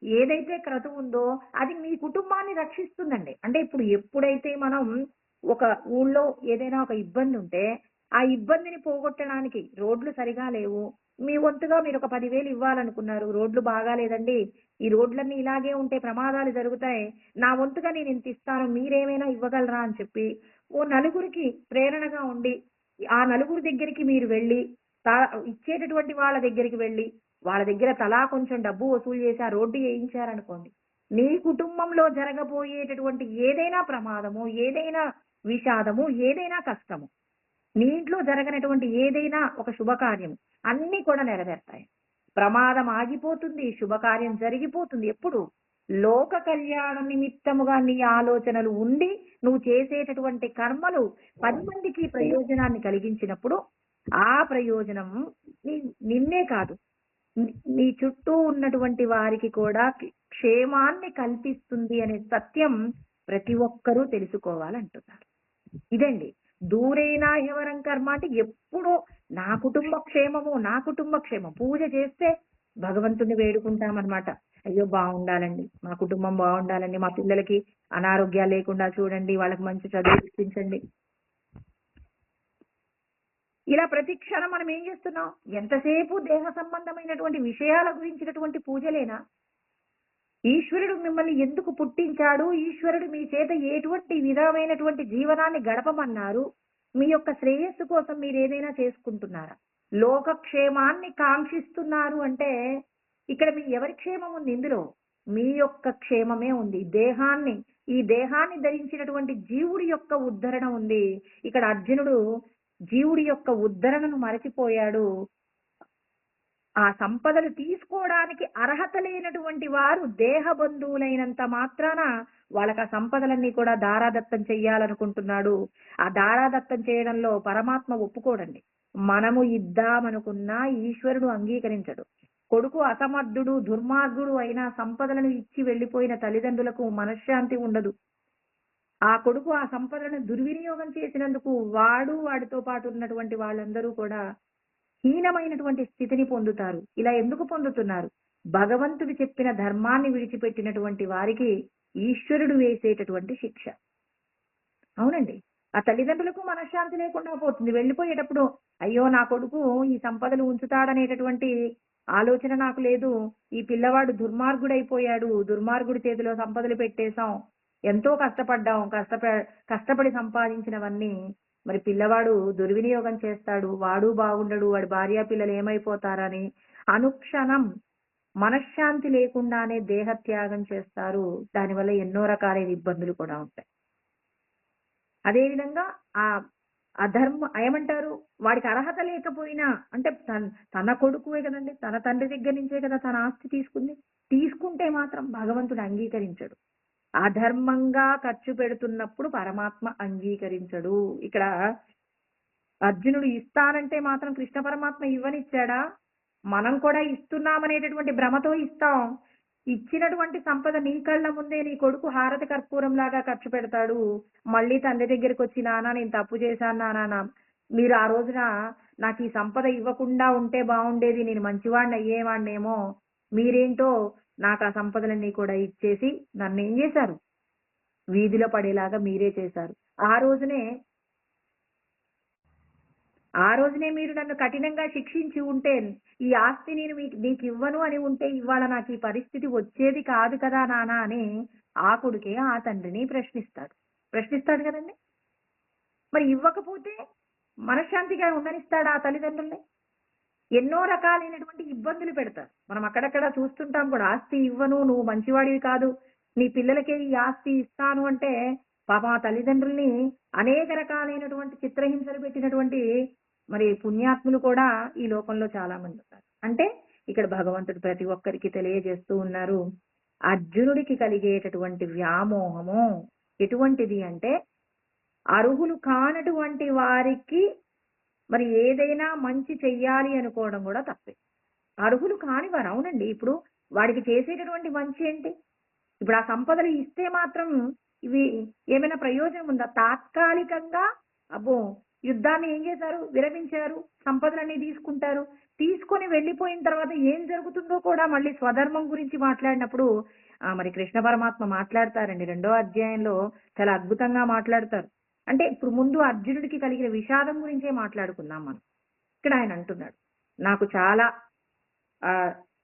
ఏదైతే క్రతువు ఉందో అది మీ కుటుంబాన్ని రక్షిస్తుందండి. అంటే ఇప్పుడు ఎప్పుడైతే మనం ఒక ఊళ్ళో ఏదైనా ఒక ఇబ్బంది ఉంటే ఆ ఇబ్బందిని పోగొట్టడానికి రోడ్లు సరిగా లేవు, మీ వంతుగా మీరు ఒక 10,000 ఇవ్వాలనుకున్నారు, రోడ్లు బాగాలేదండి, ఈ రోడ్లన్నీ ఇలాగే ఉంటే ప్రమాదాలు జరుగుతాయి, నా వంతుగా నేను ఇంత ఇస్తాను, మీరేమైనా ఇవ్వగలరా అని చెప్పి ఓ నలుగురికి ప్రేరణగా ఉండి ఆ నలుగురు దగ్గరికి మీరు వెళ్ళి ఇచ్చేటటువంటి వాళ్ళ దగ్గరికి వెళ్ళి వాళ్ళ దగ్గర తలా కొంచెం డబ్బు వసూలు చేసి ఆ రోడ్డు వేయించారనుకోండి, నీ కుటుంబంలో జరగబోయేటటువంటి ఏదైనా ప్రమాదము, ఏదైనా విషాదము, ఏదైనా కష్టము, నీ ఇంట్లో జరగనటువంటి ఏదైనా ఒక శుభకార్యం అన్ని కూడా నెరవేరుతాయి. ప్రమాదం ఆగిపోతుంది, శుభకార్యం జరిగిపోతుంది. ఎప్పుడు? లోక కళ్యాణం నిమిత్తముగా నీ ఆలోచనలు ఉండి నువ్వు చేసేటటువంటి కర్మలు 10 మందికి ప్రయోజనాన్ని కలిగించినప్పుడు ఆ ప్రయోజనం నిన్నే కాదు నీ చుట్టూ ఉన్నటువంటి వారికి కూడా క్షేమాన్ని కల్పిస్తుంది అనే సత్యం ప్రతి ఒక్కరూ తెలుసుకోవాలంటున్నారు. ఇదండి దూరేనా ఎవరం కర్మ అంటే ఎప్పుడో నా కుటుంబ క్షేమము, నా కుటుంబ క్షేమం. పూజ చేస్తే భగవంతుని వేడుకుంటామన్నమాట. అయ్యో బాగుండాలండి, మా కుటుంబం బాగుండాలండి, మా పిల్లలకి అనారోగ్యాలు లేకుండా చూడండి, వాళ్ళకి మంచి చదువు ఇప్పించండి. ఇలా ప్రతి క్షణం మనం ఏం చేస్తున్నాం? ఎంతసేపు దేహ సంబంధమైనటువంటి విషయాల గురించినటువంటి పూజలేనా? ఈశ్వరుడు మిమ్మల్ని ఎందుకు పుట్టించాడు? ఈశ్వరుడు మీ చేత ఎటువంటి విధమైనటువంటి జీవనాన్ని గడపమన్నారు? మీ యొక్క శ్రేయస్సు కోసం మీరు ఏదైనా చేసుకుంటున్నారా? లోకక్షేమాన్ని కాంక్షిస్తున్నారు అంటే ఇక్కడ మీ ఎవరి క్షేమం ఉంది? ఇందులో మీ యొక్క క్షేమమే ఉంది. ఈ దేహాన్ని ధరించినటువంటి జీవుడి యొక్క ఉద్ధరణ ఉంది. ఇక్కడ అర్జునుడు జీవుడి యొక్క ఉద్ధరణను మరచిపోయాడు. ఆ సంపదలు తీసుకోవడానికి అర్హత లేనటువంటి వారు దేహ బంధువులైనంత మాత్రాన వాళ్ళకి ఆ సంపదలన్నీ కూడా దారాదత్తం చెయ్యాలనుకుంటున్నాడు. ఆ దారాదత్తం చేయడంలో పరమాత్మ ఒప్పుకోడండి. మనము ఇద్దామనుకున్నా ఈశ్వరుడు అంగీకరించడు. కొడుకు అసమర్థుడు, దుర్మార్గుడు అయినా సంపదలను ఇచ్చి వెళ్లిపోయిన తల్లిదండ్రులకు మనశ్శాంతి ఉండదు. ఆ కొడుకు ఆ సంపదలను దుర్వినియోగం చేసినందుకు వాడితో పాటు ఉన్నటువంటి వాళ్ళందరూ కూడా హీనమైనటువంటి స్థితిని పొందుతారు. ఇలా ఎందుకు పొందుతున్నారు? భగవంతుడు చెప్పిన ధర్మాన్ని విడిచిపెట్టినటువంటి వారికి ఈశ్వరుడు వేసేటటువంటి శిక్ష. అవునండి, ఆ తల్లిదండ్రులకు మనశ్శాంతి లేకుండా పోతుంది. వెళ్ళిపోయేటప్పుడు అయ్యో నా కొడుకు ఈ సంపదలు ఉంచుతాడనేటటువంటి ఆలోచన నాకు లేదు, ఈ పిల్లవాడు దుర్మార్గుడైపోయాడు, దుర్మార్గుడి చేతిలో సంపదలు పెట్టేశాం, ఎంతో కష్టపడ్డాం, కష్టపడి సంపాదించినవన్నీ మరి పిల్లవాడు దుర్వినియోగం చేస్తాడు, వాడు బాగుండడు, వాడి భార్య పిల్లలు ఏమైపోతారని అనుక్షణం మనశ్శాంతి లేకుండానే దేహత్యాగం చేస్తారు. దానివల్ల ఎన్నో రకాలైన ఇబ్బందులు కూడా ఉంటాయి. అదేవిధంగా ఆ అధర్మ ఏమంటారు, వాడికి అర్హత లేకపోయినా అంటే తన కొడుకువే కదండి, తన తండ్రి దగ్గర నుంచే కదా తన ఆస్తి తీసుకుంటే మాత్రం భగవంతుడు అంగీకరించడు. అధర్మంగా ఖర్చు పెడుతున్నప్పుడు పరమాత్మ అంగీకరించడు. ఇక్కడ అర్జునుడు ఇస్తానంటే మాత్రం కృష్ణ పరమాత్మ ఇవ్వనిచ్చాడా? మనం కూడా ఇస్తున్నామనేటటువంటి భ్రమతో ఇస్తాం. ఇచ్చినటువంటి సంపద నీ కళ్ళ ముందే నీ కొడుకు హారతి కర్పూరం లాగా ఖర్చు పెడతాడు. మళ్ళీ తండ్రి దగ్గరికి వచ్చి నాన్న నేను తప్పు చేశాను నాన్న, మీరు ఆ రోజున నాకు ఈ సంపద ఇవ్వకుండా ఉంటే బాగుండేది, నేను మంచివాడిని అయ్యేవాడినేమో, మీరేంటో నాకు ఆ సంపదలన్నీ కూడా ఇచ్చేసి నన్ను ఏం చేశారు? వీధిలో పడేలాగా మీరే చేశారు. ఆ రోజునే మీరు నన్ను కఠినంగా శిక్షించి ఉంటే, ఈ ఆస్తి నేను నీకు ఇవ్వను అని ఉంటే ఇవాళ నాకు ఈ పరిస్థితి వచ్చేది కాదు కదా నాన్న అని ఆ కొడుకే ఆ తండ్రిని ప్రశ్నిస్తాడు కదండి. మరి ఇవ్వకపోతే మనశ్శాంతిగా ఉండనిస్తాడు ఆ తల్లిదండ్రుల్ని? ఎన్నో రకాలైనటువంటి ఇబ్బందులు పెడతారు. మనం అక్కడక్కడ చూస్తుంటాం కూడా, ఆస్తి ఇవ్వను, నువ్వు మంచివాడివి కాదు, నీ పిల్లలకే ఈ ఆస్తి ఇస్తాను అంటే పాపం ఆ తల్లిదండ్రుల్ని అనేక రకాలైనటువంటి చిత్రహింసలు పెట్టినటువంటి మరి పుణ్యాత్ములు కూడా ఈ లోకంలో చాలా మంది ఉన్నారు. అంటే ఇక్కడ భగవంతుడు ప్రతి ఒక్కరికి తెలియజేస్తూ ఉన్నారు, అర్జునుడికి కలిగేటటువంటి వ్యామోహము ఎటువంటిది అంటే, అర్హులు కానటువంటి వారికి మరి ఏదైనా మంచి చెయ్యాలి అనుకోవడం కూడా తప్పే. అర్హులు కాని వారు, అవునండి, ఇప్పుడు వాడికి చేసేటటువంటి మంచి ఏంటి? ఇప్పుడు ఆ సంపదలు ఇస్తే మాత్రం ఇవి ఏమైనా ప్రయోజనం ఉందా? తాత్కాలికంగా అబ్బో యుద్ధాన్ని ఏం చేశారు? విరమించారు, సంపదలన్నీ తీసుకొని వెళ్ళిపోయిన తర్వాత ఏం జరుగుతుందో కూడా మళ్ళీ స్వధర్మం గురించి మాట్లాడినప్పుడు మరి కృష్ణ పరమాత్మ మాట్లాడతారండి 2వ అధ్యాయంలో, చాలా అద్భుతంగా మాట్లాడతారు. అంటే ఇప్పుడు ముందు అర్జునుడికి కలిగిన విషాదం గురించే మాట్లాడుకుందాం మనం. ఇక్కడ ఆయన అంటున్నాడు, నాకు చాలా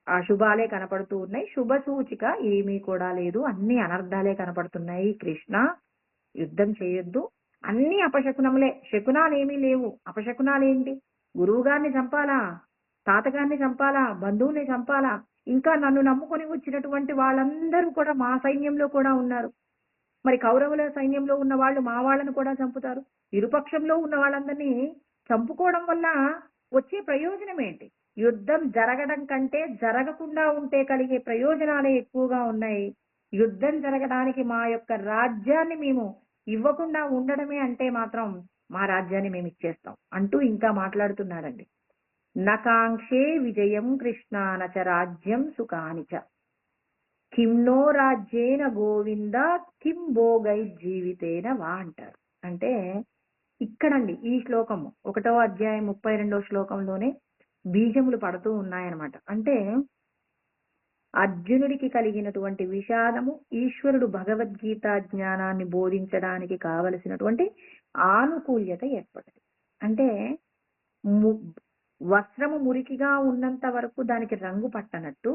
అశుభాలే కనపడుతూ ఉన్నాయి, శుభ సూచిక ఏమీ కూడా లేదు, అన్ని అనర్థాలే కనపడుతున్నాయి కృష్ణ, యుద్ధం చేయొద్దు, అన్ని అపశకునములే, శకునాలు ఏమీ లేవు. అపశకునాలు ఏంటి? గురువు గారిని చంపాలా, తాతగారిని చంపాలా, బంధువుని చంపాలా, ఇంకా నన్ను నమ్ముకొని వచ్చినటువంటి వాళ్ళందరూ కూడా మా సైన్యంలో కూడా ఉన్నారు, మరి కౌరవుల సైన్యంలో ఉన్న వాళ్ళు మా వాళ్ళను కూడా చంపుతారు. ఇరుపక్షంలో ఉన్న వాళ్ళందరినీ చంపుకోవడం వల్ల వచ్చే ప్రయోజనం ఏంటి? యుద్ధం జరగడం కంటే జరగకుండా ఉంటే కలిగే ప్రయోజనాలే ఎక్కువగా ఉన్నాయి. యుద్ధం జరగడానికి మా యొక్క రాజ్యాన్ని మేము ఇవ్వకుండా ఉండడమే అంటే మాత్రం మా రాజ్యాన్ని మేము ఇచ్చేస్తాం అంటూ ఇంకా మాట్లాడుతున్నాడండి. నకాంక్షే విజయం కృష్ణానచ రాజ్యం సుఖానిచ కిమ్నో రాజ్యేన గోవింద కిం భోగై జీవితేన వా అంటారు. అంటే ఇక్కడండి ఈ శ్లోకము 1వ అధ్యాయం 32వ శ్లోకంలోనే బీజములు పడుతూ ఉన్నాయన్నమాట. అంటే అర్జునుడికి కలిగినటువంటి విషాదము ఈశ్వరుడు భగవద్గీత జ్ఞానాన్ని బోధించడానికి కావలసినటువంటి ఆనుకూల్యత ఏర్పడింది. అంటే వస్త్రము మురికిగా ఉన్నంత వరకు దానికి రంగు పట్టనట్టు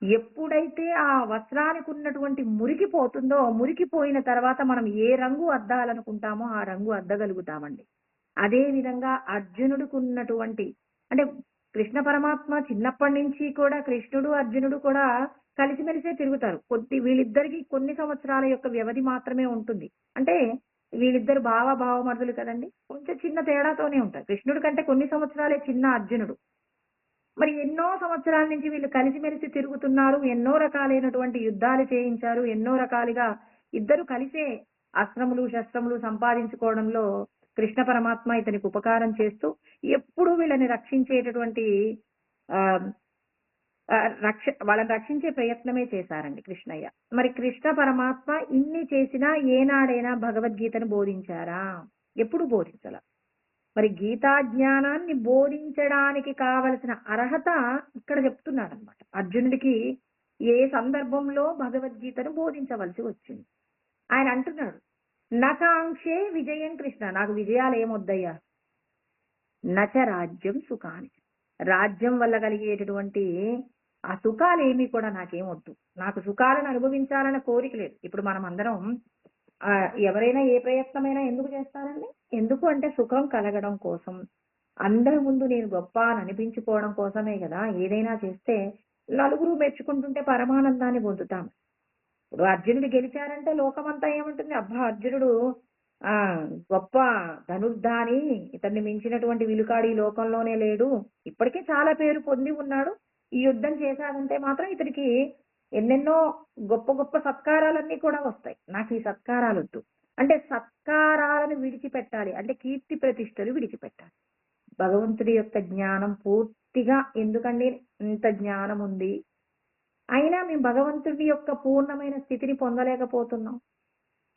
ఎప్పుడైతే ఆ వస్త్రానికి ఉన్నటువంటి మురికి పోతుందో, మురికిపోయిన తర్వాత మనం ఏ రంగు అద్దాలనుకుంటామో ఆ రంగు అద్దగలుగుతామండి. అదే విధంగా అర్జునుడికి ఉన్నటువంటి, అంటే కృష్ణ పరమాత్మ చిన్నప్పటి నుంచి కూడా కృష్ణుడు అర్జునుడు కూడా కలిసిమెలిసే తిరుగుతారు. వీళ్ళిద్దరికి కొన్ని సంవత్సరాల యొక్క వ్యవధి మాత్రమే ఉంటుంది. అంటే వీళ్ళిద్దరు భావమరుదులు కదండి, కొంచెం చిన్న తేడాతోనే ఉంటారు. కృష్ణుడి కంటే కొన్ని సంవత్సరాలే చిన్న అర్జునుడు. మరి ఎన్నో సంవత్సరాల నుంచి వీళ్ళు కలిసిమెలిసి తిరుగుతున్నారు, ఎన్నో రకాలైనటువంటి యుద్ధాలు చేయించారు, ఎన్నో రకాలుగా ఇద్దరు కలిసే అస్త్రములు శస్త్రములు సంపాదించుకోవడంలో కృష్ణ పరమాత్మ ఇతనికి ఉపకారం చేస్తూ ఎప్పుడు వీళ్ళని రక్షించేటటువంటి వాళ్ళని రక్షించే ప్రయత్నమే చేశారండి కృష్ణయ్య. మరి కృష్ణ పరమాత్మ ఇన్ని చేసినా ఏనాడైనా భగవద్గీతను బోధించారా? ఎప్పుడు బోధించాల. మరి గీతా జ్ఞానాన్ని బోధించడానికి కావలసిన అర్హత ఇక్కడ చెప్తున్నాడు అనమాట. అర్జునుడికి ఏ సందర్భంలో భగవద్గీతను బోధించవలసి వచ్చింది. ఆయన అంటున్నాడు, నకాంక్షే విజయం కృష్ణ, నాకు విజయాలు ఏమొద్దయ్యా, నచ రాజ్యం సుఖాని, రాజ్యం వల్ల కలిగేటటువంటి ఆ సుఖాలు ఏమీ కూడా నాకేమొద్దు, నాకు సుఖాలను అనుభవించాలన్న కోరిక లేదు. ఇప్పుడు మనం అందరం ఎవరైనా ఏ ప్రయత్నమైనా ఎందుకు చేస్తారండి? ఎందుకు అంటే సుఖం కలగడం కోసం, అందరి ముందు నేను గొప్ప అని అనిపించుకోవడం కోసమే కదా ఏదైనా చేస్తే. నలుగురు మెచ్చుకుంటుంటే పరమానందాన్ని పొందుతాం. ఇప్పుడు అర్జునుడు గెలిచారంటే లోకమంతా ఏముంటుంది, అబ్బా అర్జునుడు గొప్ప ధనుర్ధాని, ఇతన్ని మించినటువంటి విలుకాడు ఈ లోకంలోనే లేడు, ఇప్పటికే చాలా పేరు పొంది ఉన్నాడు, ఈ యుద్ధం చేశాడంటే మాత్రం ఇతనికి ఎన్నెన్నో గొప్ప గొప్ప సత్కారాలన్నీ కూడా వస్తాయి. నాకు ఈ సత్కారాలు వద్దు అంటే సత్కారాలను విడిచిపెట్టాలి, అంటే కీర్తి ప్రతిష్టలు విడిచిపెట్టాలి. భగవంతుడి యొక్క జ్ఞానం పూర్తిగా, ఎందుకండి ఇంత జ్ఞానం ఉంది అయినా మేము భగవంతుడి యొక్క పూర్ణమైన స్థితిని పొందలేకపోతున్నాం.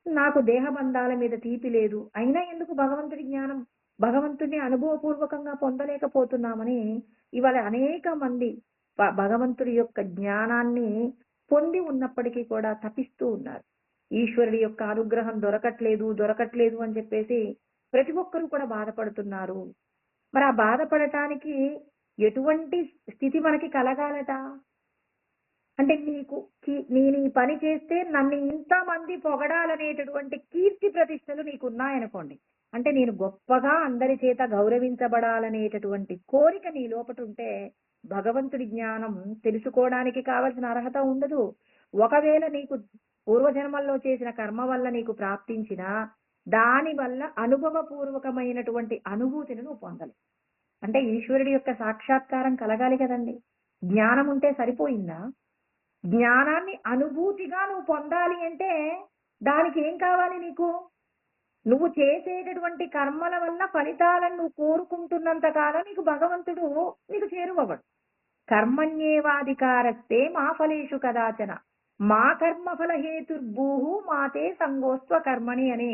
నాకు దేహబంధాల మీద తీపి లేదు అయినా ఎందుకు భగవంతుడి జ్ఞానం, భగవంతుడిని అనుభవపూర్వకంగా పొందలేకపోతున్నామని ఇవాళ అనేక మంది భగవంతుడి యొక్క జ్ఞానాన్ని పొంది ఉన్నప్పటికీ కూడా తపిస్తూ ఉన్నారు. ఈశ్వరుడి యొక్క అనుగ్రహం దొరకట్లేదు అని చెప్పేసి ప్రతి ఒక్కరూ కూడా బాధపడుతున్నారు. మరి ఆ బాధపడటానికి ఎటువంటి స్థితి మనకి కలగాలట అంటే, నేను ఈ పని చేస్తే నన్ను ఇంతమంది పొగడాలనేటటువంటి కీర్తి ప్రతిష్టలు నీకున్నాయనుకోండి, అంటే నేను గొప్పగా అందరి చేత గౌరవించబడాలనేటటువంటి కోరిక నీ లోపట ఉంటే భగవంతుడి జ్ఞానం తెలుసుకోవడానికి కావలసిన అర్హత ఉండదు. ఒకవేళ నీకు పూర్వజన్మల్లో చేసిన కర్మ వల్ల నీకు ప్రాప్తించిన దాని వల్ల అనుభవపూర్వకమైనటువంటి అనుభూతిని నువ్వు పొందలేవు. అంటే ఈశ్వరుడి యొక్క సాక్షాత్కారం కలగాలి కదండి. జ్ఞానం ఉంటే సరిపోయిందా? జ్ఞానాన్ని అనుభూతిగా నువ్వు పొందాలి అంటే దానికి ఏం కావాలి నీకు? నువ్వు చేసేటటువంటి కర్మల వల్ల ఫలితాలను నువ్వు కోరుకుంటున్నంత కాలం నీకు భగవంతుడు నీకు చేరువవడు. కర్మణ్యేవాధికారస్తే మా ఫలేషు కదాచన మా కర్మఫల హేతుర్భూహు మాతే సంగోస్త్వ కర్మణి అని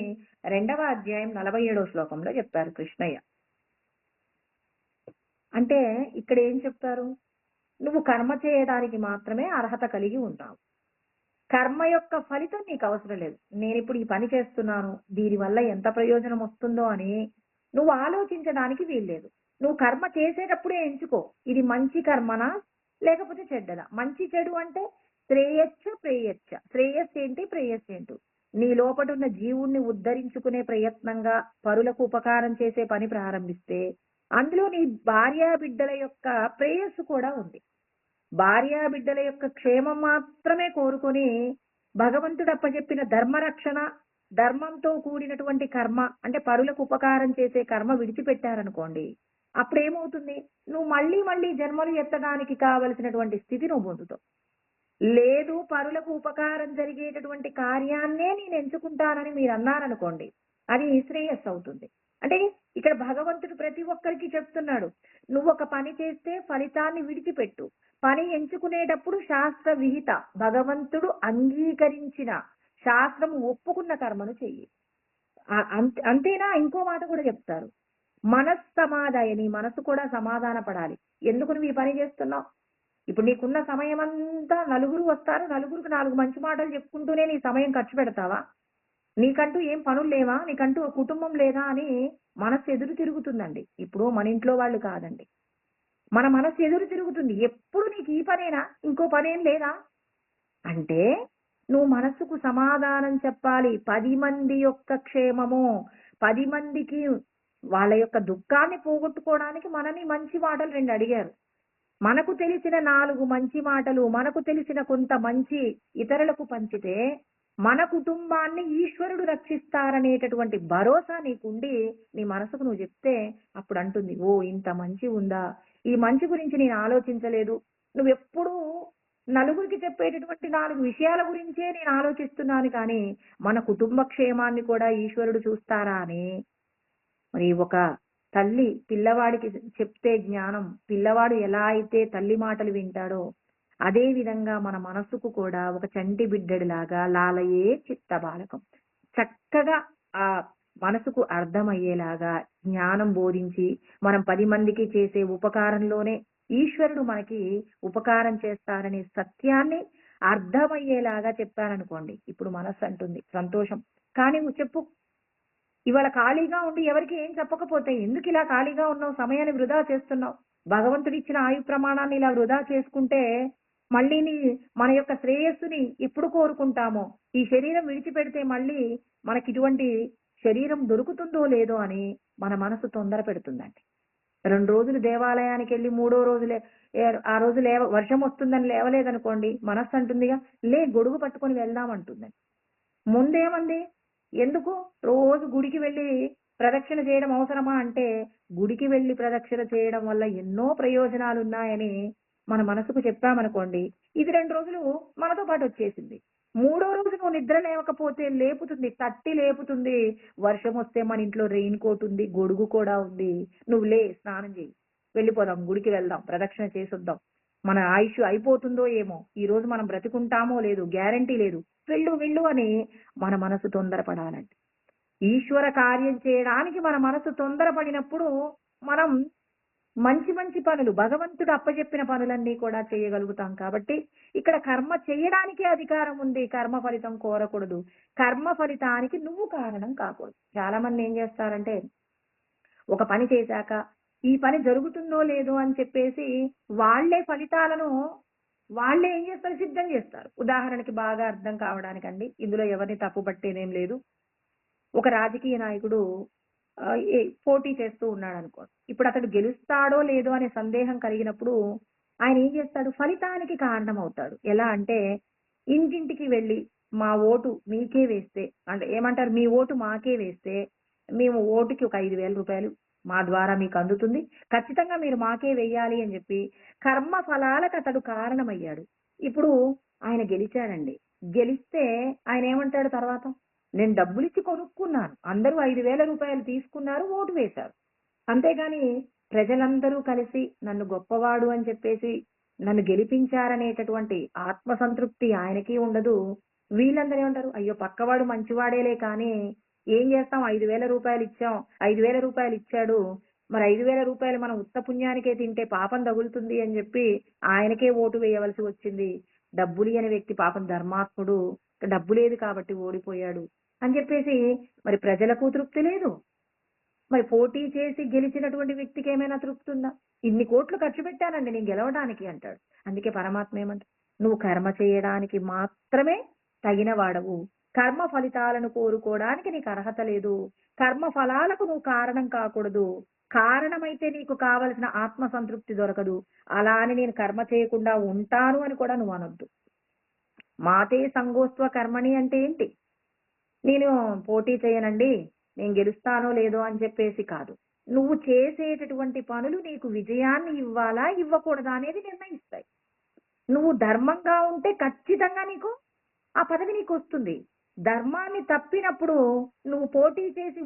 2వ అధ్యాయం 47వ శ్లోకంలో చెప్పారు కృష్ణయ్య. అంటే ఇక్కడ ఏం చెప్తారు? నువ్వు కర్మ చేయడానికి మాత్రమే అర్హత కలిగి ఉంటావు. కర్మ యొక్క ఫలితం నీకు అవసరం లేదు. నేను ఇప్పుడు ఈ పని చేస్తున్నాను, దీనివల్ల ఎంత ప్రయోజనం వస్తుందో అని నువ్వు ఆలోచించడానికి వీల్లేదు. నువ్వు కర్మ చేసేటప్పుడే ఎంచుకో, ఇది మంచి కర్మనా లేకపోతే చెడ్డదా. మంచి చెడు అంటే శ్రేయస్సు ప్రేయస్స. శ్రేయస్సు ఏంటి, ప్రేయస్సు ఏంటి? నీ లోపట ఉన్న జీవుణ్ణి ఉద్ధరించుకునే ప్రయత్నంగా పరులకు ఉపకారం చేసే పని ప్రారంభిస్తే అందులో నీ భార్యా బిడ్డల యొక్క ప్రేయస్సు కూడా ఉంది. భార్యా బిడ్డల యొక్క క్షేమం మాత్రమే కోరుకొని భగవంతుడు అప్పచెప్పిన ధర్మరక్షణ, ధర్మంతో కూడినటువంటి కర్మ అంటే పరులకు ఉపకారం చేసే కర్మ విడిచిపెట్టారనుకోండి, అప్పుడేమవుతుంది? నువ్వు మళ్ళీ మళ్ళీ జన్మలు ఎత్తడానికి కావలసినటువంటి స్థితి నువ్వు పొందుతావు. లేదు, పరులకు ఉపకారం జరిగేటటువంటి కార్యాన్నే నేను ఎంచుకుంటానని మీరు అన్నారనుకోండి, అది శ్రేయస్సు అవుతుంది. అంటే ఇక్కడ భగవంతుడు ప్రతి ఒక్కరికి చెప్తున్నాడు. నువ్వు ఒక పని చేస్తే ఫలితాన్ని విడిచిపెట్టు. పని ఎంచుకునేటప్పుడు శాస్త్ర విహిత భగవంతుడు అంగీకరించిన శాస్త్రము ఒప్పుకున్న కర్మను చెయ్యి. అంతేనా? ఇంకో మాట కూడా చెప్తారు. మనస్సమాధాయ, నీ మనసు కూడా సమాధాన పడాలి. ఎందుకు నువ్వు ఈ పని చేస్తున్నావు? ఇప్పుడు నీకున్న సమయం అంతా నలుగురు వస్తారు, నలుగురికి 4 మంచి మాటలు చెప్పుకుంటూనే నీ సమయం ఖర్చు పెడతావా? నీకంటూ ఏం పనులు లేవా? నీకంటూ ఒక కుటుంబం లేదా అని మనస్సు ఎదురు తిరుగుతుందండి. ఇప్పుడు మన ఇంట్లో వాళ్ళు కాదండి. మన మనస్సు ఎదురు తిరుగుతుంది. ఎప్పుడు నీకు ఈ పనేనా? ఇంకో పనేం లేదా? అంటే నువ్వు మనస్సుకు సమాధానం చెప్పాలి. 10 మంది యొక్క క్షేమము, 10 మందికి వాళ్ళ యొక్క దుఃఖాన్ని పోగొట్టుకోవడానికి మనని మంచి మాటలు 2 అడిగారు. మనకు తెలిసిన 4 మంచి మాటలు, మనకు తెలిసిన కొంత మంచి ఇతరులకు పంచితే మన కుటుంబాన్ని ఈశ్వరుడు రక్షిస్తారనేటటువంటి భరోసా నీకుండి నీ మనసుకు నువ్వు చెప్తే అప్పుడు అంటుంది, ఓ ఇంత మంచి ఉందా, ఈ మంచి గురించి నేను ఆలోచించలేదు. నువ్వెప్పుడూ నలుగురికి చెప్పేటటువంటి 4 విషయాల గురించే నేను ఆలోచిస్తున్నాను కానీ మన కుటుంబ క్షేమాన్ని కూడా ఈశ్వరుడు చూస్తారా అని మరి ఒక తల్లి పిల్లవాడికి చెప్తే జ్ఞానం, పిల్లవాడు ఎలా అయితే తల్లి మాటలు వింటాడో అదే విధంగా మన మనసుకు కూడా ఒక చంటి బిడ్డడిలాగా లాలయే చిత్త బాలకం చక్కగా ఆ మనసుకు అర్థమయ్యేలాగా జ్ఞానం బోధించి మనం 10 మందికి చేసే ఉపకారంలోనే ఈశ్వరుడు మనకి ఉపకారం చేస్తారనే సత్యాన్ని అర్థమయ్యేలాగా చెప్పారనుకోండి. ఇప్పుడు మనస్సు అంటుంది సంతోషం, కానీ నువ్వు చెప్పు, ఇవాళ ఖాళీగా ఉండి ఎవరికి ఏం చెప్పకపోతే ఎందుకు ఇలా ఖాళీగా ఉన్నావు, సమయాన్ని వృధా చేస్తున్నావు? భగవంతుడు ఇచ్చిన ఆయు ప్రమాణాన్ని ఇలా వృధా చేసుకుంటే మళ్ళీ మన యొక్క శ్రేయస్సుని ఎప్పుడు కోరుకుంటామో, ఈ శరీరం విడిచిపెడితే మళ్ళీ మనకి ఇటువంటి శరీరం దొరుకుతుందో లేదో అని మన మనసు తొందర పెడుతుందండి. 2 రోజులు దేవాలయానికి వెళ్ళి 3వ రోజు ఆ రోజు వర్షం వస్తుందని లేవలేదనుకోండి, మనస్సు అంటుందిగా లే గొడుగు పట్టుకొని వెళ్దాం అంటుందండి. ముందేమంది, ఎందుకు రోజు గుడికి వెళ్ళి ప్రదక్షిణ చేయడం అవసరమా అంటే, గుడికి వెళ్ళి ప్రదక్షిణ చేయడం వల్ల ఎన్నో ప్రయోజనాలు ఉన్నాయని మన మనసుకు చెప్పామనుకోండి, ఇది 2 రోజులు మనతో పాటు వచ్చేసింది. 3వ రోజు నువ్వు నిద్ర లేవకపోతే లేపుతుంది, తట్టి లేపుతుంది. వర్షం వస్తే మన ఇంట్లో రెయిన్ కోట్ ఉంది, గొడుగు కూడా ఉంది, నువ్వు లే స్నానం చేయి, వెళ్ళిపోదాం, గుడికి వెళ్దాం, ప్రదక్షిణ చేసొద్దాం, మన ఆయుష్ అయిపోతుందో ఏమో, ఈ రోజు మనం బ్రతికుంటామో లేదు, గ్యారంటీ లేదు, వెళ్ళు వెళ్ళు అని మన మనసు తొందరపడాలండి. ఈశ్వర కార్యం చేయడానికి మన మనసు తొందరపడినప్పుడు మనం మంచి మంచి పనులు, భగవంతుడు అప్పచెప్పిన పనులన్నీ కూడా చేయగలుగుతాం. కాబట్టి ఇక్కడ కర్మ చేయడానికి అధికారం ఉంది, కర్మ ఫలితం కోరకూడదు. కర్మ ఫలితానికి నువ్వు కారణం కాకూడదు. చాలా మంది ఏం చేస్తారంటే ఒక పని చేశాక ఈ పని జరుగుతుందో లేదో అని చెప్పేసి వాళ్లే ఫలితాలను వాళ్ళే ఏం చేస్తారు, సిద్ధం చేస్తారు. ఉదాహరణకి బాగా అర్థం కావడానికండి, ఇందులో ఎవరిని తప్పు పట్టేదేం లేదు. ఒక రాజకీయ నాయకుడు పోటీ చేస్తూ ఉన్నాడు అనుకోండి. ఇప్పుడు అతడు గెలుస్తాడో లేదో అనే సందేహం కలిగినప్పుడు ఆయన ఏం చేస్తాడు, ఫలితానికి కారణం అవుతాడు. ఎలా అంటే ఇంటింటికి వెళ్ళి మా ఓటు మీకే వేస్తే, అంటే ఏమంటారు, మీ ఓటు మాకే వేస్తే మేము ఓటుకి ఒక 5,000 రూపాయలు మా ద్వారా మీకు అందుతుంది, ఖచ్చితంగా మీరు మాకే వెయ్యాలి అని చెప్పి కర్మ ఫలాలకు అతడు కారణమయ్యాడు. ఇప్పుడు ఆయన గెలిచాడండి. గెలిస్తే ఆయన ఏమంటాడు తర్వాత, నేను డబ్బులు ఇచ్చి కొనుక్కున్నాను, అందరూ 5,000 రూపాయలు తీసుకున్నారు, ఓటు వేశారు. అంతేగాని ప్రజలందరూ కలిసి నన్ను గొప్పవాడు అని చెప్పేసి నన్ను గెలిపించారనేటటువంటి ఆత్మసంతృప్తి ఆయనకి ఉండదు. వీళ్ళందరూ ఏమంటారు, అయ్యో పక్కవాడు మంచివాడేలే కానీ ఏం చేస్తాం, 5,000 రూపాయలు ఇచ్చాం, 5,000 రూపాయలు ఇచ్చాడు, మరి 5,000 రూపాయలు మనం ఉత్త పుణ్యానికే తింటే పాపం తగులుతుంది అని చెప్పి ఆయనకే ఓటు వేయవలసి వచ్చింది. డబ్బులు అనే వ్యక్తి పాపం ధర్మాత్ముడు, డబ్బు లేదు కాబట్టి ఓడిపోయాడు అని చెప్పేసి మరి ప్రజలకు తృప్తి లేదు, మరి పోటీ చేసి గెలిచినటువంటి వ్యక్తికి ఏమైనా తృప్తి ఉందా? ఇన్ని కోట్లు ఖర్చు పెట్టానండి నేను గెలవడానికి అంటాడు. అందుకే పరమాత్మ ఏమంటాడు, నువ్వు కర్మ చేయడానికి మాత్రమే తగిన వాడవు, కర్మ ఫలితాలను కోరుకోవడానికి నీకు అర్హత లేదు, కర్మ ఫలాలకు నువ్వు కారణం కాకూడదు, కారణమైతే నీకు కావలసిన ఆత్మ సంతృప్తి దొరకదు, అలా అని నేను కర్మ చేయకుండా ఉంటాను అని కూడా నువ్వు అనొద్దు. మాతే సంగోస్త్వ కర్మణి అంటే ఏంటి, నేను పోటీ చేయనండి, నేను గెలుస్తానో లేదో అని చెప్పేసి కాదు, నువ్వు చేసేటటువంటి పనులు నీకు విజయాన్ని ఇవ్వాలా ఇవ్వకూడదా అనేది నిర్ణయిస్తాయి. నువ్వు ధర్మంగా ఉంటే ఖచ్చితంగా నీకు ఆ పదవి నీకు వస్తుంది. ధర్మాన్ని తప్పినప్పుడు నువ్వు పోటీ చేసి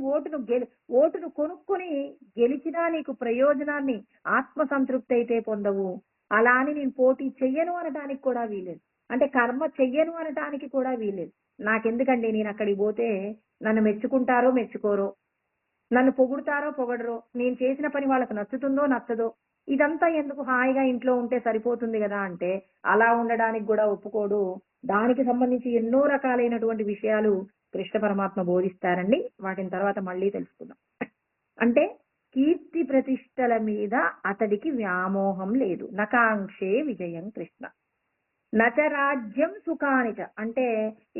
ఓటును కొనుక్కొని గెలిచినా నీకు ప్రయోజనాన్ని ఆత్మసంతృప్తి అయితే పొందవు. అలా అని నేను పోటీ చెయ్యను అనటానికి కూడా వీలేదు. అంటే కర్మ చెయ్యను అనటానికి కూడా వీలేదు. నాకెందుకండి, నేను అక్కడికి పోతే నన్ను మెచ్చుకుంటారో మెచ్చుకోరో, నన్ను పొగుడుతారో పొగడరో, నేను చేసిన పని వాళ్ళకు నచ్చుతుందో నచ్చదో, ఇదంతా ఎందుకు, హాయిగా ఇంట్లో ఉంటే సరిపోతుంది కదా అంటే అలా ఉండడానికి కూడా ఒప్పుకోడు. దానికి సంబంధించి ఎన్నో రకాలైనటువంటి విషయాలు కృష్ణ పరమాత్మ బోధిస్తారండి. వాటిని తర్వాత మళ్ళీ తెలుసుకుందాం. అంటే కీర్తి ప్రతిష్టల మీద అతడికి వ్యామోహం లేదు. నకాంక్షే విజయం కృష్ణ నచ రాజ్యం సుఖానిచ. అంటే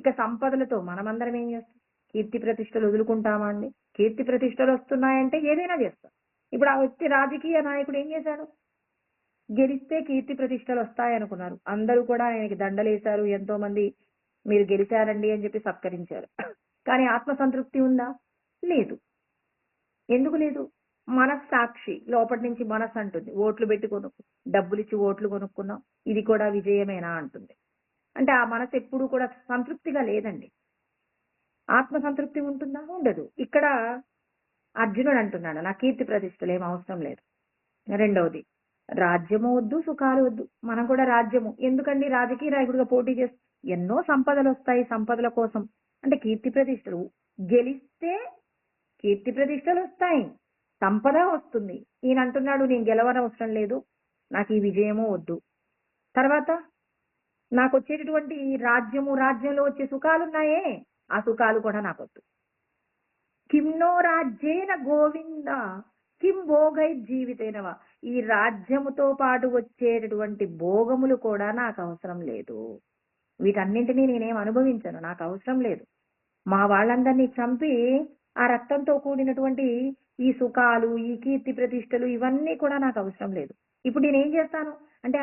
ఇక సంపదలతో మనమందరం ఏం చేస్తాం? కీర్తి ప్రతిష్టలు వదులుకుంటామా అండి? కీర్తి ప్రతిష్టలు వస్తున్నాయంటే ఏదైనా చేస్తాం. ఇప్పుడు ఆ వ్యక్తి రాజకీయ నాయకుడు ఏం చేశాడు? గెలిస్తే కీర్తి ప్రతిష్టలు వస్తాయనుకున్నారు. అందరూ కూడా ఆయనకి దండలేశారు. ఎంతో మంది మీరు గెలిచారండి అని చెప్పి సత్కరించారు. కానీ ఆత్మసంతృప్తి ఉందా? లేదు. ఎందుకు లేదు? మనస్సాక్షి లోపటి నుంచి మనస్సు అంటుంది, ఓట్లు పెట్టి డబ్బులు ఇచ్చి ఓట్లు కొనుక్కున్నాం, ఇది కూడా విజయమేనా అంటుంది. అంటే ఆ మనసు ఎప్పుడు కూడా సంతృప్తిగా లేదండి. ఆత్మసంతృప్తి ఉంటుందా? ఉండదు. ఇక్కడ అర్జునుడు అంటున్నాడు, నా కీర్తి ప్రతిష్టలు ఏం అవసరం లేదు. రెండవది, రాజ్యము వద్దు, సుఖాలు వద్దు. మనం కూడా రాజ్యము ఎందుకండి? రాజకీయ నాయకుడిగా పోటీ చేస్తే ఎన్నో సంపదలు వస్తాయి. సంపదల కోసం అంటే కీర్తి ప్రతిష్టలు, గెలిస్తే కీర్తి ప్రతిష్టలు వస్తాయి, సంపద వస్తుంది. ఈయన అంటున్నాడు, నేను గెలవనవసరం లేదు, నాకు ఈ విజయము వద్దు. తర్వాత నాకు వచ్చేటటువంటి రాజ్యంలో వచ్చే సుఖాలు ఉన్నాయే, ఆ సుఖాలు కూడా నాకు వద్దు. కిమ్నో రాజ్యేన గోవింద కిం భోగై జీవితేనవా. ఈ రాజ్యముతో పాటు వచ్చేటటువంటి భోగములు కూడా నాకు అవసరం లేదు. వీటన్నింటినీ నేనేం అనుభవించను, నాకు అవసరం లేదు. మా వాళ్ళందరినీ చంపి ఆ రక్తంతో కూడినటువంటి ఈ సుఖాలు, ఈ కీర్తి ప్రతిష్టలు, ఇవన్నీ కూడా నాకు అవసరం లేదు. ఇప్పుడు నేనేం చేస్తాను అంటే,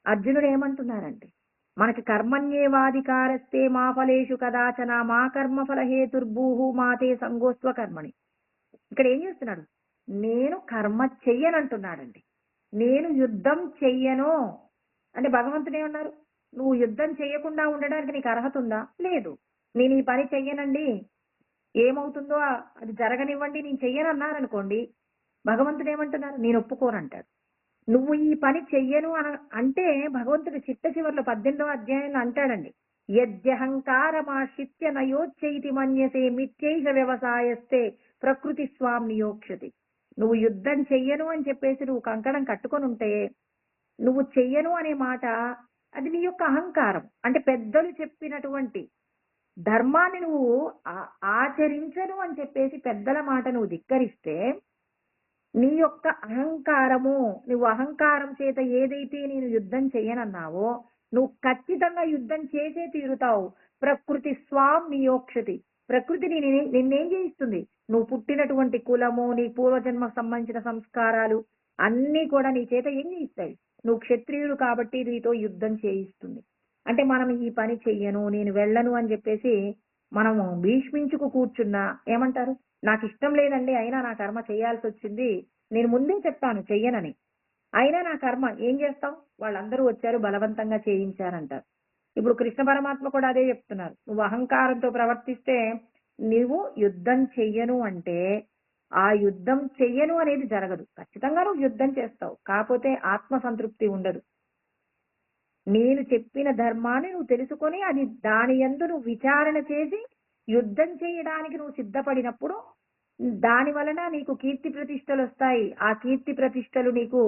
అర్జునుడు ఏమంటున్నారంటే, మనకి కర్మణ్యేవాధికారస్తే మా ఫలేషు కదాచన మా కర్మ ఫలహేతుర్భూహు మాతే సంగోస్త్వ కర్మణి. ఇక్కడ ఏం చేస్తున్నాడు? నేను కర్మ చెయ్యనంటున్నాడండి. నేను యుద్ధం చెయ్యను అంటే భగవంతుడు ఏమన్నారు? నువ్వు యుద్ధం చేయకుండా ఉండడానికి నీకు అర్హత ఉందా? లేదు. నేను ఈ పని చెయ్యనండి, ఏమవుతుందో అది జరగనివ్వండి, నేను చెయ్యనన్నారనుకోండి, భగవంతుడు ఏమంటున్నారు? నేను ఒప్పుకోనంటాడు. నువ్వు ఈ పని చెయ్యను అంటే భగవంతుడు చిట్ట చివర్లో 18వ అధ్యాయంలో అంటాడండి, యద్యహంకారమాశ్రిత్య నయోచ్చైతి మన్యసే మిథ్యైష వ్యవసాయస్తే ప్రకృతి స్వాం నియోక్షతి. నువ్వు యుద్ధం చెయ్యను అని చెప్పేసి నువ్వు కంకణం కట్టుకొని ఉంటే, నువ్వు చెయ్యను అనే మాట అది నీ యొక్క అహంకారం. అంటే పెద్దలు చెప్పినటువంటి ధర్మాన్ని నువ్వు ఆచరించను అని చెప్పేసి పెద్దల మాట నువ్వు ధిక్కరిస్తే, నీ యొక్క అహంకారము, నువ్వు అహంకారం చేత ఏదైతే నేను యుద్ధం చెయ్యనన్నావో నువ్వు ఖచ్చితంగా యుద్ధం చేసే తీరుతావు. ప్రకృతి స్వాం నియోక్షతి. ప్రకృతి నిన్నేం చేయిస్తుంది? నువ్వు పుట్టినటువంటి కులము, నీ పూర్వజన్మకు సంబంధించిన సంస్కారాలు అన్నీ కూడా నీ చేత ఏం చేయిస్తాయి? నువ్వు క్షత్రియుడు కాబట్టి నీతో యుద్ధం చేయిస్తుంది. అంటే మనం ఈ పని చెయ్యను, నేను వెళ్ళను అని చెప్పేసి మనము భీష్మించుకు కూర్చున్నా ఏమంటారు? నాకు ఇష్టం లేదండి, అయినా నా కర్మ చేయాల్సి వచ్చింది, నేను ముందే చెప్తాను చెయ్యనని, అయినా నా కర్మ ఏం చేస్తాం? వాళ్ళందరూ వచ్చారు బలవంతంగా చేయించారంటారు. ఇప్పుడు కృష్ణ పరమాత్మ కూడా అదే చెప్తున్నారు. నువ్వు అహంకారంతో ప్రవర్తిస్తే నువ్వు యుద్ధం చెయ్యను అంటే ఆ యుద్ధం చెయ్యను అనేది జరగదు. ఖచ్చితంగా నువ్వు యుద్ధం చేస్తావు, కాకపోతే ఆత్మసంతృప్తి ఉండదు. నేను చెప్పిన ధర్మాన్ని నువ్వు తెలుసుకొని అది దాని యందు నువ్వు విచారణ చేసి యుద్ధం చేయడానికి నువ్వు సిద్ధపడినప్పుడు దాని వలన నీకు కీర్తి ప్రతిష్టలు వస్తాయి. ఆ కీర్తి ప్రతిష్టలు నీకు,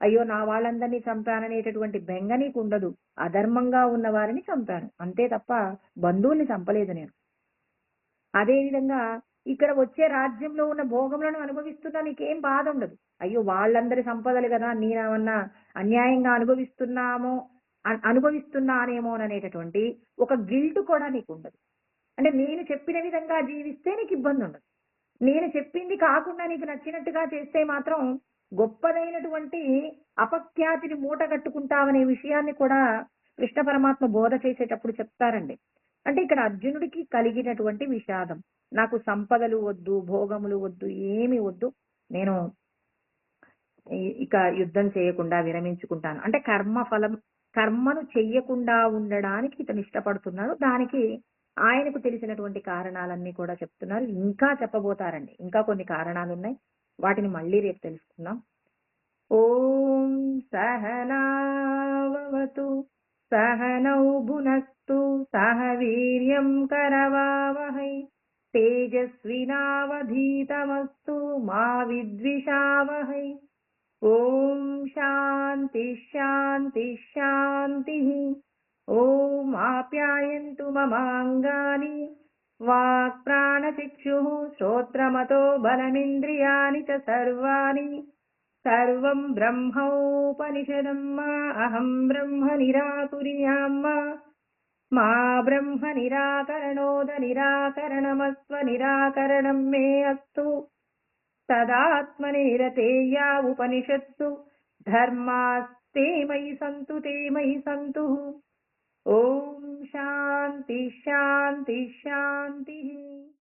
అయ్యో నా వాళ్ళందరినీ చంపాననేటటువంటి బెంగ నీకు ఉండదు. అధర్మంగా ఉన్న వారిని చంపాను అంతే తప్ప బంధువుల్ని చంపలేదు నేను. అదే విధంగా ఇక్కడ వచ్చే రాజ్యంలో ఉన్న భోగములను అనుభవిస్తున్నా నీకేం బాధ ఉండదు. అయ్యో వాళ్ళందరి సంపదలు కదా, నేనేమన్నా అన్యాయంగా అనుభవిస్తున్నానేమో అనేటటువంటి ఒక గిల్ట్ కూడా నీకు ఉండదు. అంటే నేను చెప్పిన విధంగా జీవిస్తే నీకు ఇబ్బంది ఉండదు. నేను చెప్పింది కాకుండా నీకు నచ్చినట్టుగా చేస్తే మాత్రం గొప్పదైనటువంటి అపఖ్యాతిని మూట కట్టుకుంటావనే విషయాన్ని కూడా కృష్ణ పరమాత్మ బోధ చేసేటప్పుడు చెప్తారండి. అంటే ఇక్కడ అర్జునుడికి కలిగినటువంటి విషాదం, నాకు సంపదలు వద్దు, భోగములు వద్దు, ఏమి వద్దు, నేను ఇక యుద్ధం చేయకుండా విరమించుకుంటాను. అంటే కర్మను చెయ్యకుండా ఉండడానికి ఇతను ఇష్టపడుతున్నాడు. దానికి ఆయనకు తెలిసినటువంటి కారణాలన్నీ కూడా చెప్తున్నారు. ఇంకా చెప్పబోతారండి. ఇంకా కొన్ని కారణాలున్నాయి. వాటిని మళ్ళీ రేపు తెలుసుకుందాం. ఓం సహనావవతు సహనౌ భునస్తు సహ వీర్యం కరవావహై తేజస్వినావధీతమస్తు మా విద్విషావహై. ఓం శాంతి శాంతి శాంతి. ఓం ఆప్యాయంతు మమాంగాని వాక్ ప్రాణచక్షుః శ్రోత్రమతో బలమింద్రియాణి చ సర్వాణి సర్వం బ్రహ్మోపనిషదం మా అహం బ్రహ్మ నిరాకుర్యాం మా బ్రహ్మ నిరాకరణోద నిరాకరణమస్వ నిరాకరణం మే అస్తు. తదాత్మనిరతేయా ఉపనిషత్సు ధర్మాస్తే మయి సంతు తే మయి సంతు. ఓం శాంతి శాంతి శాంతి.